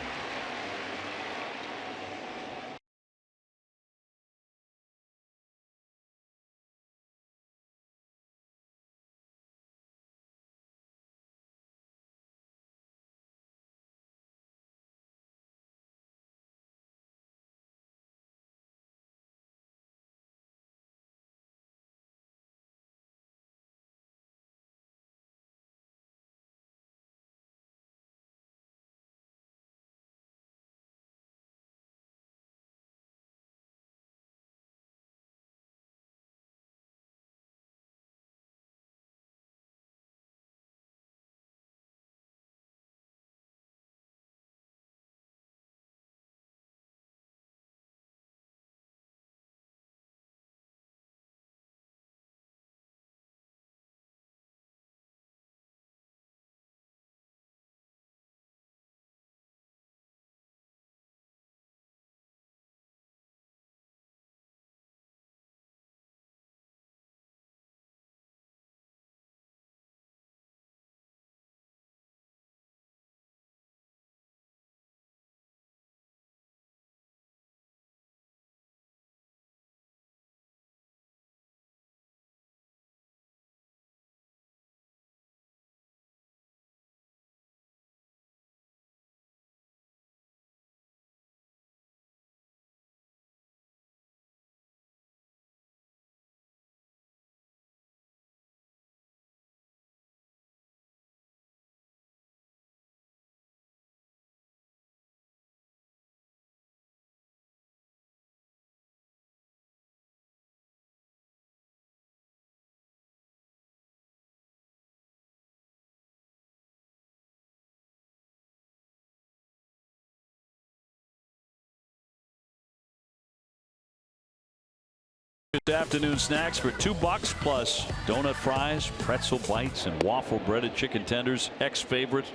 Afternoon snacks for $2 plus donut fries, pretzel bites, and waffle breaded chicken tenders. Ex-favorite.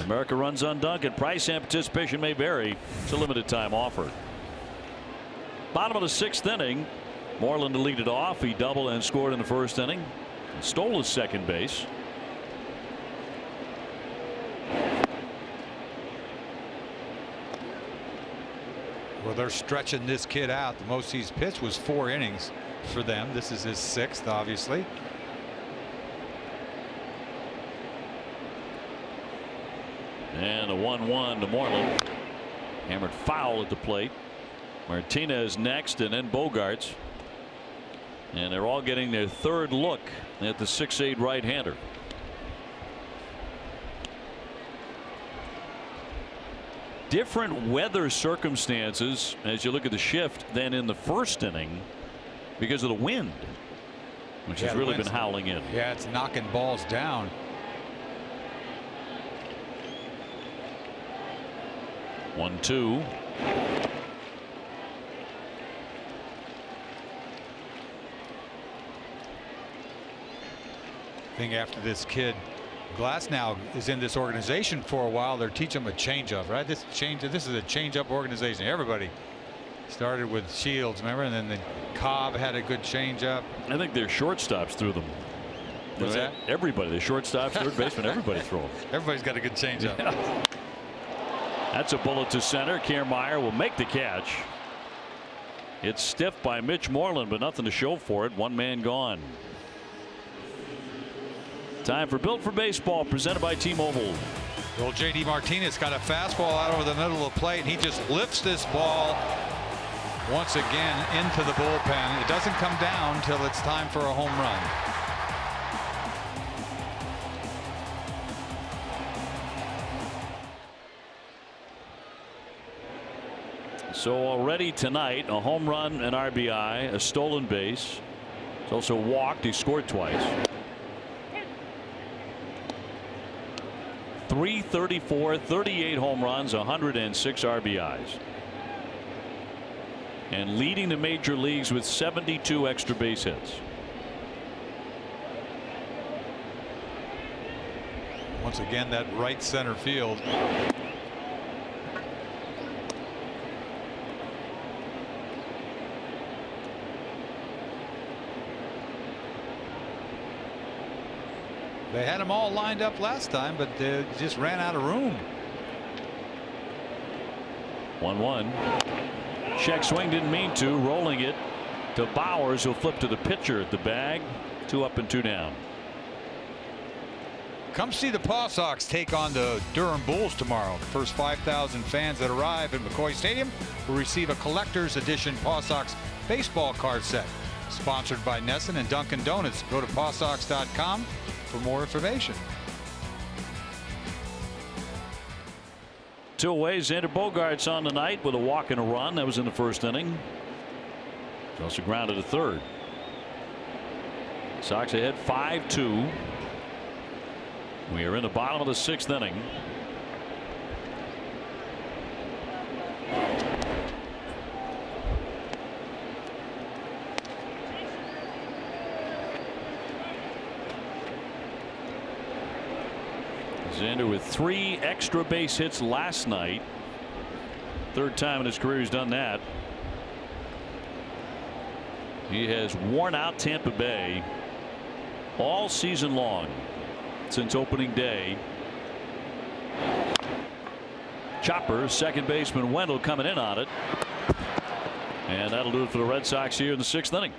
America runs on Dunkin'. Price and participation may vary. It's a limited time offer. Bottom of the 6th inning. Moreland to lead it off. He doubled and scored in the 1st inning. Stole his second base. Well, they're stretching this kid out. The most he's pitched was 4 innings for them. This is his 6th, obviously. And a 1-1 to Moreland. Hammered foul at the plate. Martinez next, and then Bogarts. And they're all getting their 3rd look at the 6'8" right-hander. Different weather circumstances as you look at the shift than in the 1st inning because of the wind, which has really been howling in. Yeah, it's knocking balls down. One, 2. I think after this kid Glass now is in this organization for a while, they're teaching him a changeup, right? This is a changeup organization. Everybody started with Shields, remember, and then the Cobb had a good changeup. I think their shortstops threw them. What's that? Everybody, the shortstops, third baseman, everybody threw them. Everybody's got a good changeup. Yeah. That's a bullet to center. Kiermaier will make the catch. It's stiff by Mitch Moreland, but nothing to show for it. 1 man gone. Time for Built for Baseball, presented by T-Mobile. Well, J.D. Martinez got a fastball out over the middle of the plate, and he just lifts this ball once again into the bullpen. It doesn't come down till it's time for a home run. So already tonight, a home run, an RBI, a stolen base. He's also walked. He scored twice. 334, 38 home runs, 106 RBIs. And leading the major leagues with 72 extra base hits. Once again, that right center field. They had them all lined up last time, but they just ran out of room. 1-1. Check swing, didn't mean to. Rolling it to Bowers, who'll flip to the pitcher at the bag. 2 up and 2 down. Come see the Paw Sox take on the Durham Bulls tomorrow. The first 5,000 fans that arrive at McCoy Stadium will receive a collector's edition Paw Sox baseball card set. Sponsored by Nesson and Dunkin' Donuts. Go to pawsox.com for more information. 2 away. Xander Bogaerts on the night with a walk and a run. That was in the 1st inning. He's also grounded to 3rd. Sox ahead 5-2. We are in the bottom of the 6th inning. Xander with 3 extra base hits last night. 3rd time in his career he's done that. He has worn out Tampa Bay all season long since opening day. Chopper, second baseman Wendell coming in on it. And that'll do it for the Red Sox here in the 6th inning.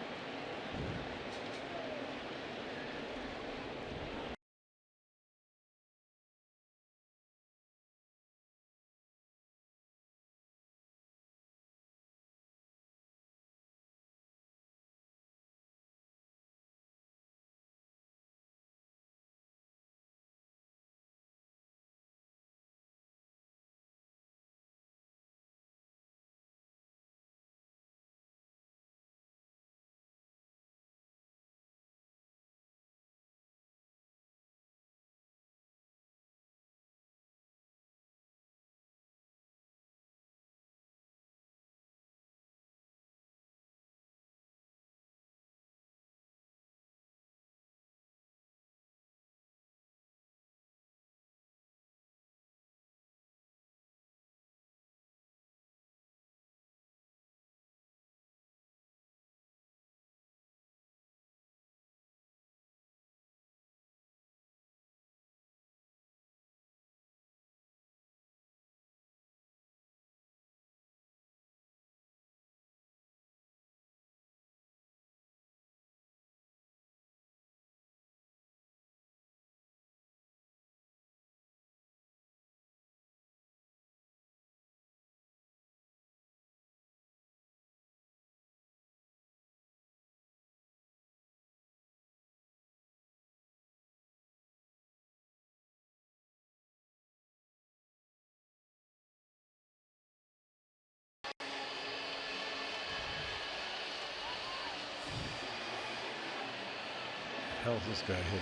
hell's this guy hitting?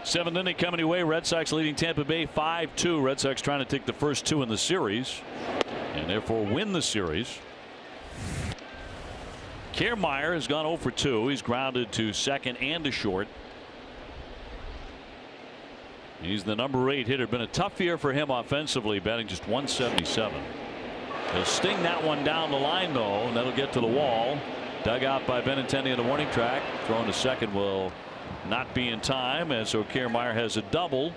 Seventh inning coming away. Red Sox leading Tampa Bay 5-2. Red Sox trying to take the first two in the series and therefore win the series. Kiermaier has gone 0 for 2. He's grounded to second and to short. He's the number 8 hitter. Been a tough year for him offensively, batting just 177. He'll sting that one down the line though, and that'll get to the wall. Dug out by Benintendi on the warning track. Thrown to second will not be in time, and so Kiermaier has a double.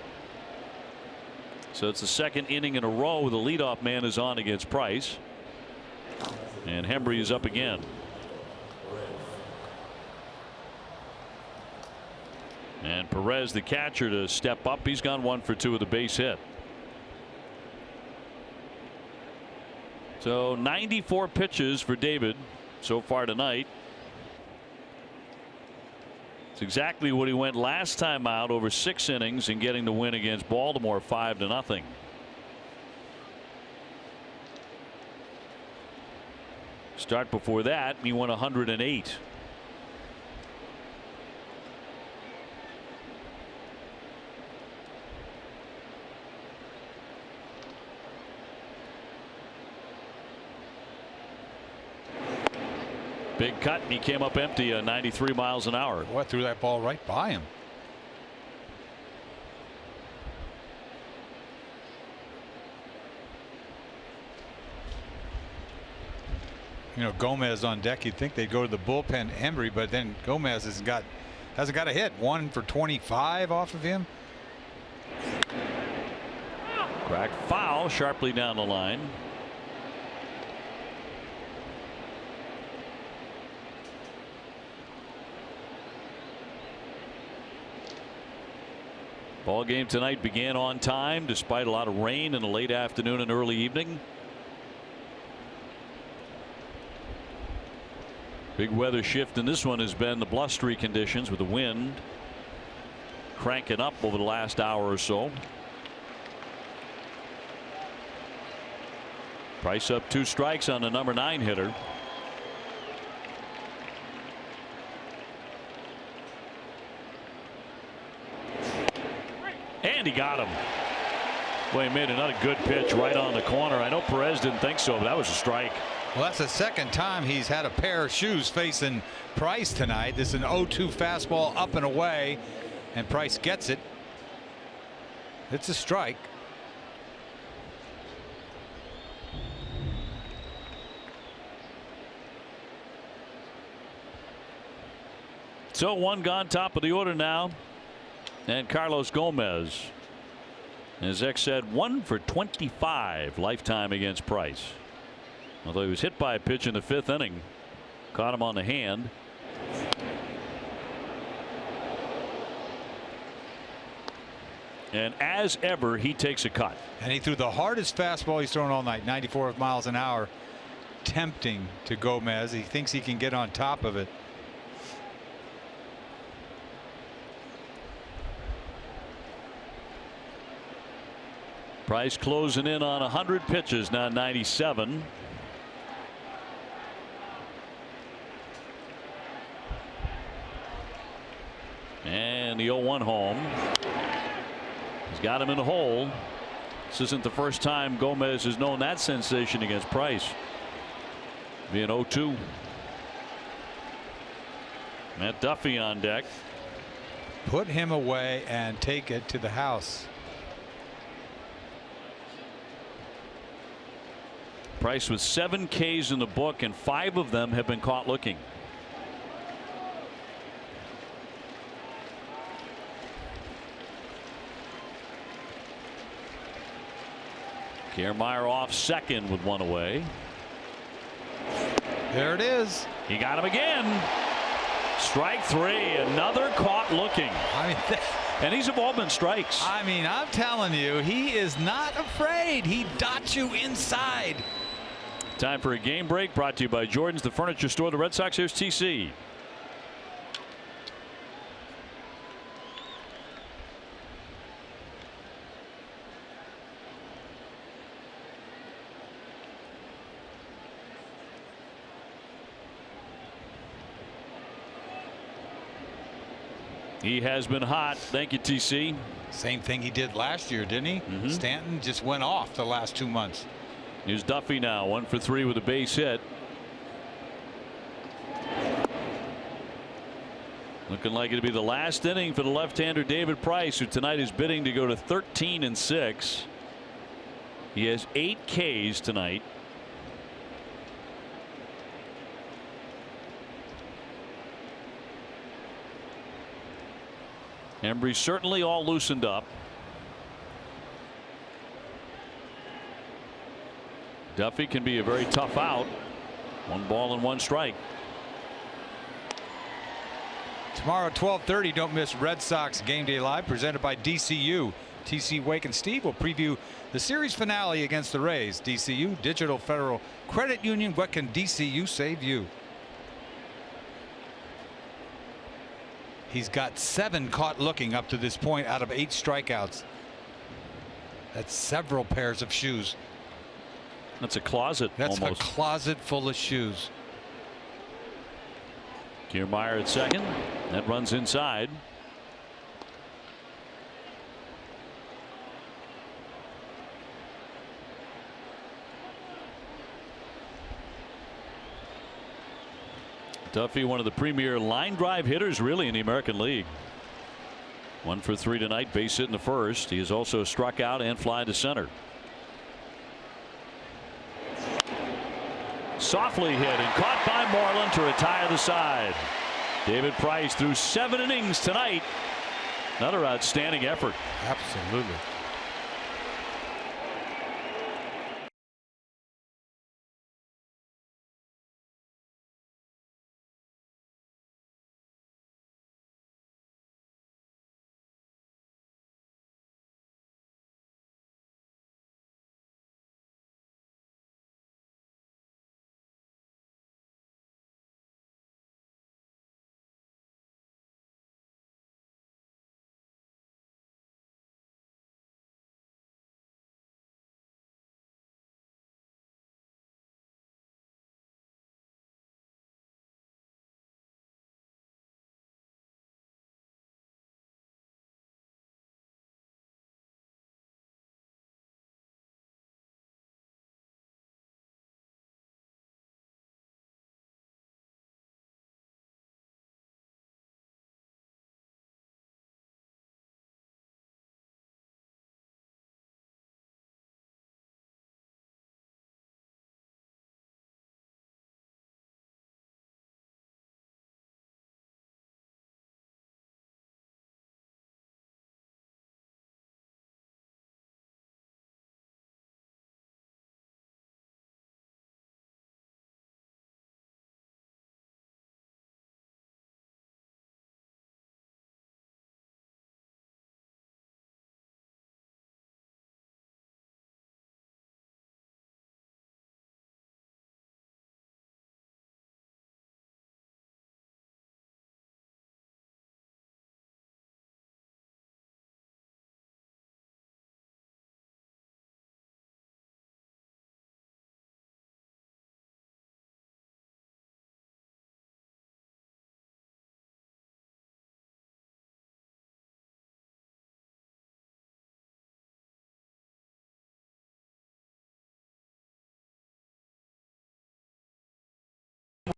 So it's the second inning in a row the leadoff man is on against Price, and Hembree is up again. And Perez, the catcher, to step up. He's gone 1 for 2 with a base hit. So 94 pitches for David so far tonight. It's exactly what he went last time out over 6 innings and getting the win against Baltimore 5-0. Start before that, he won 108. Big cut, and he came up empty at 93 miles an hour. What, threw that ball right by him? You know, Gomez on deck. You'd think they'd go to the bullpen, Hembree, but then Gomez hasn't got a hit. 1 for 25 off of him. Cracked foul sharply down the line. Ball game tonight began on time despite a lot of rain in the late afternoon and early evening. Big weather shift in this one has been the blustery conditions with the wind cranking up over the last hour or so. Price up 2 strikes on the number 9 hitter. And he got him. Boy, he made another good pitch right on the corner. I know Perez didn't think so, but that was a strike. Well, that's the second time he's had a pair of shoes facing Price tonight. This is an 0-2 fastball up and away, and Price gets it. It's a strike. So 1 gone, top of the order now. And Carlos Gomez, as X said, 1 for 25 lifetime against Price. Although he was hit by a pitch in the 5th inning, caught him on the hand. And as ever, he takes a cut. And he threw the hardest fastball he's thrown all night, 94 miles an hour. Tempting to Gomez. He thinks he can get on top of it. Price closing in on 100 pitches, now 97. And the 0-1 home. He's got him in the hole. This isn't the first time Gomez has known that sensation against Price. Being 0-2. Matt Duffy on deck. Put him away and take it to the house. Price with 7 Ks in the book, and 5 of them have been caught looking. Kiermaier off second with 1 away. There it is. He got him again. Strike 3. Another caught looking. I mean, and these have all been strikes. I mean, I'm telling you, he is not afraid. He dots you inside. Time for a game break brought to you by Jordan's, the furniture store, the Red Sox. Here's TC. He has been hot. Thank you, TC. Same thing he did last year, didn't he? Stanton just went off the last 2 months. Here's Duffy now, 1 for 3 with a base hit. Looking like it'll be the last inning for the left-hander David Price, who tonight is bidding to go to 13-6. He has 8 Ks tonight. Embry certainly all loosened up. Duffy can be a very tough out. 1 ball and 1 strike. Tomorrow at 12:30, don't miss Red Sox Game Day Live, presented by DCU. TC, Wake, and Steve will preview the series finale against the Rays. DCU, Digital Federal Credit Union. What can DCU save you? He's got 7 caught looking up to this point out of 8 strikeouts. That's several pairs of shoes. That's a closet. That's almost a closet full of shoes. Kiermaier at second. That runs inside. Duffy, one of the premier line drive hitters really in the American League. 1 for 3 tonight, base hit in the first. He has also struck out and fly to center. Softly hit and caught by Moreland to retire the side. David Price threw 7 innings tonight. Another outstanding effort. Absolutely.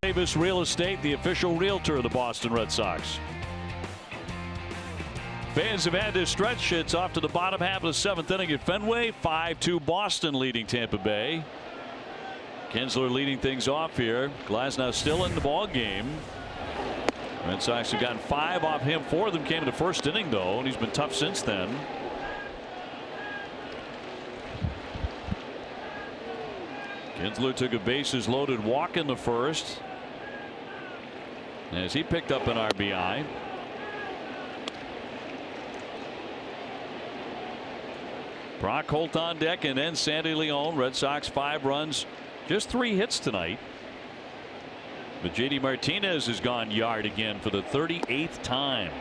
Davis Real Estate, the official realtor of the Boston Red Sox. Fans have had this stretch. It's off to the bottom half of the 7th inning at Fenway. 5-2 Boston leading Tampa Bay. Kinsler leading things off here. Glasnow still in the ball game. Red Sox have gotten 5 off him. 4 of them came in the first inning though, and he's been tough since then. Kinsler took a bases loaded walk in the first as he picked up an RBI. Brock Holt on deck, and then Sandy Leon. Red Sox 5 runs Just 3 hits tonight. But J.D. Martinez has gone yard again for the 38th time.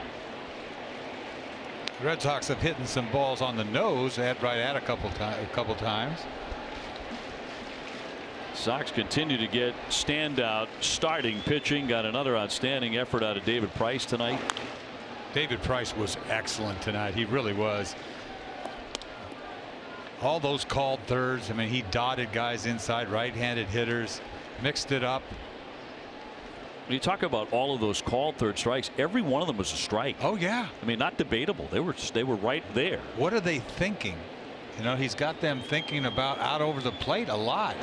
The Red Sox have hit some balls on the nose right at a couple times. Sox continue to get standout starting pitching. Got another outstanding effort out of David Price tonight. David Price was excellent tonight. He really was. All those called thirds. I mean, he dotted guys inside, right-handed hitters, mixed it up. When you talk about all of those called third strikes, every one of them was a strike. Oh yeah. I mean, not debatable. They were right there. What are they thinking? You know, he's got them thinking about out over the plate a lot.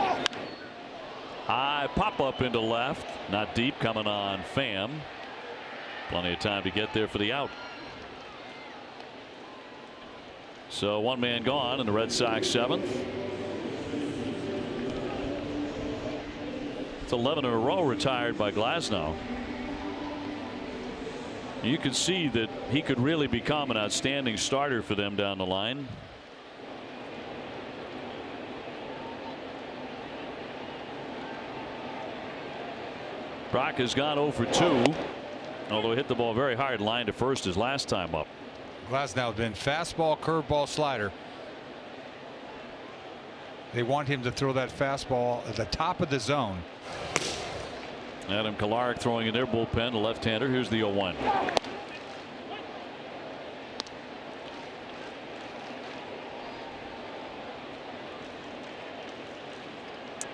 High pop up into left, not deep, coming on Pham. Plenty of time to get there for the out. So 1 man gone in the Red Sox 7th. It's 11 in a row retired by Glasnow. You can see that he could really become an outstanding starter for them down the line. Brock has gone 0 for 2, although he hit the ball very hard, line to first his last time up. Glasnow has been fastball, curveball, slider. They want him to throw that fastball at the top of the zone. Adam Kolarek throwing in their bullpen, the left-hander. Here's the 0-1.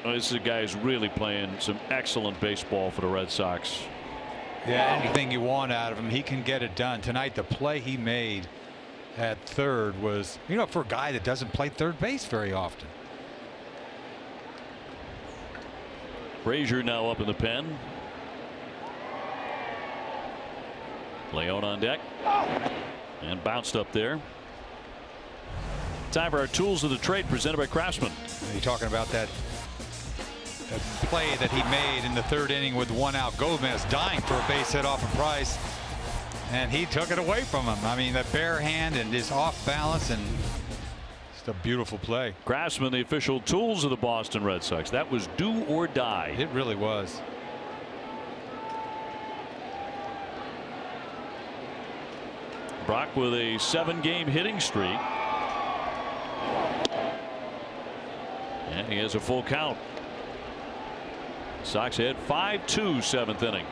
This is a guy who's really playing some excellent baseball for the Red Sox. Yeah, anything you want out of him, he can get it done. Tonight, the play he made at third was, you know, for a guy that doesn't play third base very often. Brazier now up in the pen. Leone on deck and bounced up there. Time for our tools of the trade presented by Craftsman. You're talking about that play that he made in the 3rd inning with 1 out. Gomez dying for a base hit off of Price, and he took it away from him. I mean, that bare hand and his off balance, and just a beautiful play. Craftsman, the official tools of the Boston Red Sox. That was do or die. It really was. Brock with a 7-game hitting streak. And he has a full count. Sox had 5-2 7th inning.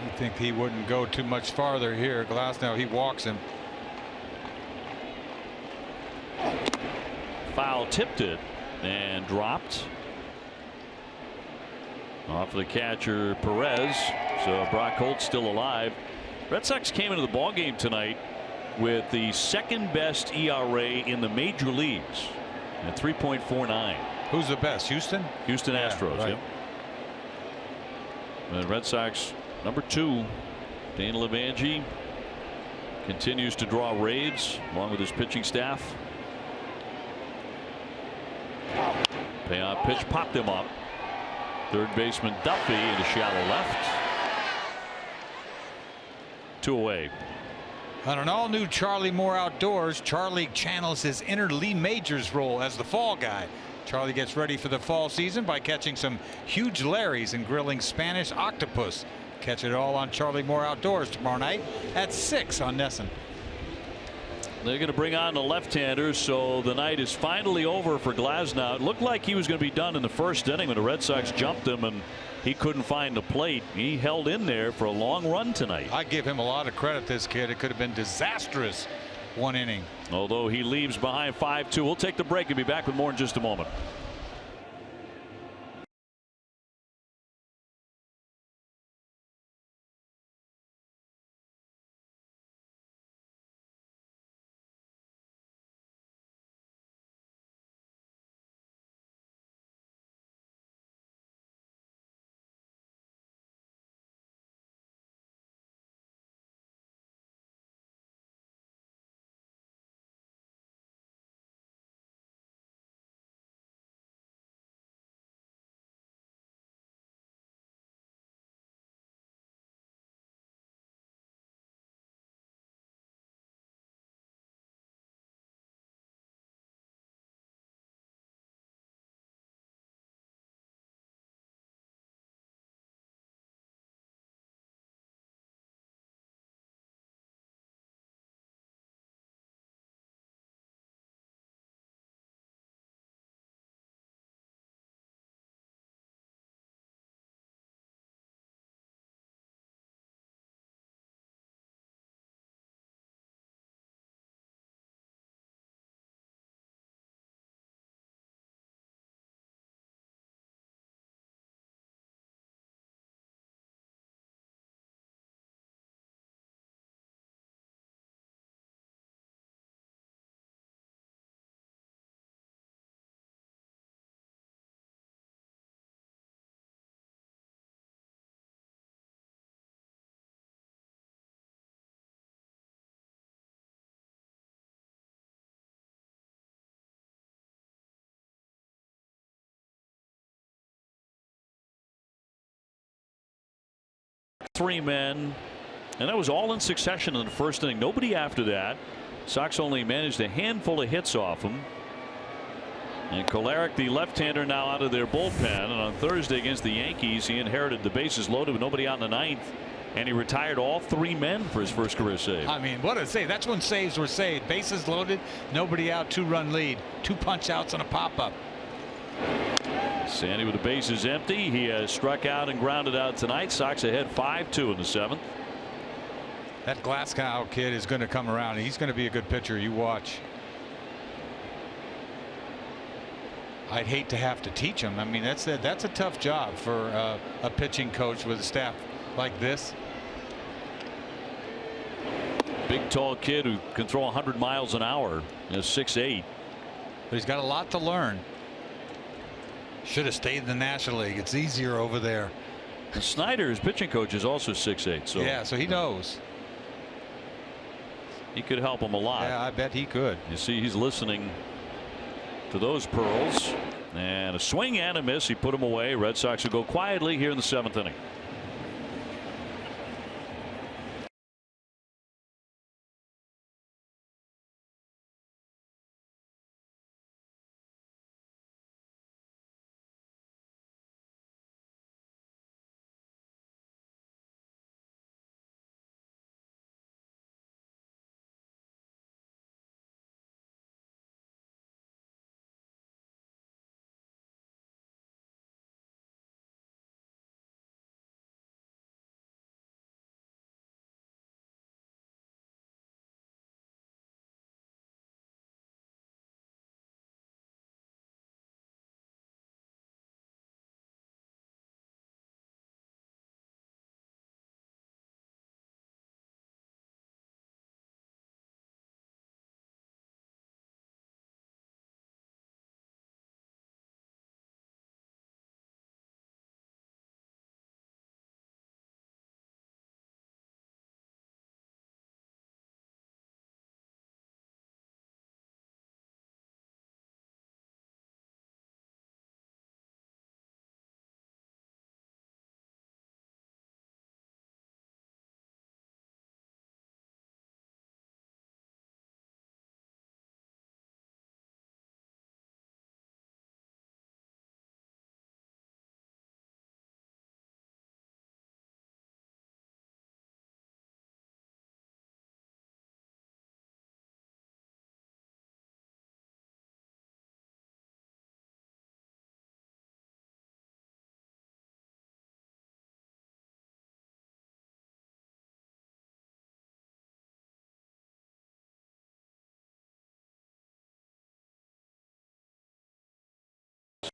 You think he wouldn't go too much farther here. Glasnow, he walks him. Foul tipped it and dropped off of the catcher Perez. So Brock Holt's still alive. Red Sox came into the ball game tonight with the 2nd best ERA in the major leagues at 3.49. Who's the best? Houston? Houston Astros. Right. Yep. And Red Sox number 2, Dana LeVangie, continues to draw raids along with his pitching staff. Payoff pitch popped him up. 3rd baseman Duffy into shallow left. 2 away. On an all-new Charlie Moore Outdoors, Charlie channels his inner Lee Majors role as the fall guy. Charlie gets ready for the fall season by catching some huge Larrys and grilling Spanish octopus. Catch it all on Charlie Moore Outdoors tomorrow night at 6 on NESN. They're going to bring on the left-hander, so the night is finally over for Glasnow. It looked like he was going to be done in the 1st inning when the Red Sox jumped him and he couldn't find the plate. He held in there for a long run tonight. I give him a lot of credit, this kid. It could have been disastrous 1 inning. Although he leaves behind 5-2. We'll take the break and be back with more in just a moment. 3 men, and that was all in succession in the first inning. Nobody after that. Sox only managed a handful of hits off him. And Kolarek, the left-hander, now out of their bullpen. And on Thursday against the Yankees, he inherited the bases loaded with nobody out in the 9th. And he retired all 3 men for his first career save. I mean, what a save. That's when saves were saved. Bases loaded, nobody out, 2-run lead. 2 punch outs and a pop-up. Sandy with the bases empty. He has struck out and grounded out tonight. Sox ahead 5-2 in the 7th. That Glasgow kid is going to come around. He's going to be a good pitcher. You watch. I'd hate to have to teach him. I mean, that's a tough job for a pitching coach with a staff like this. Big tall kid who can throw 100 miles an hour. 6'8". But he's got a lot to learn. Should have stayed in the National League. It's easier over there. And Snyder, his pitching coach, is also 6'8". So yeah, so he knows. He could help him a lot. Yeah, I bet he could. You see, he's listening to those pearls. And a swing and a miss. He put him away. Red Sox will go quietly here in the 7th inning.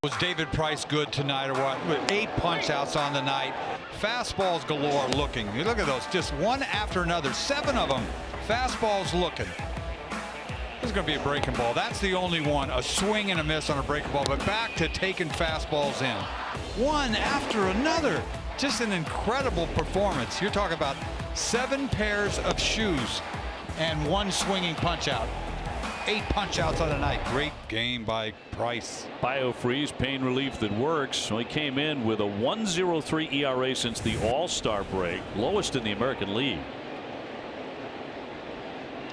Was David Price good tonight or what? With 8 punch outs on the night. Fastballs galore looking. You look at those, just one after another, 7 of them. Fastballs looking. This is going to be a breaking ball. That's the only one. A swing and a miss on a breaking ball, but back to taking fastballs in. One after another. Just an incredible performance. You're talking about 7 pairs of shoes and 1 swinging punch out. 8 punch outs on the night. Great game by Price. BioFreeze, pain relief that works. So he came in with a 1.03 ERA since the All-Star break, lowest in the American League,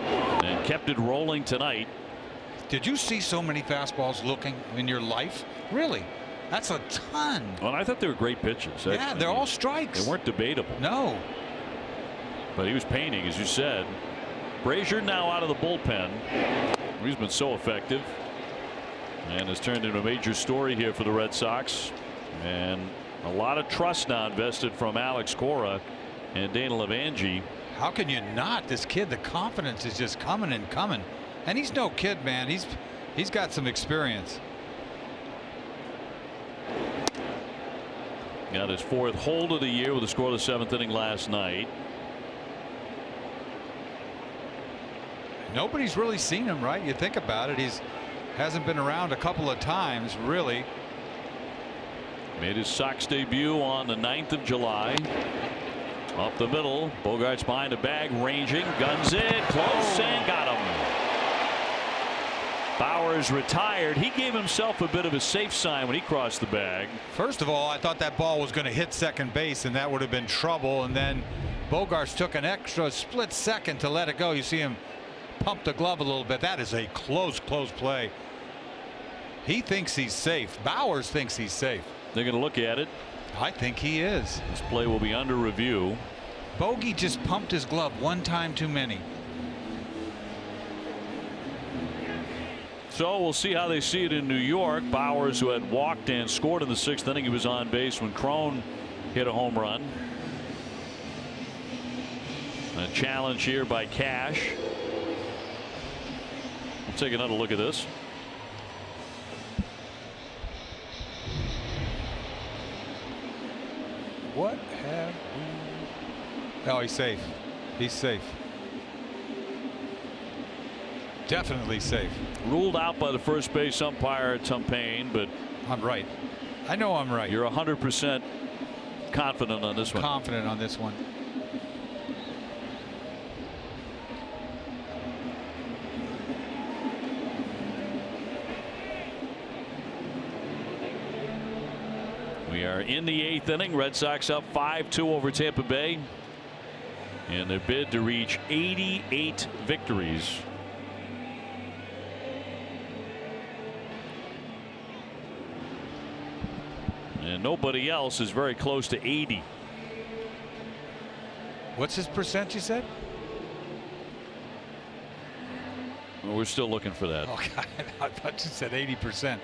and kept it rolling tonight. Did you see so many fastballs looking in your life? Really? That's a ton. Well, I thought they were great pitches. Yeah, they're all strikes. They weren't debatable. No. But he was painting, as you said. Brazier now out of the bullpen. He's been so effective and has turned into a major story here for the Red Sox, and a lot of trust now invested from Alex Cora and Dana Levangie. How can you not? This kid, the confidence is just coming and coming, and he's no kid, man. He's got some experience. Got his 4th hold of the year with a scoreless 7th inning last night. Nobody's really seen him, right? You think about it, hasn't been around a couple of times, really. Made his Sox debut on the 9th of July. Up the middle, Bogart's behind the bag, ranging, guns it, close, and got him. Bauer Bowers retired. He gave himself a bit of a safe sign when he crossed the bag. First of all, I thought that ball was going to hit second base, and that would have been trouble. And then Bogarts took an extra split second to let it go. You see him pump the glove a little bit. That is a close play. He thinks he's safe. Bowers thinks he's safe. They're going to look at it. I think he is. This play will be under review. Bogey just pumped his glove one time too many. So we'll see how they see it in New York. Bowers, who had walked and scored in the 6th inning, he was on base when Cron hit a home run. A challenge here by Cash. We'll take another look at this. What have we? Oh, he's safe. He's safe. Definitely safe. Ruled out by the first base umpire Tumpain, but I'm right. I know I'm right. You're 100% confident on this one. Confident on this one. We are in the 8th inning. Red Sox up 5-2 over Tampa Bay in their bid to reach 88 victories. And nobody else is very close to 80. What's his percent, you said? Well, we're still looking for that. Oh, God. I thought you said 80%.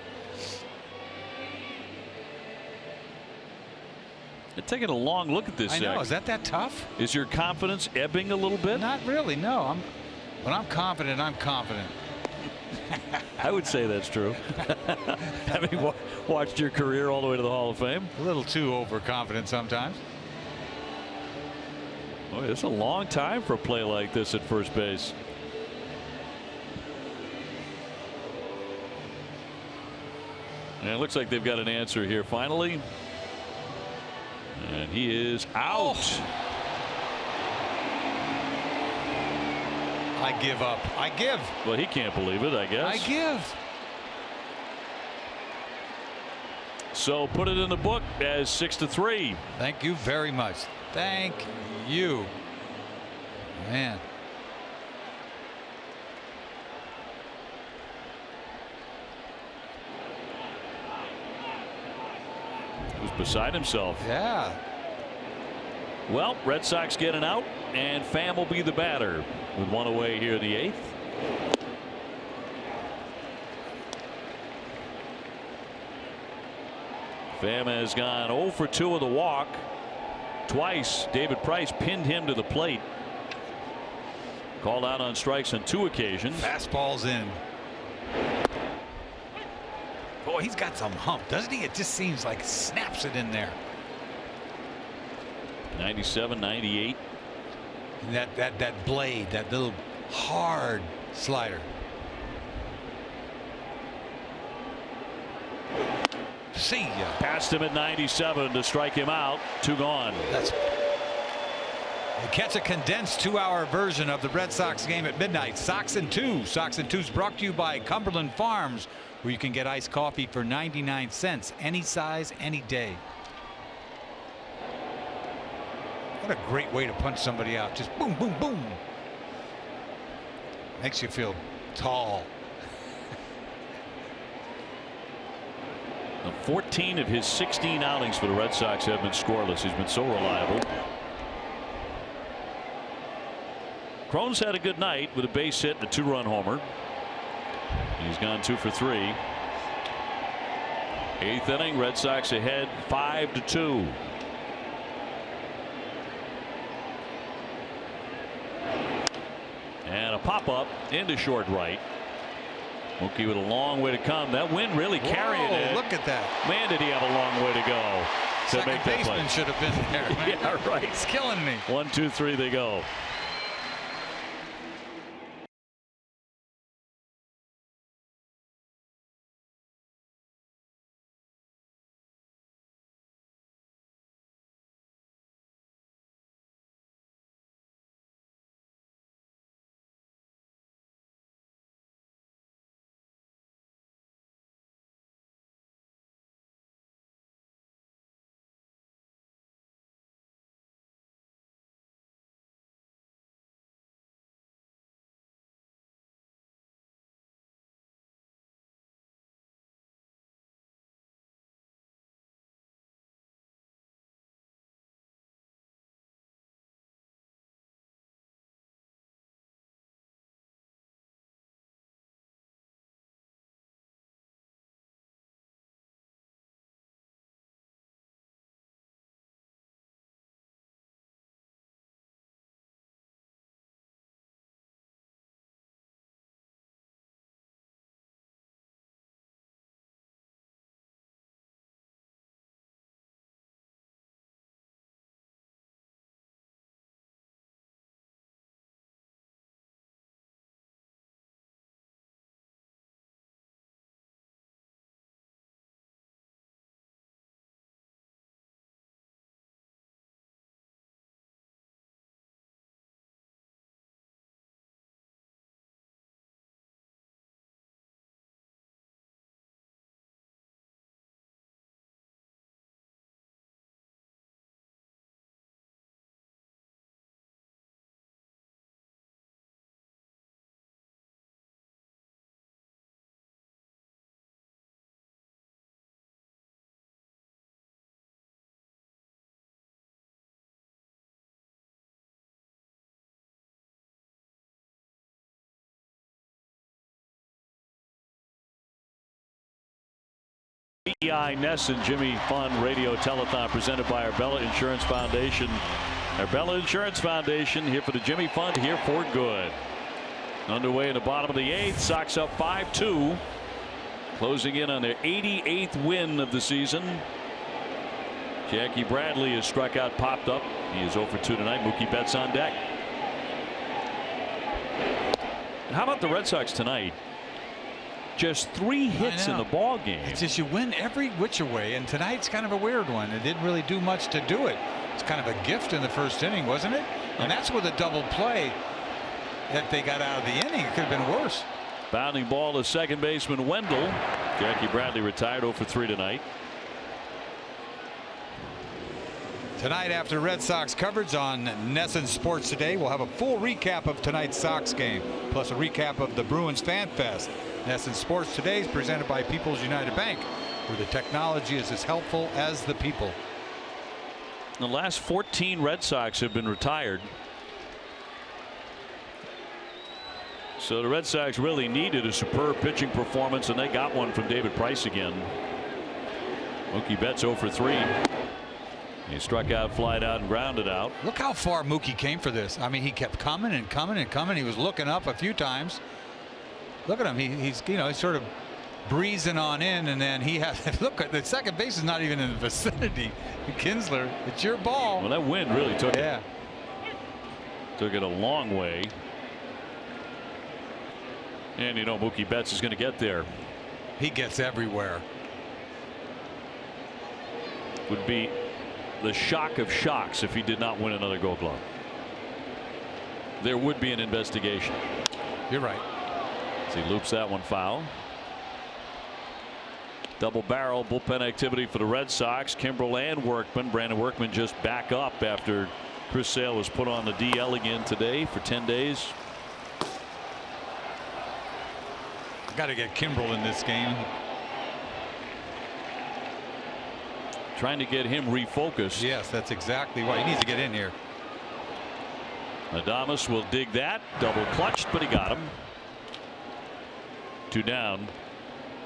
They're taking a long look at this. I know. Is that tough? Is your confidence ebbing a little bit? Not really. No. When I'm confident, I'm confident. I would say that's true. Having watched your career all the way to the Hall of Fame. A little too overconfident sometimes. Oh, it's a long time for a play like this at first base. And it looks like they've got an answer here finally. And he is out. Oh. I give up. I give. Well, he can't believe it, I guess. I give. So put it in the book as 6-3. Thank you very much. Thank you. Man. He was beside himself. Yeah. Well, Red Sox get an out, and Pham will be the batter with one away here in the 8th. Pham has gone 0 for 2 of the walk. Twice David Price pinned him to the plate. Called out on strikes on 2 occasions. Fastball's in. Boy, he's got some hump, doesn't he? It just seems like snaps it in there. 97, 98. And that blade, that little hard slider. See ya. Passed him at 97 to strike him out. 2 gone. You catch a condensed 2-hour version of the Red Sox game at midnight. Sox and 2. Sox and 2 is brought to you by Cumberland Farms, where you can get iced coffee for 99 cents, any size, any day. What a great way to punch somebody out. Just boom, boom, boom. Makes you feel tall. 14 of his 16 outings for the Red Sox have been scoreless. He's been so reliable. Cron's had a good night with a base hit and a 2-run homer. He's gone 2 for 3. 8th inning, Red Sox ahead 5-2. And a pop-up into short right. Mookie with a long way to come. That wind really carrying it. Look at that. Man, did he have a long way to go to Second make that play. baseman should have been there. Man. Yeah, right. It's killing me. 1, 2, 3, they go. TBA Nesson Jimmy Fund Radio Telethon presented by Arbella Insurance Foundation. Arbella Insurance Foundation here for the Jimmy Fund, here for good. Underway in the bottom of the 8th. Sox up 5-2. Closing in on their 88th win of the season. Jackie Bradley is struck out, popped up. He is 0 for 2 tonight. Mookie Betts on deck. And how about the Red Sox tonight? Just 3 hits in the ball game. It's just you win every which way, and tonight's kind of a weird one. It didn't really do much to do it. It's kind of a gift in the first inning, wasn't it? And that's with a double play that they got out of the inning. It could have been worse. Bounding ball to second baseman Wendell. Jackie Bradley retired 0 for 3 tonight. Tonight, after Red Sox coverage on Nesson Sports Today, we'll have a full recap of tonight's Sox game, plus a recap of the Bruins Fan Fest. Nesson Sports Today is presented by People's United Bank, where the technology is as helpful as the people. The last 14 Red Sox have been retired. So the Red Sox really needed a superb pitching performance, and they got one from David Price again. Mookie Betts 0 for 3. He struck out, flied out, and grounded out. Look how far Mookie came for this. I mean, he kept coming and coming and coming. He was looking up a few times. Look at him. He's he's sort of breezing on in, and then he has look at the second base is not even in the vicinity. Kinsler, it's your ball. Well, that wind really took it. Yeah. Took it a long way. And Mookie Betts is going to get there. He gets everywhere. Would be the shock of shocks if he did not win another Gold Glove. There would be an investigation. You're right. As he loops that one foul. Double barrel bullpen activity for the Red Sox. Kimbrel and Workman. Brandon Workman just back up after Chris Sale was put on the DL again today for 10 days. Got to get Kimbrel in this game. Trying to get him refocused. Yes, that's exactly why he needs to get in here. Adames will dig that. Double clutched, but he got him. 2 down.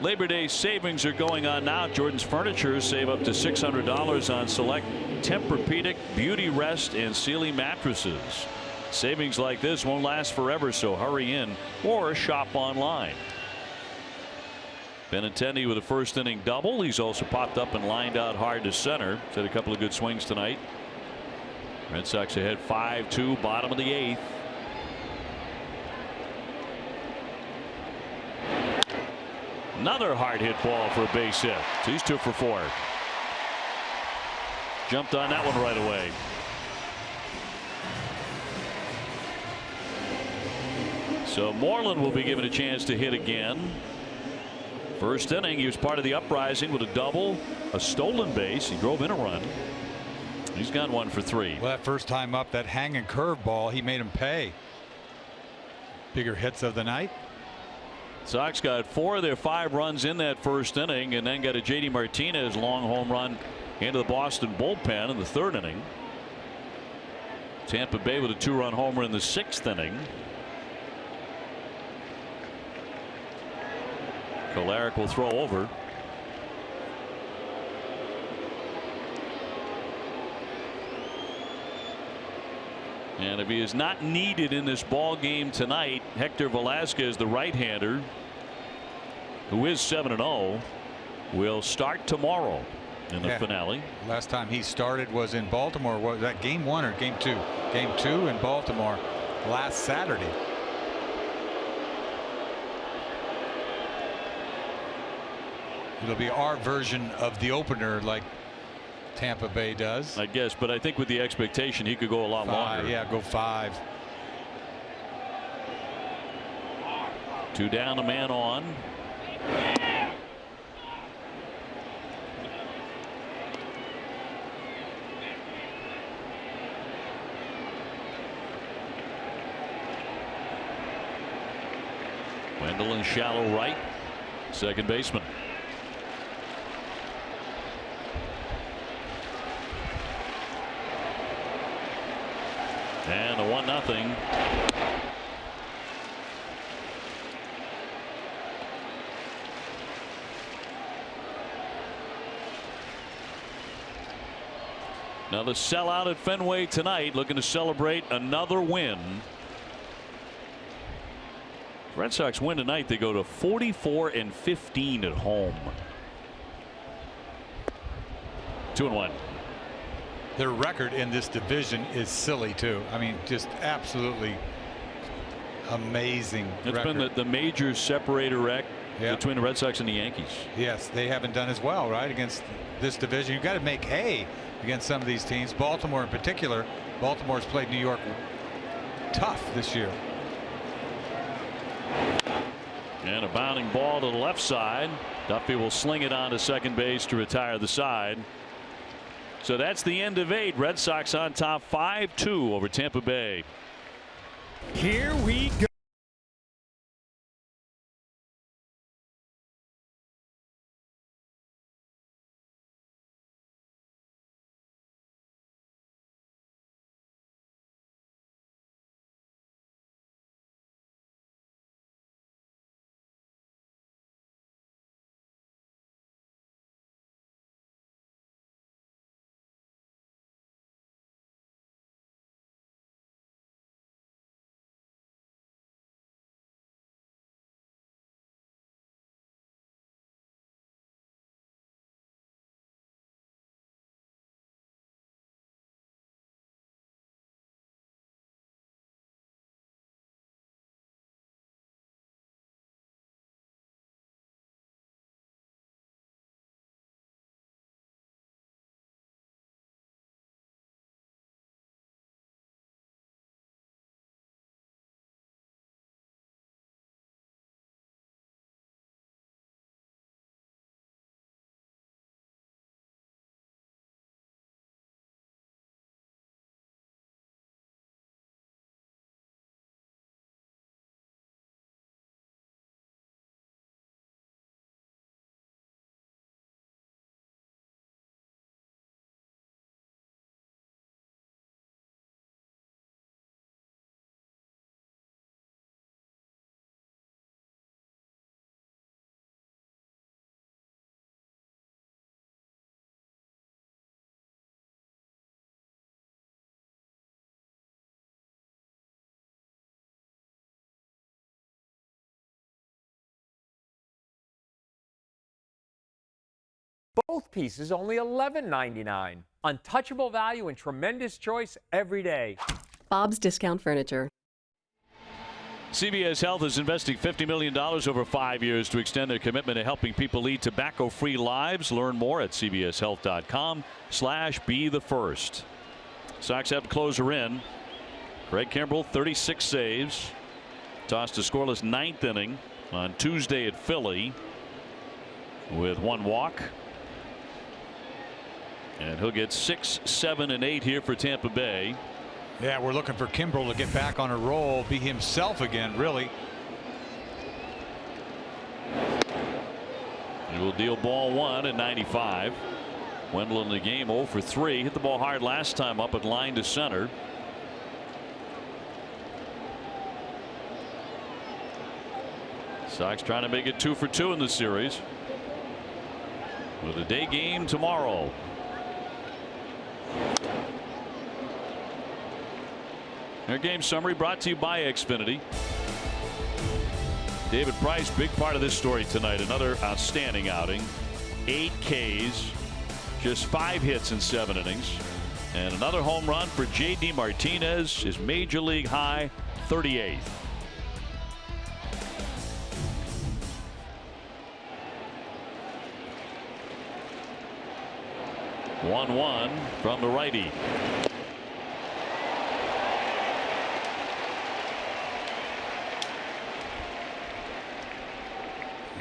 Labor Day savings are going on now. Jordan's Furniture save up to $600 on select Tempur-Pedic, Beauty Rest, and Sealy mattresses. Savings like this won't last forever, so hurry in or shop online. Benintendi with a first inning double. He's also popped up and lined out hard to center. He's had a couple of good swings tonight. Red Sox ahead 5-2, bottom of the 8th. Another hard hit ball for a base hit. So he's 2 for 4. Jumped on that one right away. So Moreland will be given a chance to hit again. First inning, he was part of the uprising with a double, a stolen base. He drove in a run. He's got 1 for 3. Well, that first time up, that hanging curveball, he made him pay. Bigger hits of the night. Sox got 4 of their 5 runs in that first inning, and then got a JD Martinez long home run into the Boston bullpen in the 3rd inning. Tampa Bay with a 2-run homer in the 6th inning. Kolarek will throw over. And if he is not needed in this ball game tonight, Hector Velasquez, the right-hander, who is 7-0, will start tomorrow in the finale. Last time he started was in Baltimore. Was that game 1 or game 2? Game 2 in Baltimore last Saturday. It'll be our version of the opener, like Tampa Bay does. I guess, but I think with the expectation he could go a lot longer. Yeah, go 5. 2 down, a man on. Wendell in shallow right, second baseman. And a 1-0. Another sellout at Fenway tonight, looking to celebrate another win. Red Sox win tonight. They go to 44-15 at home. 2-1. Their record in this division is silly too. I mean, just absolutely amazing. It's record. been the major separator wreck between the Red Sox and the Yankees. Yes, they haven't done as well, right, against this division. You've got to make hay against some of these teams. Baltimore in particular. Baltimore's played New York tough this year. And a bounding ball to the left side. Duffy will sling it on to second base to retire the side. So that's the end of 8. Red Sox on top 5-2 over Tampa Bay. Here we go. Both pieces only $11.99. Untouchable value and tremendous choice every day. Bob's Discount Furniture. CVS Health is investing $50 million over 5 years to extend their commitment to helping people lead tobacco-free lives. Learn more at cvshealth.com/be-the-first. Sox have closer in. Craig Kimbrell, 36 saves. Tossed a scoreless 9th inning on Tuesday at Philly with 1 walk. And he'll get 6, 7, and 8 here for Tampa Bay. Yeah, we're looking for Kimbrell to get back on a roll, be himself again, really. He will deal ball 1 at 95. Wendell in the game 0 for 3. Hit the ball hard last time up at line to center. Sox trying to make it 2 for 2 in the series. With a day game tomorrow. Our game summary brought to you by Xfinity. David Price, big part of this story tonight. Another outstanding outing. 8 Ks, just 5 hits in 7 innings. And another home run for J.D. Martinez, his major league high 38th. One from the righty.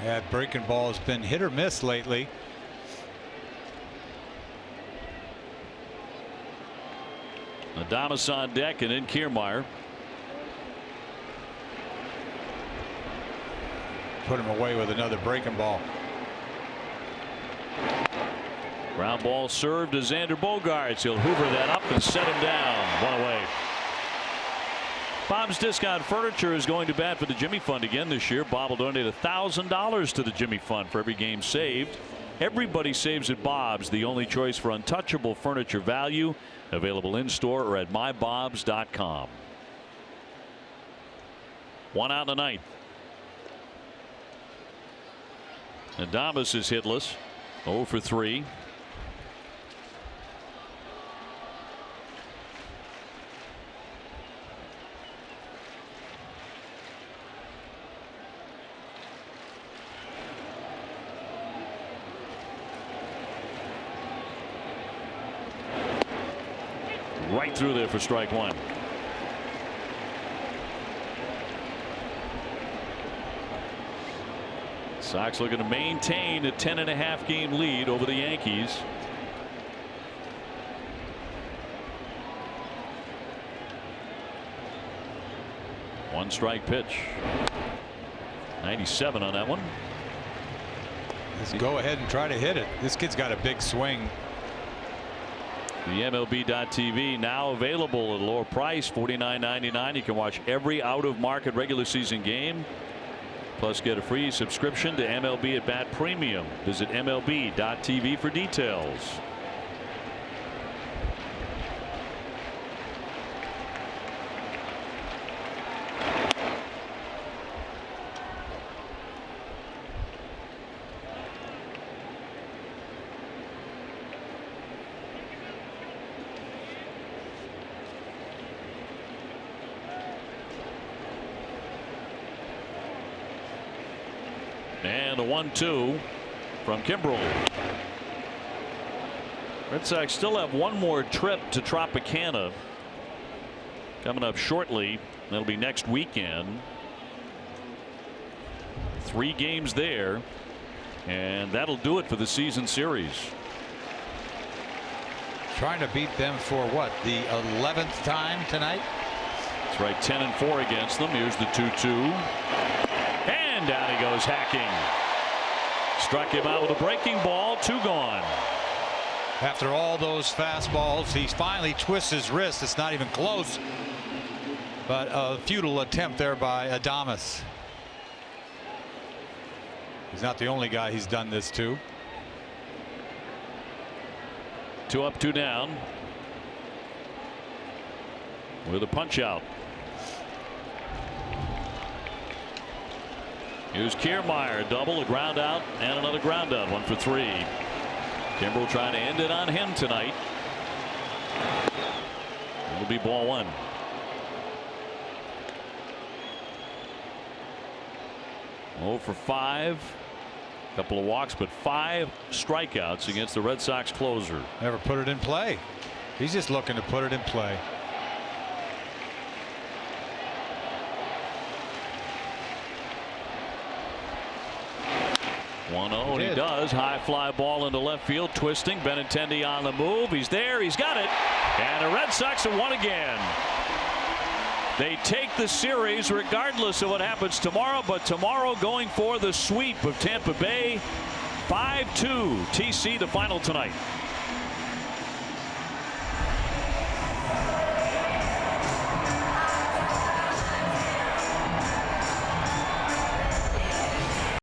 Yeah, breaking ball has been hit or miss lately. Adames on deck and then Kiermaier. Put him away with another breaking ball. Ground ball served to Xander Bogaerts. He'll hoover that up and set him down. 1 away. Bob's Discount Furniture is going to bat for the Jimmy Fund again this year. Bob will donate $1,000 to the Jimmy Fund for every game saved Everybody saves at Bob's, the only choice for untouchable furniture value. Available in-store or at mybobs.com. 1 out in the 9th. Adames is hitless. 0 for 3. Right through there for strike 1. Sox looking to maintain a 10.5 game lead over the Yankees. One strike pitch. 97 on that one. Let's go ahead and try to hit it. This kid's got a big swing. The MLB.TV now available at a lower price, $49.99. You can watch every out-of-market regular season game. Plus, get a free subscription to MLB at Bat Premium. Visit MLB.TV for details. And a 1-2 from Kimbrel. Red Sox still have one more trip to Tropicana coming up shortly. That'll be next weekend. 3 games there, and that'll do it for the season series. Trying to beat them for what, the 11th time tonight? That's right, 10-4 against them. Here's the 2-2. And down he goes, hacking. Struck him out with a breaking ball. 2 gone. After all those fastballs, he finally twists his wrist. It's not even close. But a futile attempt there by Adames. He's not the only guy he's done this to. 2 up, 2 down. With a punch out. Here's Kiermaier, double, a ground out, and another ground out. 1 for 3. Kimbrel trying to end it on him tonight. It'll be ball 1. Oh for 5. Couple of walks, but 5 strikeouts against the Red Sox closer. Never put it in play. He's just looking to put it in play. 1-0, and he does. High fly ball into left field, twisting. Benintendi on the move. He's there. He's got it. And the Red Sox have won again. They take the series regardless of what happens tomorrow, but tomorrow going for the sweep of Tampa Bay. 5-2 TC, the final tonight.